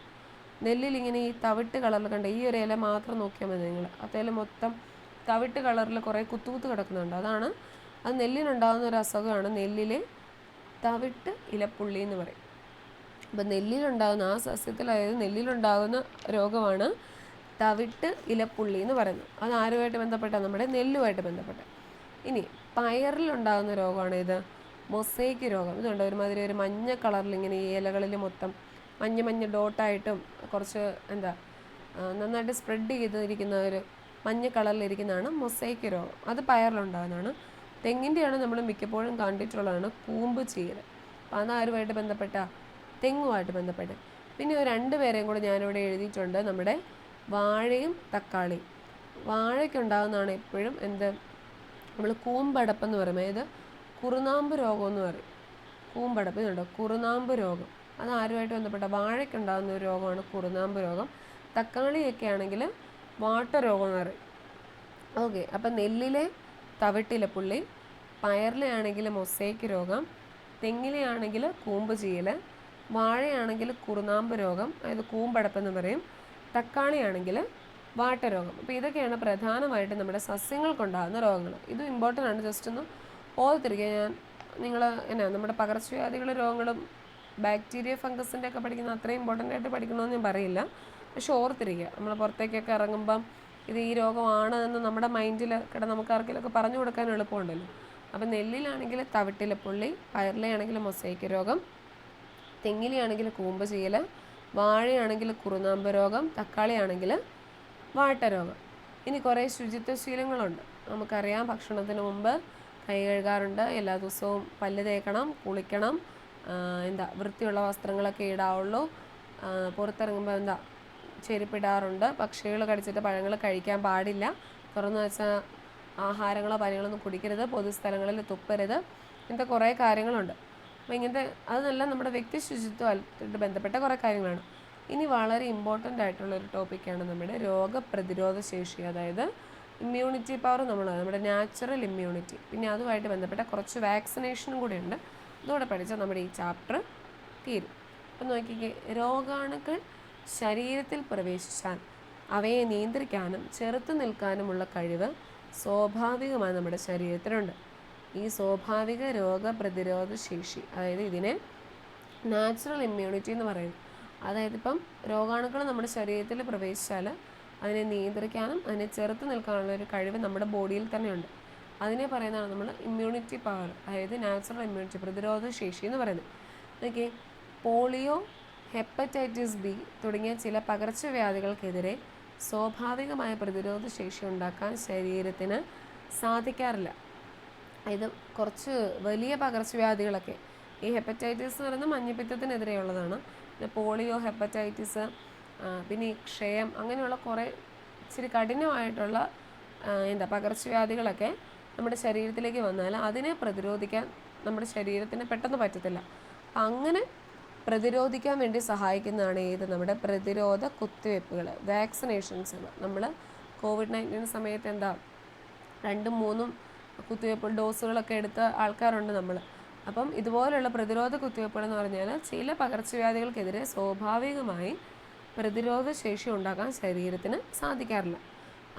നെല്ലിൽ ഇങ്ങനെ ഈ തവിട്ട് കളറിൽ കണ്ടോ? ഈ ഒരു ഇല മാത്രം നോക്കിയാൽ മതി നിങ്ങൾ, അതേല മൊത്തം തവിട്ട് കളറിൽ കുറേ കുത്തുകുത്ത് കിടക്കുന്നുണ്ട്. അത് നെല്ലിനുണ്ടാകുന്ന ഒരു അസുഖമാണ് നെല്ലിലെ തവിട്ട് ഇലപ്പുള്ളി എന്ന് പറയും. അപ്പം നെല്ലിലുണ്ടാകുന്ന ആ സസ്യത്തിൽ, അതായത് നെല്ലിലുണ്ടാകുന്ന രോഗമാണ് തവിട്ട് ഇലപ്പുള്ളി എന്ന് പറയുന്നത്. അത് ആരുമായിട്ട് ബന്ധപ്പെട്ട? നമ്മുടെ നെല്ലുമായിട്ട് ബന്ധപ്പെട്ട. ഇനി പയറിലുണ്ടാകുന്ന രോഗമാണ് ഇത് മൊസൈക്ക് രോഗം. ഇതുണ്ട് ഒരുമാതിരി ഒരു മഞ്ഞ കളറിൽ ഇങ്ങനെ ഈ ഇലകളിൽ മൊത്തം മഞ്ഞ ഡോട്ടായിട്ടും കുറച്ച് നന്നായിട്ട് സ്പ്രെഡ് ചെയ്തിരിക്കുന്ന ഒരു മഞ്ഞ കളറിലിരിക്കുന്നതാണ് മൊസൈക്ക് രോഗം. അത് പയറിലുണ്ടാകുന്നതാണ്. തെങ്ങിൻ്റെയാണ് നമ്മൾ മിക്കപ്പോഴും കണ്ടിട്ടുള്ളതാണ് കൂമ്പ് ചീര. അപ്പോൾ അതാരുമായിട്ട് ബന്ധപ്പെട്ട? തെങ്ങുമായിട്ട് ബന്ധപ്പെട്ട്. പിന്നെ ഒരു 2 പേരെയും കൂടെ ഞാനിവിടെ എഴുതിയിട്ടുണ്ട്, നമ്മുടെ വാഴയും തക്കാളിയും. വാഴയ്ക്കുണ്ടാകുന്നതാണ് എപ്പോഴും നമ്മൾ കൂമ്പടപ്പെന്ന് പറയും, അതായത് കുറുനാമ്പ് രോഗം എന്ന് പറയും. കൂമ്പടപ്പ് ഇതുണ്ടോ, കുറുനാമ്പ് രോഗം. അത് ആരുമായിട്ട് ബന്ധപ്പെട്ട? വാഴയ്ക്കുണ്ടാകുന്ന ഒരു രോഗമാണ് കുറുനാമ്പ് രോഗം. തക്കാളിയൊക്കെ ആണെങ്കിൽ വാട്ടരോഗം എന്ന് പറയും. ഓക്കെ, അപ്പം നെല്ലിലെ തവിട്ടിലപ്പുള്ളി, പയറിലെ ആണെങ്കിൽ മൊസൈക്ക് രോഗം, തെങ്ങിലെ ആണെങ്കിൽ കൂമ്പ് ചീയൽ, വാഴയാണെങ്കിൽ കുറുനാമ്പ് രോഗം, അതായത് കൂമ്പടപ്പെന്ന് പറയും, തക്കാളിയാണെങ്കിൽ വാട്ടരോഗം. അപ്പോൾ ഇതൊക്കെയാണ് പ്രധാനമായിട്ട് നമ്മുടെ സസ്യങ്ങൾക്കുണ്ടാകുന്ന രോഗങ്ങൾ. ഇത് ഇമ്പോർട്ടൻ്റ് ആണ്, ജസ്റ്റ് ഒന്ന് ഓർത്തിരിക്കുക. നിങ്ങൾ നമ്മുടെ പകർച്ചവ്യാധികൾ രോഗങ്ങളും ബാക്ടീരിയ ഫംഗസിൻ്റെ ഒക്കെ പഠിക്കുന്ന അത്രയും ഇമ്പോർട്ടൻ്റ് ആയിട്ട് പഠിക്കണമെന്ന് ഞാൻ പറയില്ല, പക്ഷെ ഓർത്തിരിക്കുക. നമ്മൾ പുറത്തേക്കൊക്കെ ഇറങ്ങുമ്പം ഇത് ഈ രോഗമാണ് എന്ന് നമ്മുടെ മൈൻഡിൽ നമുക്ക് ആർക്കെങ്കിലുമൊക്കെ പറഞ്ഞു കൊടുക്കാൻ എളുപ്പമുണ്ടല്ലോ. അപ്പം നെല്ലിലാണെങ്കിൽ തവിട്ടിലപ്പുള്ളി, പയറിലെയാണെങ്കിൽ മൊസൈക്ക് രോഗം, തെങ്ങിലെയാണെങ്കിൽ കൂമ്പ് ചീയൽ, വാഴയാണെങ്കിൽ കുറുനാമ്പ് രോഗം, തക്കാളിയാണെങ്കിൽ വാട്ടരോഗം. ഇനി കുറേ ശുചിത്വശീലങ്ങളുണ്ട്. നമുക്കറിയാം, ഭക്ഷണത്തിന് മുമ്പ് കൈ കഴുകാറുണ്ട്, എല്ലാ ദിവസവും പല്ല് തേക്കണം, കുളിക്കണം, വൃത്തിയുള്ള വസ്ത്രങ്ങളൊക്കെ ഇടാവുള്ളൂ, പുറത്തിറങ്ങുമ്പോൾ ചെരുപ്പിടാറുണ്ട്, പക്ഷികൾ കടിച്ചിട്ട് പഴങ്ങൾ കഴിക്കാൻ പാടില്ല, തുറന്നു വെച്ച ആഹാരങ്ങളോ പാനീയങ്ങളൊന്നും കുടിക്കരുത്, പൊതുസ്ഥലങ്ങളിൽ തുപ്പരുത്, ഇങ്ങനത്തെ കുറേ കാര്യങ്ങളുണ്ട്. അപ്പോൾ അതെല്ലാം നമ്മുടെ വ്യക്തി ശുചിത്വമായിട്ട് ബന്ധപ്പെട്ട കുറേ കാര്യങ്ങളാണ്. ഇനി വളരെ ഇമ്പോർട്ടൻ്റ് ആയിട്ടുള്ളൊരു ടോപ്പിക്കാണ് നമ്മുടെ രോഗപ്രതിരോധ ശേഷി, അതായത് ഇമ്മ്യൂണിറ്റി പവർ. നമ്മുടെ നാച്ചുറൽ ഇമ്മ്യൂണിറ്റി, പിന്നെ അതുമായിട്ട് ബന്ധപ്പെട്ട കുറച്ച് വാക്സിനേഷനും കൂടെ ഉണ്ട്. ഇതോടെ പഠിച്ചാൽ നമ്മുടെ ഈ ചാപ്റ്റർ തീരും. അപ്പം നോക്കിക്കേ, രോഗാണുക്കൾ ശരീരത്തിൽ പ്രവേശിച്ചാൽ അവയെ നിയന്ത്രിക്കാനും ചെറുത്തു നിൽക്കാനുമുള്ള കഴിവ് സ്വാഭാവികമായി നമ്മുടെ ശരീരത്തിലുണ്ട്. ഈ സ്വാഭാവിക രോഗപ്രതിരോധ ശേഷി, അതായത് ഇതിനെ നാച്ചുറൽ ഇമ്മ്യൂണിറ്റി എന്ന് പറയുന്നു. അതായത് ഇപ്പം രോഗാണുക്കൾ നമ്മുടെ ശരീരത്തിൽ പ്രവേശിച്ചാൽ അതിനെ നിയന്ത്രിക്കാനും അതിനെ ചെറുത്ത് നിൽക്കാനുള്ള ഒരു കഴിവ് നമ്മുടെ ബോഡിയിൽ തന്നെയുണ്ട്. അതിനെ പറയുന്നതാണ് നമ്മൾ ഇമ്മ്യൂണിറ്റി പവർ, അതായത് നാച്ചുറൽ ഇമ്മ്യൂണിറ്റി, പ്രതിരോധ ശേഷി എന്ന് പറയുന്നത്. ഓക്കെ, പോളിയോ, ഹെപ്പറ്റൈറ്റിസ് ബി തുടങ്ങിയ ചില പകർച്ചവ്യാധികൾക്കെതിരെ സ്വാഭാവികമായ പ്രതിരോധ ശേഷി ഉണ്ടാക്കാൻ ശരീരത്തിന് സാധിക്കാറില്ല. ഇത് കുറച്ച് വലിയ പകർച്ചവ്യാധികളൊക്കെ, ഈ ഹെപ്പറ്റൈറ്റിസ് എന്ന് പറയുന്നത് മഞ്ഞപ്പിത്തത്തിനെതിരെയുള്ളതാണ്. പിന്നെ പോളിയോ, ഹെപ്പറ്റൈറ്റിസ്, പിന്നെ ഈ ക്ഷയം, അങ്ങനെയുള്ള കുറേ ഇച്ചിരി കഠിനമായിട്ടുള്ള പകർച്ചവ്യാധികളൊക്കെ നമ്മുടെ ശരീരത്തിലേക്ക് വന്നാൽ അതിനെ പ്രതിരോധിക്കാൻ നമ്മുടെ ശരീരത്തിന് പെട്ടെന്ന് പറ്റത്തില്ല. അപ്പം അങ്ങനെ പ്രതിരോധിക്കാൻ വേണ്ടി സഹായിക്കുന്നതാണ് നമ്മുടെ പ്രതിരോധ കുത്തിവയ്പ്പുകൾ, വാക്സിനേഷൻസ്. നമ്മൾ COVID-19 സമയത്ത് 2ഉം 3ഉം കുത്തിവയ്പ്പ് ഡോസുകളൊക്കെ എടുത്ത ആൾക്കാരുണ്ട് നമ്മൾ. അപ്പം ഇതുപോലുള്ള പ്രതിരോധ കുത്തിവയ്പ്പുകൾ എന്ന് പറഞ്ഞാൽ ചില പകർച്ചവ്യാധികൾക്കെതിരെ സ്വാഭാവികമായി പ്രതിരോധ ശേഷി ഉണ്ടാക്കാൻ ശരീരത്തിന് സാധിക്കാറില്ല.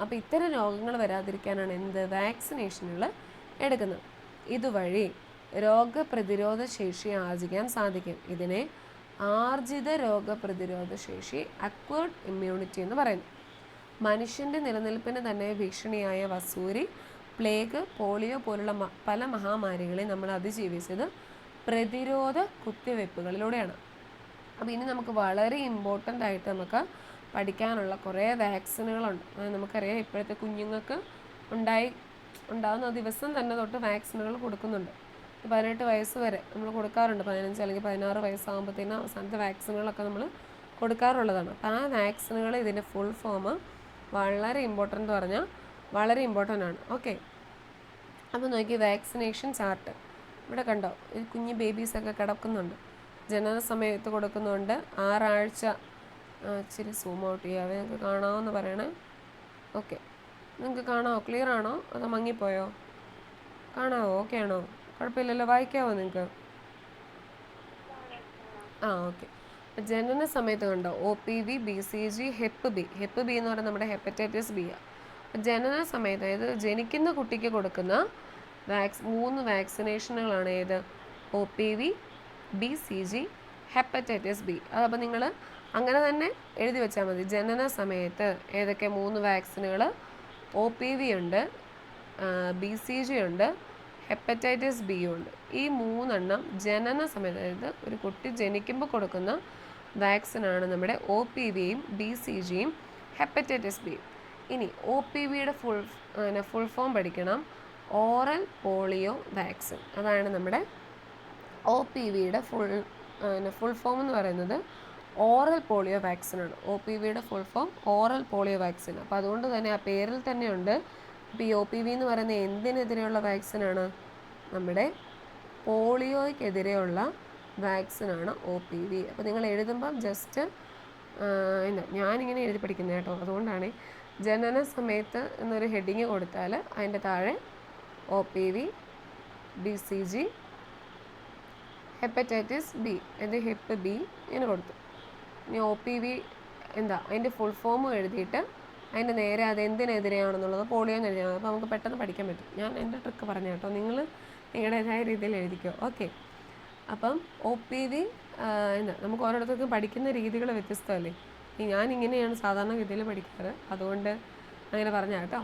അപ്പോൾ ഇത്തരം രോഗങ്ങൾ വരാതിരിക്കാനാണ് വാക്സിനേഷനുകൾ എടുക്കുന്നത്. ഇതുവഴി രോഗപ്രതിരോധ ശേഷി ആർജിക്കാൻ സാധിക്കും. ഇതിനെ ആർജിത രോഗപ്രതിരോധ ശേഷി, അക്വേർഡ് ഇമ്മ്യൂണിറ്റി എന്ന് പറയുന്നു. മനുഷ്യൻ്റെ നിലനിൽപ്പിന് തന്നെ ഭീഷണിയായ വസൂരി, പ്ലേഗ്, പോളിയോ പോലുള്ള പല മഹാമാരികളെ നമ്മൾ അതിജീവിച്ചത് പ്രതിരോധ കുത്തിവയ്പ്പുകളിലൂടെയാണ്. അപ്പോൾ ഇനി നമുക്ക് വളരെ ഇമ്പോർട്ടൻ്റ് ആയിട്ട് നമുക്ക് പഠിക്കാനുള്ള കുറേ വാക്സിനുകളുണ്ട്. നമുക്കറിയാം ഇപ്പോഴത്തെ കുഞ്ഞുങ്ങൾക്ക് ഉണ്ടാകുന്ന ദിവസം തന്നെ തൊട്ട് വാക്സിനുകൾ കൊടുക്കുന്നുണ്ട്. 18 വയസ്സ് വരെ നമ്മൾ കൊടുക്കാറുണ്ട്. 15 അല്ലെങ്കിൽ 16 വയസ്സാകുമ്പോഴത്തേനും അവസാനത്തെ വാക്സിനുകളൊക്കെ നമ്മൾ കൊടുക്കാറുള്ളതാണ്. അപ്പോൾ ആ വാക്സിനുകൾ ഇതിൻ്റെ ഫുൾ ഫോം വളരെ ഇമ്പോർട്ടൻ്റ് എന്ന് പറഞ്ഞാൽ വളരെ ഇമ്പോർട്ടൻ്റ് ആണ്. ഓക്കെ, അപ്പോൾ നോക്കി വാക്സിനേഷൻ ചാർട്ട് ഇവിടെ കണ്ടോ, ഈ കുഞ്ഞ് ബേബീസൊക്കെ കിടക്കുന്നുണ്ട്. ജനന സമയത്ത് കൊടുക്കുന്നുണ്ട്. 6 ആഴ്ച, ഇച്ചിരി സൂം ഔട്ട് ചെയ്യാവേ, നിങ്ങൾക്ക് കാണാമെന്ന് പറയണേ. ഓക്കെ, നിങ്ങൾക്ക് കാണാമോ? ക്ലിയർ ആണോ അതോ മങ്ങിപ്പോയോ? കാണാമോ? ഓക്കെ ആണോ? കുഴപ്പമില്ലല്ലോ, വായിക്കാമോ നിങ്ങൾക്ക്? ഓക്കെ. അപ്പോൾ ജനന സമയത്ത് കണ്ടോ OPV, BCG, ഹെപ്പ് ബി എന്ന് പറയുന്നത് നമ്മുടെ ഹെപ്പറ്റൈറ്റിസ് ബി ആണ്. ജനന സമയത്ത്, അതായത് ജനിക്കുന്ന കുട്ടിക്ക് കൊടുക്കുന്ന 3 വാക്സിനേഷനുകളാണ് OPV, BCG, ഹെപ്പറ്റൈറ്റിസ് ബി. അതപ്പോൾ നിങ്ങൾ അങ്ങനെ തന്നെ എഴുതി വെച്ചാൽ മതി. ജനന സമയത്ത് ഏതൊക്കെ 3 വാക്സിനുകൾ? OPV ഉണ്ട്, BCG ഉണ്ട്, ഹെപ്പറ്റൈറ്റിസ് ബി ഉണ്ട്. ഈ 3 എണ്ണം ജനന സമയത്ത്, അതായത് ഒരു കുട്ടി ജനിക്കുമ്പോൾ കൊടുക്കുന്ന വാക്സിനാണ് നമ്മുടെ OPVയും BCGയും ഹെപ്പറ്റൈറ്റിസ് ബി. ഇനി OPVയുടെ ഫുൾ ഫോം പഠിക്കണം, ഓറൽ പോളിയോ വാക്സിൻ. അതാണ് നമ്മുടെ OPVയുടെ ഫുൾ ഫോം എന്ന് പറയുന്നത് ഓറൽ പോളിയോ വാക്സിനാണ്. OPVയുടെ full form oral polio vaccine. അപ്പോൾ അതുകൊണ്ട് തന്നെ ആ പേരിൽ തന്നെയുണ്ട്. ഇപ്പോൾ ഈ OPV എന്ന് പറയുന്നത് എന്തിനെതിരെയുള്ള വാക്സിനാണ്? നമ്മുടെ പോളിയോയ്ക്കെതിരെയുള്ള വാക്സിനാണ് OPV. അപ്പോൾ നിങ്ങൾ എഴുതുമ്പം ജസ്റ്റ് ഞാനിങ്ങനെ എഴുതി പഠിക്കുന്നത് കേട്ടോ, അതുകൊണ്ടാണ്. ജനന സമയത്ത് എന്നൊരു ഹെഡിങ് കൊടുത്താൽ അതിൻ്റെ താഴെ OPV, BCG, hepatitis B, Hep B ഇങ്ങനെ കൊടുത്തു. ഇനി OPV അതിൻ്റെ ഫുൾ ഫോം എഴുതിയിട്ട് അതിൻ്റെ നേരെ അത് എന്തിനെതിരെയാണെന്നുള്ളത് പോളിയോന്ന് എഴുതിയാൽ മതി. അപ്പോൾ നമുക്ക് പെട്ടെന്ന് പഠിക്കാൻ പറ്റും. ഞാൻ എൻ്റെ ട്രിക്ക് പറഞ്ഞു കേട്ടോ, നിങ്ങൾ നിങ്ങളുടേതായ രീതിയിൽ എഴുതിക്കോ. ഓക്കെ, അപ്പം OPV നമുക്ക് ഓരോരുത്തർക്കും പഠിക്കുന്ന രീതികൾ വ്യത്യസ്തമല്ലേ. ഞാനിങ്ങനെയാണ് സാധാരണ ഗതിയിൽ പഠിക്കാറ്, അതുകൊണ്ട് അങ്ങനെ പറഞ്ഞാൽ കേട്ടോ.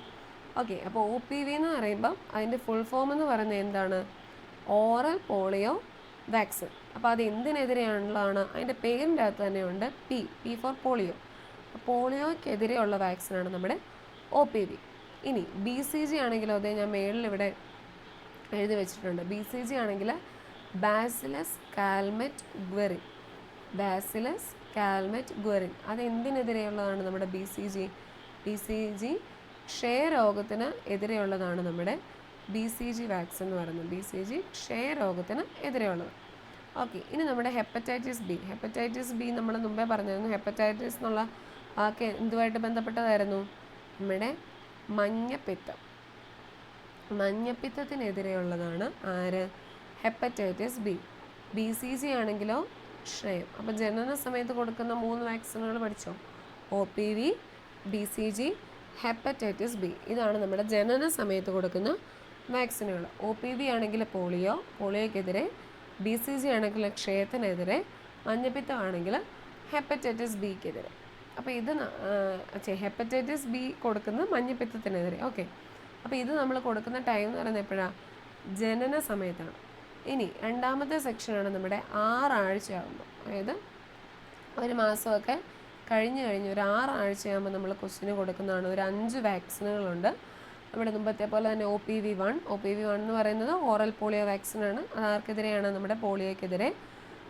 ഓക്കെ, അപ്പോൾ OPV എന്ന് പറയുമ്പം അതിൻ്റെ ഫുൾ ഫോം എന്ന് പറയുന്നത് എന്താണ്? Oral polio vaccine. അപ്പോൾ അത് എന്തിനെതിരെയുള്ളതാണ്? അതിൻ്റെ പേരിൻ്റെ അകത്ത് തന്നെയുണ്ട് പി ഫോർ പോളിയോ. പോളിയോയ്ക്കെതിരെയുള്ള വാക്സിനാണ് നമ്മുടെ OPV. ഇനി BCG ആണെങ്കിലോ, അതേ ഞാൻ മേളിൽ ഇവിടെ എഴുതി വെച്ചിട്ടുണ്ട്. BCG ആണെങ്കിൽ ബാസിലസ് കാൽമെറ്റ് ഗ്വെറിൻ. അത് എന്തിനെതിരെയുള്ളതാണ് നമ്മുടെ BCG ക്ഷയരോഗത്തിന് എതിരെയുള്ളതാണ് നമ്മുടെ BCG വാക്സിൻ എന്ന് പറയുന്നത്. BCG ക്ഷയരോഗത്തിന് എതിരെയുള്ളത്. ഓക്കെ, ഇനി നമ്മുടെ ഹെപ്പറ്റൈറ്റിസ് ബി നമ്മൾ മുമ്പേ പറഞ്ഞിരുന്നു. ഹെപ്പറ്റൈറ്റിസ് എന്നുള്ള വാക്ക് എന്തുമായിട്ട് ബന്ധപ്പെട്ടതായിരുന്നു? നമ്മുടെ മഞ്ഞപ്പിത്തത്തിനെതിരെയുള്ളതാണ് ആര്? Hepatitis B. BCG ആണെങ്കിലോ ക്ഷയം. അപ്പോൾ ജനന സമയത്ത് കൊടുക്കുന്ന 3 വാക്സിനുകൾ പഠിച്ചോ? OPV, BCG, hepatitis B. ഇതാണ് നമ്മുടെ ജനന സമയത്ത് കൊടുക്കുന്ന വാക്സിനുകൾ. OPV ആണെങ്കിൽ പോളിയോയ്ക്കെതിരെ, BCG ആണെങ്കിൽ ക്ഷയത്തിനെതിരെ, മഞ്ഞപ്പിത്തമാണെങ്കിൽ ഹെപ്പറ്റൈറ്റിസ് ബിക്കെതിരെ. അപ്പോൾ ഇത് ഹെപ്പറ്റൈറ്റിസ് ബി കൊടുക്കുന്നത് മഞ്ഞപ്പിത്തത്തിനെതിരെ. ഓക്കെ, അപ്പോൾ ഇത് നമ്മൾ കൊടുക്കുന്ന ടൈം എന്ന് പറയുന്നത് എപ്പോഴാണ്? ജനന സമയത്താണ്. ഇനി രണ്ടാമത്തെ സെക്ഷനാണ് നമ്മുടെ 6 ആഴ്ചയാകുമ്പോൾ, അതായത് ഒരു മാസമൊക്കെ കഴിഞ്ഞ് ഒരു 6 ആഴ്ചയാകുമ്പോൾ നമ്മൾ കൊച്ചിന് കൊടുക്കുന്നതാണ്. ഒരു 5 വാക്സിനുകളുണ്ട് നമ്മുടെ മുമ്പത്തെ പോലെ തന്നെ. OPV1 എന്ന് പറയുന്നത് ഓറൽ പോളിയോ വാക്സിനാണ്. അത് ആർക്കെതിരെയാണ്? നമ്മുടെ പോളിയോയ്ക്കെതിരെ.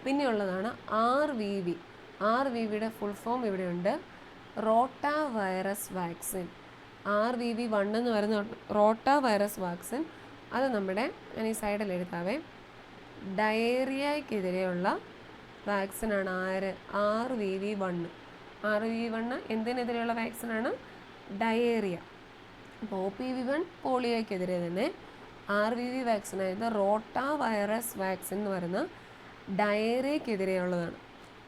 പിന്നെയുള്ളതാണ് RVVയുടെ ഫുൾ ഫോം ഇവിടെയുണ്ട്, റോട്ടാ വൈറസ് വാക്സിൻ. RVV1 എന്ന് പറയുന്ന റോട്ടാ വൈറസ് വാക്സിൻ, അത് നമ്മുടെ, ഞാൻ ഈ സൈഡിൽ എഴുതാവേ, ഡയേറിയക്കെതിരെയുള്ള വാക്സിനാണ്. RVV1 എന്തിനെതിരെയുള്ള വാക്സിനാണ്? ഡയേറിയ. അപ്പോൾ OPV1 പോളിയോയ്ക്കെതിരെ തന്നെ, RVV വാക്സിൻ ആയത് റോട്ടാ വൈറസ് വാക്സിൻ എന്ന് പറയുന്ന ഡയേറിയക്കെതിരെയുള്ളതാണ്.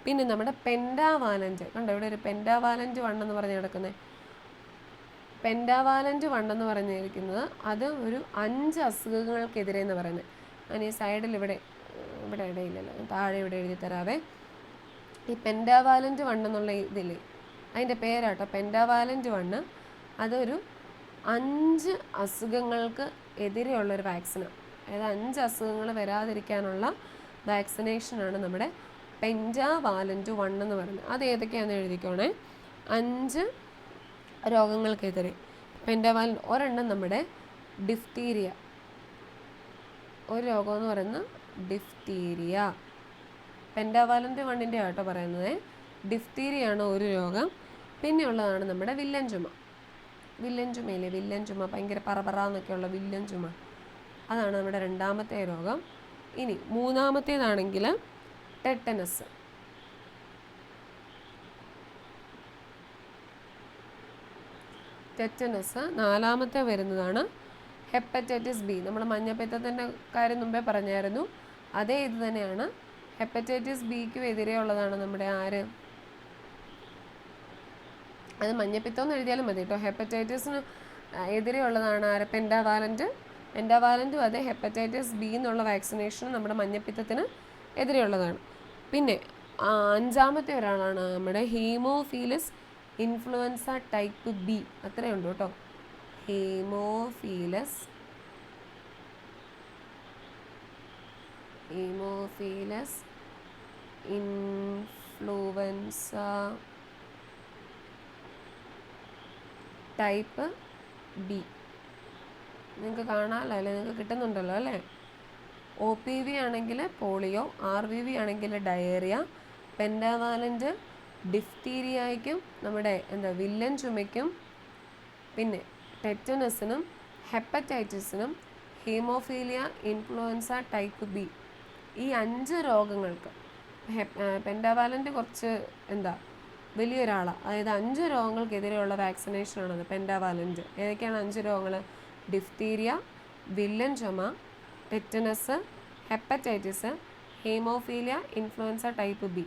പിന്നെ നമ്മുടെ പെൻഡാവാലൻ്റ്, കണ്ടോ ഇവിടെ ഒരു പെൻഡാവാലൻ്റ് 1 എന്ന് പറഞ്ഞ് കിടക്കുന്നത്. പെൻഡാവാലൻ്റ് 1 എന്ന് പറഞ്ഞിരിക്കുന്നത് അത് ഒരു 5 അസുഖങ്ങൾക്കെതിരെ എന്ന് പറയുന്നത്. ഞാൻ ഈ സൈഡിൽ ഇവിടെ ഇടയില്ലല്ലോ, താഴെ ഇവിടെ എഴുതി തരാവേ. ഈ പെൻഡാവാലൻ്റ് 1 എന്നുള്ള ഇതില്ലേ, അതിൻ്റെ പേരാട്ടോ പെൻഡാവാലൻ്റ് 1. അതൊരു 5 അസുഖങ്ങൾക്ക് എതിരെയുള്ളൊരു വാക്സിനാണ്. അതായത് 5 അസുഖങ്ങൾ വരാതിരിക്കാനുള്ള വാക്സിനേഷനാണ് നമ്മുടെ പെൻഡാവാലൻ്റ് 1 എന്ന് പറയുന്നത്. അത് ഏതൊക്കെയാണെന്ന് എഴുതിക്കോണേ. 5 രോഗങ്ങൾക്കെതിരെ പെൻഡാവാലൻ്റ്. ഒരെണ്ണം നമ്മുടെ ഡിഫ്തീരിയ, ഒരു രോഗം എന്ന് പറയുന്നത് ഡിഫ്തീരിയ. പെൻഡാവാലൻ്റ് 1ൻ്റെ ആട്ടോ പറയുന്നത്. ഡിഫ്തീരിയാണ് ഒരു രോഗം. പിന്നെയുള്ളതാണ് നമ്മുടെ വില്ലൻ ചുമയില്ലേ, വില്ലൻ ചുമ, ഭയങ്കര പറന്നൊക്കെയുള്ള വില്ലൻ ചുമ, അതാണ് നമ്മുടെ രണ്ടാമത്തെ രോഗം. ഇനി മൂന്നാമത്തേതാണെങ്കിൽ ടെറ്റനസ്. നാലാമത്തെ വരുന്നതാണ് ഹെപ്പറ്റൈറ്റിസ് ബി. നമ്മൾ മഞ്ഞപ്പിത്തത്തിൻ്റെ കാര്യം മുമ്പേ പറഞ്ഞായിരുന്നു, അതേ ഇത് തന്നെയാണ്. ഹെപ്പറ്റൈറ്റിസ് ബിക്കും എതിരെയുള്ളതാണ് നമ്മുടെ അത് മഞ്ഞപ്പിത്തം എന്ന് എഴുതിയാലും മതി കേട്ടോ. ഹെപ്പറ്റൈറ്റിസിന് എതിരെയുള്ളതാണ് പെൻഡാവാലൻ്റും അതെ. ഹെപ്പറ്റൈറ്റിസ് ബി എന്നുള്ള വാക്സിനേഷൻ നമ്മുടെ മഞ്ഞപ്പിത്തത്തിന് എതിരെയുള്ളതാണ്. പിന്നെ 5ാമത്തെ ഒരാളാണ് നമ്മുടെ ഹീമോഫീലസ് ഇൻഫ്ലുവൻസ ടൈപ്പ് ബി. അത്രയുണ്ട് കേട്ടോ. ഹീമോഫീലസ് ഇൻഫ്ലുവൻസ ടൈപ്പ് ബി. നിങ്ങൾക്ക് കാണാമല്ലോ അല്ലേ, നിങ്ങൾക്ക് കിട്ടുന്നുണ്ടല്ലോ അല്ലേ. OPV ആണെങ്കിൽ പോളിയോ, RVV ആണെങ്കിൽ ഡയേറിയ, പെൻഡാവാലൻ്റ് ഡിഫ്തീരിയയ്ക്കും നമ്മുടെ വില്ലൻ ചുമയ്ക്കും, പിന്നെ ടെറ്റനസിനും ഹെപ്പറ്റൈറ്റിസിനും ഹീമോഫീലിയ ഇൻഫ്ലുവൻസ ടൈപ്പ് ബി, ഈ 5 രോഗങ്ങൾക്ക് പെൻഡാവാലൻ്റ് കുറച്ച് വലിയൊരാളാണ്. അതായത് 5 രോഗങ്ങൾക്കെതിരെയുള്ള വാക്സിനേഷനാണത് പെൻഡാവാലൻ്റ്. ഏതൊക്കെയാണ് 5 രോഗങ്ങൾ? ഡിഫ്തീരിയ, വില്ലൻ ചുമ, tetanus, hepatitis, haemophilia influenza type B.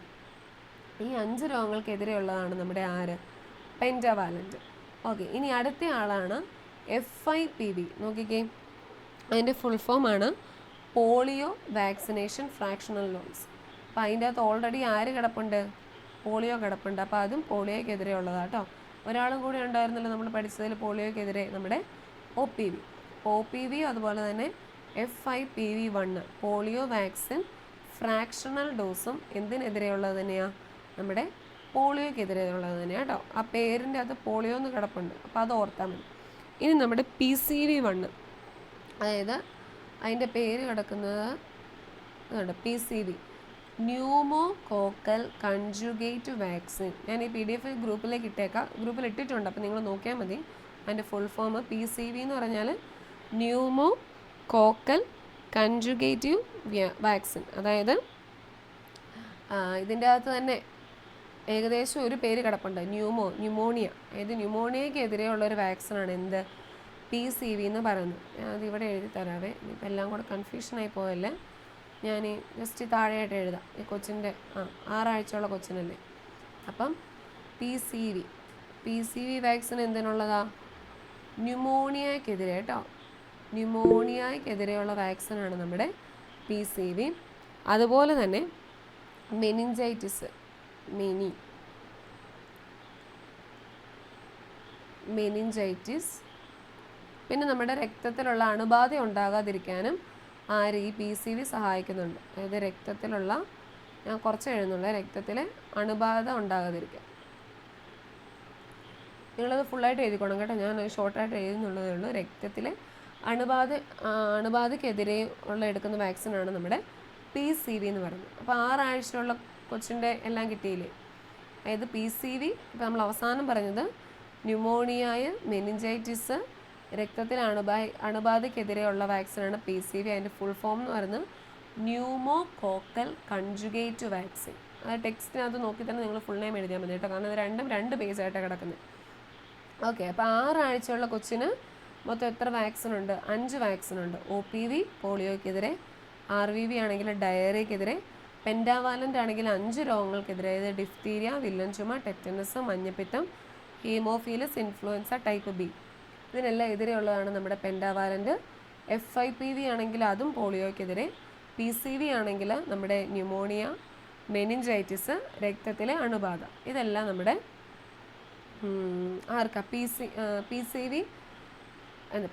ഈ 5 രോഗങ്ങൾക്കെതിരെയുള്ളതാണ് നമ്മുടെ പെൻഡാവാലൻ്റ്. ഓക്കെ, ഇനി അടുത്ത ആളാണ് FIPV. നോക്കിക്കേ, അതിൻ്റെ ഫുൾ ഫോമാണ് പോളിയോ വാക്സിനേഷൻ ഫ്രാക്ഷണൽ ലോൺസ്. അപ്പോൾ അതിൻ്റെ അകത്ത് ഓൾറെഡി കിടപ്പുണ്ട്? പോളിയോ കിടപ്പുണ്ട്. അപ്പോൾ അതും പോളിയോയ്ക്കെതിരെയുള്ളതാണ് കേട്ടോ. ഒരാളും കൂടി ഉണ്ടായിരുന്നല്ലോ നമ്മൾ പഠിച്ചതിൽ പോളിയോയ്ക്കെതിരെ, നമ്മുടെ OPV. OPV അതുപോലെ തന്നെ FIPV1 പോളിയോ വാക്സിൻ ഫ്രാക്ഷണൽ ഡോസും എന്തിനെതിരെയുള്ളത് തന്നെയാണ്? നമ്മുടെ പോളിയോയ്ക്കെതിരെയുള്ളത് തന്നെയാണ് കേട്ടോ. ആ പേരിൻ്റെ അകത്ത് പോളിയോ എന്ന് കിടപ്പുണ്ട്, അപ്പോൾ അത് ഓർത്താൽ മതി. ഇനി നമ്മുടെ PCV1, അതായത് അതിൻ്റെ പേര് കിടക്കുന്നത് PCV, ന്യൂമോകോക്കൽ കൺജുഗേറ്റ് വാക്സിൻ. ഞാൻ ഈ PDF ഗ്രൂപ്പിലേക്ക് ഗ്രൂപ്പിൽ ഇട്ടിട്ടുണ്ട്, അപ്പോൾ നിങ്ങൾ നോക്കിയാൽ മതി. അതിൻ്റെ ഫുൾ ഫോം PCV എന്ന് പറഞ്ഞാൽ ന്യൂമോകോക്കൽ കൺജുഗേറ്റീവ് വാക്സിൻ. അതായത് ഇതിൻ്റെ അകത്ത് തന്നെ ഏകദേശം ഒരു പേര് കിടപ്പുണ്ട്, ന്യൂമോണിയ. ന്യൂമോണിയയ്ക്ക് എതിരെയുള്ളൊരു വാക്സിനാണ് PCV എന്ന് പറയുന്നത്. അതിവിടെ എഴുതി തരാവേ, ഇപ്പം എല്ലാം കൂടെ കൺഫ്യൂഷനായി പോയല്ലേ. ഞാൻ ജസ്റ്റ് താഴെയായിട്ട് എഴുതാം. ഈ കൊച്ചിൻ്റെ 6 ആഴ്ചയുള്ള കൊച്ചിനല്ലേ. അപ്പം PCV PCV വാക്സിൻ എന്തിനുള്ളതാ? ന്യൂമോണിയക്കെതിരെ കേട്ടോ. ന്യൂമോണിയക്കെതിരെയുള്ള വാക്സിനാണ് നമ്മുടെ PCV. അതുപോലെ തന്നെ മെനിഞ്ചൈറ്റിസ്, മെനിഞ്ചൈറ്റിസ്, പിന്നെ നമ്മുടെ രക്തത്തിലുള്ള അണുബാധ ഉണ്ടാകാതിരിക്കാനും ഈ PCV സഹായിക്കുന്നുണ്ട്. അതായത് രക്തത്തിലുള്ള, ഞാൻ കുറച്ച് എഴുതുന്നുള്ളൂ, രക്തത്തിൽ അണുബാധ ഉണ്ടാകാതിരിക്കാൻ. നിങ്ങളത് ഫുള്ളായിട്ട് എഴുതിക്കോണം കേട്ടോ, ഞാൻ ഷോർട്ടായിട്ട് എഴുതുന്നുള്ളതേ ഉള്ളൂ. രക്തത്തിലെ അണുബാധക്കെതിരെ എടുക്കുന്ന വാക്സിനാണ് നമ്മുടെ PCV എന്ന് പറയുന്നത്. അപ്പോൾ 6 ആഴ്ചയുള്ള കൊച്ചിൻ്റെ എല്ലാം കിട്ടിയില്ലേ? അതായത് PCV ഇപ്പോൾ നമ്മൾ അവസാനം പറഞ്ഞത് ന്യൂമോണിയ, മെനിഞ്ചൈറ്റിസ്, രക്തത്തിലെ അണുബാധക്കെതിരെയുള്ള വാക്സിനാണ് PCV. അതിൻ്റെ ഫുൾ ഫോം എന്ന് പറയുന്നത് ന്യൂമോകോക്കൽ കൺജുഗേറ്റ് വാക്സിൻ. ആ ടെക്സ്റ്റിനകത്ത് നോക്കി തന്നെ നിങ്ങൾ ഫുൾ നെയിം എഴുതിയാൽ മതി കേട്ടോ, കാരണം ഇത് രണ്ടും 2 പേജായിട്ടാണ് കിടക്കുന്നത്. ഓക്കെ, അപ്പോൾ 6 ആഴ്ചയുള്ള കൊച്ചിന് മൊത്തം എത്ര വാക്സിൻ ഉണ്ട്? 5 വാക്സിൻ ഉണ്ട്. OPV പോളിയോക്കെതിരെ, RVV ആണെങ്കിൽ ഡയറിയക്കെതിരെ, പെൻഡാവാലൻ്റ് ആണെങ്കിൽ 5 രോഗങ്ങൾക്കെതിരെ, അതായത് ഡിഫ്തീരിയ, വില്ലൻ ചുമ, ടെറ്റനസ്, മഞ്ഞപ്പിത്തം, ഹീമോഫീലസ് ഇൻഫ്ലുവൻസ ടൈപ്പ് B, ഇതിനെല്ലാം എതിരെയുള്ളതാണ് നമ്മുടെ പെൻഡാവാലൻ്റ്. FIPV ആണെങ്കിൽ അതും പോളിയോക്കെതിരെ. PCV ആണെങ്കിൽ നമ്മുടെ ന്യൂമോണിയ, മെനിഞ്ചൈറ്റിസ്, രക്തത്തിലെ അണുബാധ, ഇതെല്ലാം നമ്മുടെ ആർക്കാ?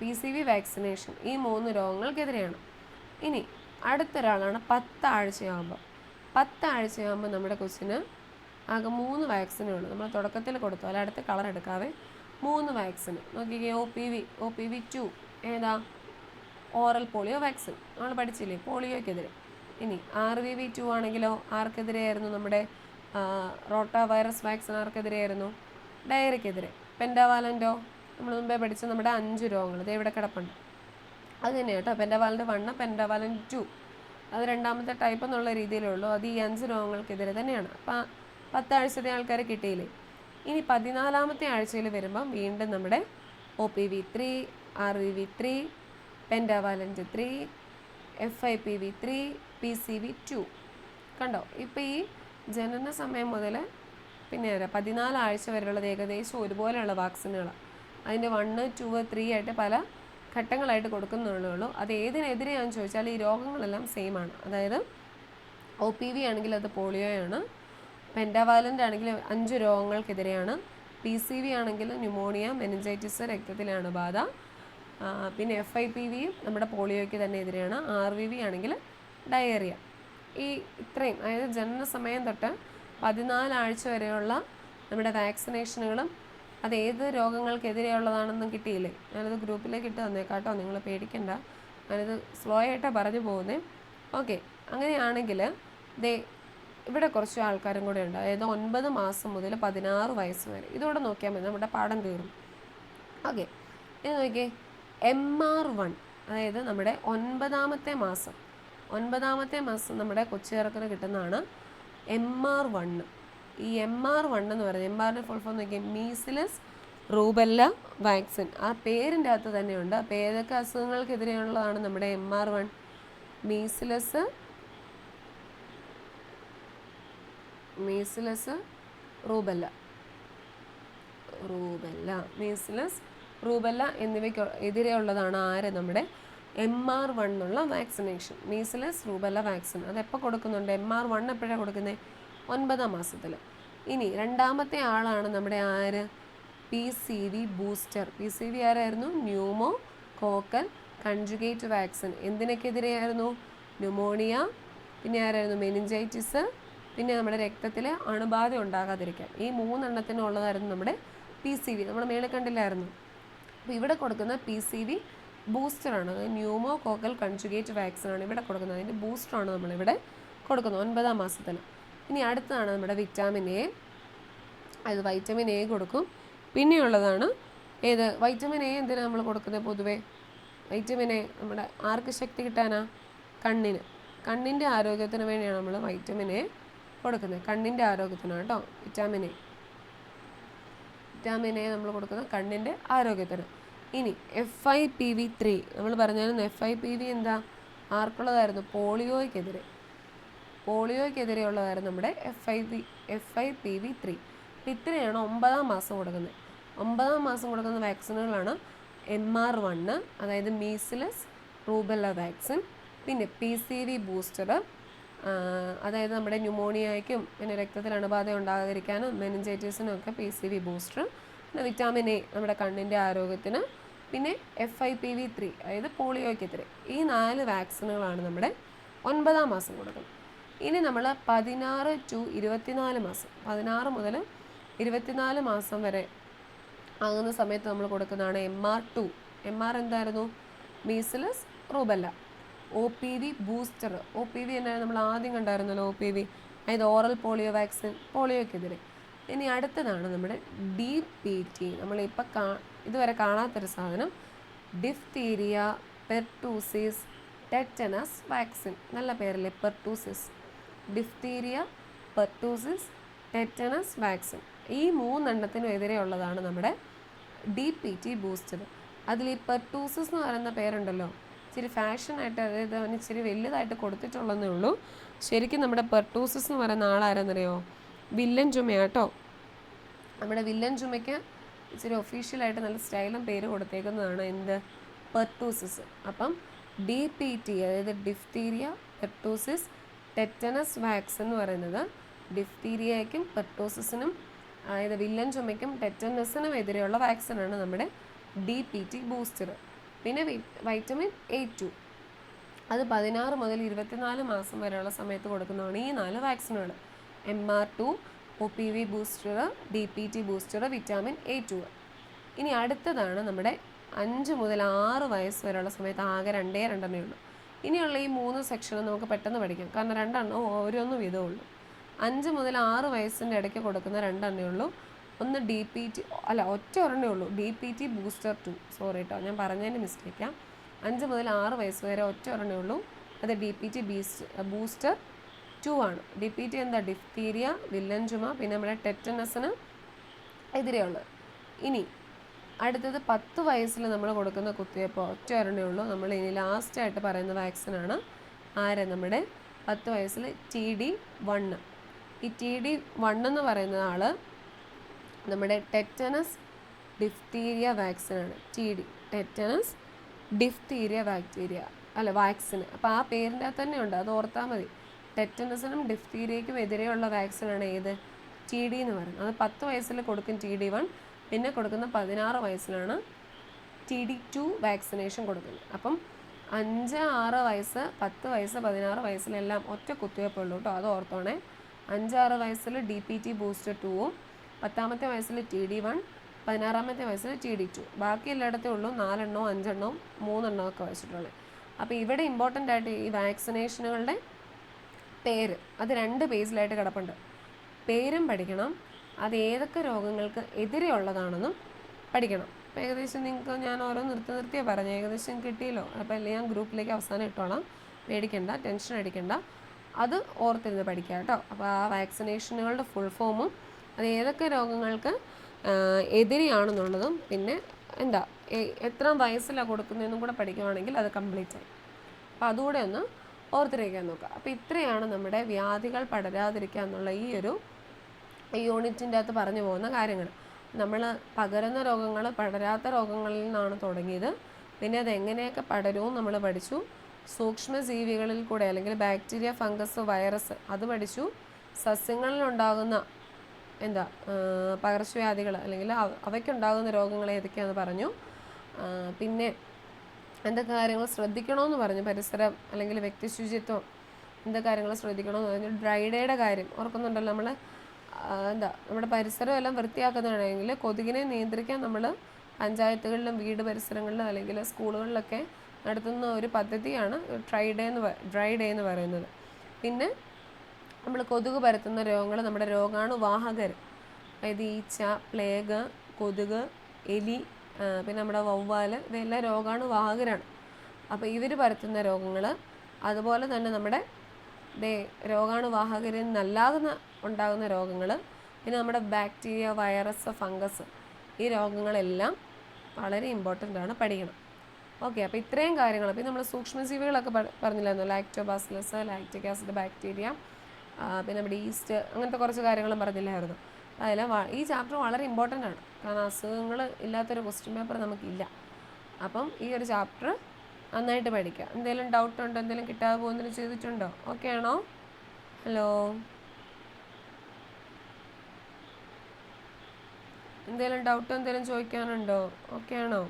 PCV വാക്സിനേഷൻ ഈ 3 രോഗങ്ങൾക്കെതിരെയാണ്. ഇനി അടുത്തൊരാളാണ് 10 ആഴ്ചയാകുമ്പോൾ നമ്മുടെ കൊച്ചിന് ആകെ 3 വാക്സിനേ ഉള്ളൂ. നമ്മൾ തുടക്കത്തിൽ കൊടുത്തു, അല്ല അടുത്ത കളർ എടുക്കാവേ. 3 വാക്സിന് നോക്കിക്കേ. OPV 2 ഏതാ? ഓറൽ പോളിയോ വാക്സിൻ, നമ്മൾ പഠിച്ചില്ലേ, പോളിയോക്കെതിരെ. ഇനി RVV 2 ആണെങ്കിലോ ആർക്കെതിരെയായിരുന്നു? നമ്മുടെ റോട്ടാ വൈറസ് വാക്സിൻ ആർക്കെതിരെയായിരുന്നു? ഡയറിക്കെതിരെ. പെൻഡാവാലൻ്റോ നമ്മൾ മുമ്പേ പഠിച്ച നമ്മുടെ 5 രോഗങ്ങൾ, ഇത് ഇവിടെ കിടപ്പുണ്ട്, അത് തന്നെ കേട്ടോ. പെൻഡാവാലൻ്റ് 1, പെൻഡാവാലൻ്റ് 2, അത് രണ്ടാമത്തെ ടൈപ്പ് എന്നുള്ള രീതിയിലുള്ളൂ. അത് ഈ 5 രോഗങ്ങൾക്കെതിരെ തന്നെയാണ്. അപ്പം 10 ആഴ്ചത്തെ ആൾക്കാരെ കിട്ടിയില്ലേ? ഇനി 14ാമത്തെ ആഴ്ചയിൽ വരുമ്പം വീണ്ടും നമ്മുടെ OPV 3, RVV 3, pentavalent 3, FIPV 3, PCV 2. കണ്ടോ? ഇപ്പോൾ ഈ ജനന സമയം മുതൽ പിന്നെ 14 ആഴ്ച വരെയുള്ളത് ഏകദേശം ഒരുപോലെയുള്ള വാക്സിനുകളാണ്. അതിൻ്റെ 1, 2, 3 ആയിട്ട് പല ഘട്ടങ്ങളായിട്ട് കൊടുക്കുന്നുള്ളൂ. അത് ഏതിനെതിരെയാണെന്ന് ചോദിച്ചാൽ ഈ രോഗങ്ങളെല്ലാം സെയിം ആണ്. അതായത് OPV ആണെങ്കിൽ അത് പോളിയോയാണ്, പെൻഡാവാലൻ്റ് ആണെങ്കിൽ 5 രോഗങ്ങൾക്കെതിരെയാണ്, PCV ആണെങ്കിൽ ന്യൂമോണിയ, മെനിഞ്ചൈറ്റിസ്, രക്തത്തിലെ അണുബാധ, പിന്നെ FIPV നമ്മുടെ പോളിയോയ്ക്ക് തന്നെ എതിരെയാണ്, RVV ആണെങ്കിൽ ഡയറിയ. ഈ ഇത്രയും, അതായത് ജനന സമയം തൊട്ട് 14 ആഴ്ച വരെയുള്ള നമ്മുടെ വാക്സിനേഷനുകളും അത് ഏത് രോഗങ്ങൾക്കെതിരെയുള്ളതാണെന്നും കിട്ടിയില്ലേ? ഞാനത് ഗ്രൂപ്പിലേക്ക് ഇട്ട് തന്നേക്കാട്ടോ, നിങ്ങൾ പേടിക്കണ്ട, ഞാനിത് സ്ലോ ആയിട്ടാണ് പറഞ്ഞു പോകുന്നത്. ഓക്കെ, അങ്ങനെയാണെങ്കിൽ ഇവിടെ കുറച്ച് ആൾക്കാരും കൂടെ ഉണ്ട്, അതായത് 9 മാസം മുതൽ 16 വയസ്സ് വരെ. ഇതോടെ നോക്കിയാൽ മതി, നമ്മുടെ പാഠം തീരും. ഓക്കെ, ഇത് നോക്കിയേ. MR1, അതായത് നമ്മുടെ 9ാമത്തെ മാസം നമ്മുടെ കൊച്ചുചെറുക്കന് കിട്ടുന്നതാണ് MR1. ഈ MR1 എന്ന് പറയുന്നത്, MRൻ്റെ ഫുൾ ഫോം നോക്കിയാൽ മീസിലസ് റൂബെല്ല വാക്സിൻ. ആ പേരിൻ്റെ അകത്ത് തന്നെയുണ്ട്. അപ്പോൾ ഏതൊക്കെ അസുഖങ്ങൾക്കെതിരെയുള്ളതാണ് നമ്മുടെ MR1? മീസിലസ് റൂബെല്ല, മീസിലസ് റൂബെല്ല എന്നിവയ്ക്ക് എതിരെയുള്ളതാണ് നമ്മുടെ MR1 എന്നുള്ള വാക്സിനേഷൻ. മീസിലസ് റൂബെല്ല വാക്സിൻ അതെപ്പോൾ കൊടുക്കുന്നുണ്ട്? MR1 എപ്പോഴാണ് കൊടുക്കുന്നത്? 9ാം മാസത്തിൽ. ഇനി രണ്ടാമത്തെ ആളാണ് നമ്മുടെ PCV ബൂസ്റ്റർ. PCV ആരായിരുന്നു? Pneumococcal കൺജുഗേറ്റ് vaccine. എന്തിനൊക്കെതിരെയായിരുന്നു? ന്യൂമോണിയ, പിന്നെ ആരായിരുന്നു? മെനിഞ്ചൈറ്റിസ്, പിന്നെ നമ്മുടെ രക്തത്തിൽ അണുബാധ ഉണ്ടാകാതിരിക്കാൻ. ഈ 3 എണ്ണത്തിനുള്ളതായിരുന്നു നമ്മുടെ PCV. നമ്മൾ മേളിൽ കണ്ടില്ലായിരുന്നു. അപ്പോൾ ഇവിടെ കൊടുക്കുന്ന PCV ബൂസ്റ്ററാണ്, അത് ന്യൂമോകോക്കൽ കൺജുഗേറ്റ് വാക്സിനാണ് ഇവിടെ കൊടുക്കുന്നത്. അതിൻ്റെ ബൂസ്റ്ററാണ് നമ്മളിവിടെ കൊടുക്കുന്നത് 9ാം മാസത്തിൽ. ഇനി അടുത്തതാണ് നമ്മുടെ വിറ്റാമിൻ A. അത് വൈറ്റമിൻ A കൊടുക്കും. പിന്നെയുള്ളതാണ് ഏത്? വൈറ്റമിൻ A എന്തിനാണ് നമ്മൾ കൊടുക്കുന്നത്? പൊതുവേ വൈറ്റമിൻ A നമ്മുടെ ആർക്ക് ശക്തി കിട്ടാനാ? കണ്ണിൻ്റെ ആരോഗ്യത്തിന് വേണ്ടിയാണ് നമ്മൾ വൈറ്റമിൻ A കൊടുക്കുന്നത്. കണ്ണിൻ്റെ ആരോഗ്യത്തിനാണ് കേട്ടോ വിറ്റാമിൻ A നമ്മൾ കൊടുക്കുന്നത് കണ്ണിൻ്റെ ആരോഗ്യത്തിന്. ഇനി FIPV 3 നമ്മൾ പറഞ്ഞാലും FIPV എന്താ? ആർക്കുള്ളതായിരുന്നു? പോളിയോയ്ക്കെതിരെയുള്ളതായിരുന്നു നമ്മുടെ FIPV 3. ഇത്രയാണ് 9ാം മാസം കൊടുക്കുന്നത്. 9-ാം മാസം കൊടുക്കുന്ന വാക്സിനുകളാണ് MR1, അതായത് മീസിലസ് റൂബെല്ല വാക്സിൻ, പിന്നെ PCV ബൂസ്റ്റർ, അതായത് നമ്മുടെ ന്യൂമോണിയയ്ക്കും പിന്നെ രക്തത്തിൽ അണുബാധ ഉണ്ടാകാതിരിക്കാനും മെനിഞ്ചൈറ്റിസിനും ഒക്കെ PCV ബൂസ്റ്റർ, പിന്നെ വിറ്റാമിൻ A നമ്മുടെ കണ്ണിൻ്റെ ആരോഗ്യത്തിന്, പിന്നെ FIPV3 അതായത് പോളിയോയ്ക്കെതിരെ. ഈ 4 വാക്സിനുകളാണ് നമ്മുടെ 9-ാം മാസം കൊടുക്കുന്നത്. ഇനി നമ്മൾ 16 to 24 മാസം, 16 മുതൽ 24 മാസം വരെ ആകുന്ന സമയത്ത് നമ്മൾ കൊടുക്കുന്നതാണ് MR2. MR എന്തായിരുന്നു? മീസിലസ് റൂബെല്ല. OPV booster. OPV എന്നാണ് നമ്മൾ ആദ്യം കണ്ടായിരുന്നല്ലോ, OPV അതായത് ഓറൽ പോളിയോ വാക്സിൻ, പോളിയോയ്ക്കെതിരെ. ഇനി അടുത്തതാണ് നമ്മുടെ DPT. നമ്മളിപ്പോൾ ഇതുവരെ കാണാത്തൊരു സാധനം, ഡിഫ്തീരിയ പെർട്ടൂസിസ് ടെറ്റനസ് വാക്സിൻ. നല്ല പേരല്ലേ, pertussis. Diphtheria, pertussis, tetanus vaccine. ഈ 3 എണ്ണത്തിനും എതിരെയുള്ളതാണ് നമ്മുടെ DPT ബൂസ്റ്റർ. അതിൽ ഈ പെർട്ടൂസിസ് എന്ന് പറയുന്ന പേരുണ്ടല്ലോ, ഇച്ചിരി ഫാഷനായിട്ട്, അതായത് അവന് ഇച്ചിരി വലുതായിട്ട് കൊടുത്തിട്ടുള്ളതേ ഉള്ളൂ. ശരിക്കും നമ്മുടെ പെർട്ടൂസിസ് എന്ന് പറയുന്ന ആളാരെന്നറിയോ? വില്ലൻ ചുമയാട്ടോ. നമ്മുടെ വില്ലൻ ചുമയ്ക്ക് ഇച്ചിരി ഒഫീഷ്യലായിട്ട് നല്ല സ്റ്റൈലും പേര് കൊടുത്തേക്കുന്നതാണ് എന്ത്? പെർട്ടൂസിസ്. അപ്പം DPT അതായത് ഡിഫ്തീരിയ പെർട്ടൂസിസ് ടെറ്റനസ് വാക്സിൻ എന്ന് പറയുന്നത് ഡിഫ്തീരിയയ്ക്കും പെർട്ടൂസിസിനും, അതായത് വില്ലൻ ചുമയ്ക്കും ടെറ്റനസിനും എതിരെയുള്ള വാക്സിനാണ് നമ്മുടെ DPT ബൂസ്റ്റർ. പിന്നെ വൈറ്റമിൻ A2, അത് 16 മുതൽ 24 മാസം വരെയുള്ള സമയത്ത് കൊടുക്കുന്നതാണ് ഈ 4 വാക്സിനുകൾ. MR2, OPV booster, DPT booster, vitamin A2. ഇനി അടുത്തതാണ് നമ്മുടെ 5 മുതൽ 6 വയസ്സ് വരെയുള്ള സമയത്ത് ആകെ 2 ഉള്ളൂ. ഇനിയുള്ള ഈ 3 സെക്ഷനും നമുക്ക് പെട്ടെന്ന് പഠിക്കാം, കാരണം 2 എണ്ണം ഓരോന്നും വീതമേ ഉള്ളൂ. 5 മുതൽ 6 വയസ്സിൻ്റെ ഇടയ്ക്ക് കൊടുക്കുന്ന 2 എണ്ണേ ഉള്ളൂ. ഒന്ന് DPT, അല്ല ഒറ്റ ഒരെണ്ണേ ഉള്ളൂ, DPT ബൂസ്റ്റർ 2. സോറി കേട്ടോ, ഞാൻ പറഞ്ഞതിന് മിസ്റ്റേക്കാം. 5 മുതൽ 6 വയസ്സ് വരെ ഒറ്റ ഒരെണ്ണേ ഉള്ളൂ, അത് DPT ബൂസ്റ്റർ 2 ആണ്. DPT എന്താ? ഡിഫ്തീരിയ, വില്ലൻ ചുമ, പിന്നെ നമ്മുടെ ടെറ്റനസിന് എതിരെയുള്ളത്. ഇനി അടുത്തത് 10 വയസ്സിൽ നമ്മൾ കൊടുക്കുന്ന കുത്തിവയ്പ്പ് ഒറ്റ ഒരെണ്ണേ ഉള്ളൂ. നമ്മൾ ഇനി ലാസ്റ്റായിട്ട് പറയുന്ന വാക്സിനാണ് നമ്മുടെ 10 വയസ്സിൽ TD1. ഈ TD1 എന്ന് പറയുന്ന ആൾ നമ്മുടെ ടെറ്റനസ് ഡിഫ്തീരിയ വാക്സിനാണ്. Tetanus diphtheria vaccine. അപ്പോൾ ആ പേരിൻ്റെ അകത്ത് തന്നെ ഉണ്ട്, അത് ഓർത്താൽ മതി. ടെറ്റനസിനും ഡിഫ്തീരിയയ്ക്കും എതിരെയുള്ള വാക്സിനാണ് ഏത്? TD എന്ന് പറയുന്നത്. അത് 10 വയസ്സിൽ കൊടുക്കും TD1, പിന്നെ കൊടുക്കുന്ന 16 വയസ്സിലാണ് TD2 വാക്സിനേഷൻ കൊടുക്കുന്നത്. അപ്പം 5, 6 വയസ്സ്, 10 വയസ്സ്, 16 വയസ്സിലെല്ലാം ഒറ്റ കുത്തിവയ്പ്പുള്ളൂ കേട്ടോ, അത് ഓർത്തോണേ. 5, 6 വയസ്സിൽ DPT ബൂസ്റ്റർ 2ഉം, 10ാമത്തെ വയസ്സിൽ TD1, 16ാമത്തെ വയസ്സിൽ TD2. ബാക്കി എല്ലായിടത്തേ ഉള്ളൂ 4 എണ്ണവും 5 എണ്ണവും 3 എണ്ണവും ഒക്കെ വെച്ചിട്ടുള്ളത്. അപ്പോൾ ഇവിടെ ഇമ്പോർട്ടൻ്റ് ആയിട്ട് ഈ വാക്സിനേഷനുകളുടെ പേര്, അത് 2 പേജിലായിട്ട് കിടപ്പുണ്ട്. പേരും പഠിക്കണം, അത് ഏതൊക്കെ രോഗങ്ങൾക്ക് എതിരെയുള്ളതാണെന്നും പഠിക്കണം. അപ്പോൾ ഏകദേശം നിങ്ങൾക്ക് ഞാൻ ഓരോ നിർത്തിയാണ് പറഞ്ഞു, ഏകദേശം കിട്ടിയല്ലോ. അപ്പോൾ അല്ലെങ്കിൽ ഞാൻ ഗ്രൂപ്പിലേക്ക് അവസാനം ഇട്ടോളാം, പേടിക്കണ്ട, ടെൻഷൻ അടിക്കണ്ട, അത് ഓർത്തിരുന്ന് പഠിക്കുക കേട്ടോ. അപ്പോൾ ആ വാക്സിനേഷനുകളുടെ ഫുൾ ഫോമും അത് ഏതൊക്കെ രോഗങ്ങൾക്ക് എതിരെയാണെന്നുള്ളതും പിന്നെ എത്ര വയസ്സിലാണ് കൊടുക്കുന്നതെന്നും കൂടെ പഠിക്കുകയാണെങ്കിൽ അത് കംപ്ലീറ്റ് ആയി. അപ്പോൾ അതുകൂടെ ഒന്ന് ഓർത്തിരിക്കാൻ നോക്കുക. അപ്പോൾ ഇത്രയാണ് നമ്മുടെ വ്യാധികൾ പടരാതിരിക്കുക എന്നുള്ള ഈ ഒരു യൂണിറ്റിൻ്റെ അകത്ത് പറഞ്ഞു പോകുന്ന കാര്യങ്ങൾ. നമ്മൾ പകരുന്ന രോഗങ്ങൾ പടരാത്ത രോഗങ്ങളിൽ നിന്നാണ് തുടങ്ങിയത്. പിന്നെ അതെങ്ങനെയൊക്കെ പടരുമെന്ന് നമ്മൾ പഠിച്ചു. സൂക്ഷ്മജീവികളിൽ കൂടെ അല്ലെങ്കിൽ ബാക്ടീരിയ, ഫംഗസ്, വൈറസ് അത് പഠിച്ചു. സസ്യങ്ങളിലുണ്ടാകുന്ന പകർച്ചവ്യാധികൾ അല്ലെങ്കിൽ അവയ്ക്കുണ്ടാകുന്ന രോഗങ്ങൾ ഏതൊക്കെയാണെന്ന് പറഞ്ഞു. പിന്നെ എന്തൊക്കെ കാര്യങ്ങൾ ശ്രദ്ധിക്കണമെന്ന് പറഞ്ഞു, പരിസരം അല്ലെങ്കിൽ വ്യക്തി ശുചിത്വം എന്തൊക്കെ കാര്യങ്ങൾ ശ്രദ്ധിക്കണമെന്ന് പറഞ്ഞു. ഡ്രൈ ഡേയുടെ കാര്യം ഓർക്കുന്നുണ്ടല്ലോ. നമ്മൾ നമ്മുടെ പരിസരം എല്ലാം വൃത്തിയാക്കുന്നതാണെങ്കിൽ കൊതുകിനെ നിയന്ത്രിക്കാൻ നമ്മൾ പഞ്ചായത്തുകളിലും വീട് പരിസരങ്ങളിലും അല്ലെങ്കിൽ സ്കൂളുകളിലൊക്കെ നടത്തുന്ന ഒരു പദ്ധതിയാണ് ഡ്രൈ ഡേ എന്ന് പറയുന്നത്. പിന്നെ നമ്മൾ കൊതുക് പരത്തുന്ന രോഗങ്ങൾ, നമ്മുടെ രോഗാണുവാഹകർ, അതായത് ഈച്ച, പ്ലേഗ്, കൊതുക്, എലി, പിന്നെ നമ്മുടെ വവ്വാൽ, ഇവയെല്ലാം രോഗാണുവാഹകരാണ്. അപ്പോൾ ഇവർ പരത്തുന്ന രോഗങ്ങൾ, അതുപോലെ തന്നെ നമ്മുടെ രോഗാണുവാഹകരിൽ നിന്നല്ലാതെ ഉണ്ടാകുന്ന രോഗങ്ങൾ, പിന്നെ നമ്മുടെ ബാക്ടീരിയ, വൈറസ്, ഫംഗസ്, ഈ രോഗങ്ങളെല്ലാം വളരെ ഇമ്പോർട്ടൻ്റ് ആണ്, പഠിക്കണം. ഓക്കെ, അപ്പോൾ ഇത്രയും കാര്യങ്ങൾ. പിന്നെ നമ്മൾ സൂക്ഷ്മജീവികളൊക്കെ പറഞ്ഞില്ലായിരുന്നു, ലാക്ടോബാസിലസ്, ലാക്റ്റിക് ആസിഡ് ബാക്ടീരിയ, പിന്നെ നമ്മുടെ ഈസ്റ്റ്, അങ്ങനത്തെ കുറച്ച് കാര്യങ്ങളും പറഞ്ഞില്ലായിരുന്നു. അതിൽ ഈ ചാപ്റ്റർ വളരെ ഇമ്പോർട്ടൻ്റ് ആണ്, കാരണം അസുഖങ്ങൾ ഇല്ലാത്തൊരു ക്വസ്റ്റ്യൻ പേപ്പർ നമുക്കില്ല. അപ്പം ഈ ഒരു ചാപ്റ്റർ നന്നായിട്ട് പഠിക്കുക. എന്തെങ്കിലും ഡൗട്ട് ഉണ്ടോ, എന്തെങ്കിലും കിട്ടാതെ പോകുന്നതിന് ചെയ്തിട്ടുണ്ടോ? ഓക്കെ ആണോ? ഹലോ, എന്തെങ്കിലും ഡൗട്ടോ എന്തെങ്കിലും ചോദിക്കാനുണ്ടോ? ഓക്കെ ആണോ?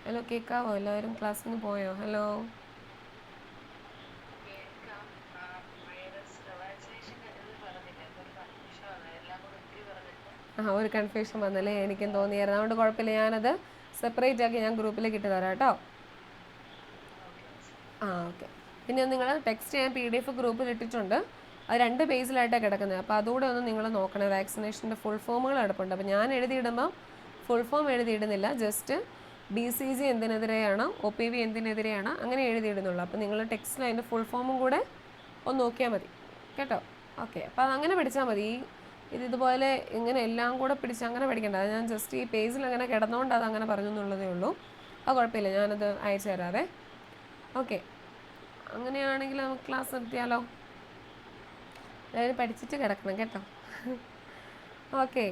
ഹലോ, കേൾക്കാവോ? എല്ലാവരും ക്ലാസ്സിൽ നിന്ന് പോയോ? ഹലോ, ഒരു കൺഫ്യൂഷൻ വന്നല്ലേ, എനിക്കും തോന്നിയായിരുന്നു. അതുകൊണ്ട് കുഴപ്പമില്ല, ഞാനത് സെപ്പറേറ്റ് ആക്കി ഞാൻ ഗ്രൂപ്പിലേക്ക് ഇട്ട് തരാം കേട്ടോ. ഓക്കെ. പിന്നെ നിങ്ങൾ ടെക്സ്റ്റ് ഞാൻ PDF ഗ്രൂപ്പിൽ ഇട്ടിട്ടുണ്ട്. അത് 2 പേജിലായിട്ടാണ് കിടക്കുന്നത്. അപ്പോൾ അതുകൂടെ ഒന്ന് നിങ്ങൾ നോക്കണേ. വാക്സിനേഷൻ്റെ ഫുൾ ഫോമുകൾ കിടപ്പുണ്ട്. അപ്പോൾ ഞാൻ എഴുതിയിടുമ്പോൾ ഫുൾ ഫോം എഴുതിയിടുന്നില്ല, ജസ്റ്റ് BCG എന്തിനെതിരെയാണ്, OPV എന്തിനെതിരെയാണ്, അങ്ങനെ എഴുതിയിടുന്നുള്ളൂ. അപ്പോൾ നിങ്ങൾ ടെക്സ്റ്റിൽ അതിൻ്റെ ഫുൾ ഫോമും കൂടെ ഒന്ന് നോക്കിയാൽ മതി കേട്ടോ. ഓക്കെ, അപ്പോൾ അതങ്ങനെ പഠിച്ചാൽ മതി. ഇതുപോലെ ഇങ്ങനെ എല്ലാം കൂടെ പിടിച്ച് അങ്ങനെ പഠിക്കേണ്ട. അത് ഞാൻ ജസ്റ്റ് ഈ പേജിൽ അങ്ങനെ കിടന്നുകൊണ്ട് അത് അങ്ങനെ പറഞ്ഞു എന്നുള്ളതേ ഉള്ളൂ. അത് കുഴപ്പമില്ല, ഞാനത് അയച്ചു തരാവേ. ഓക്കെ, അങ്ങനെയാണെങ്കിൽ നമുക്ക് ക്ലാസ് നിർത്തിയാലോ? എല്ലാവരും പഠിച്ചിട്ട് കിടക്കണം കേട്ടോ. ഓക്കെ.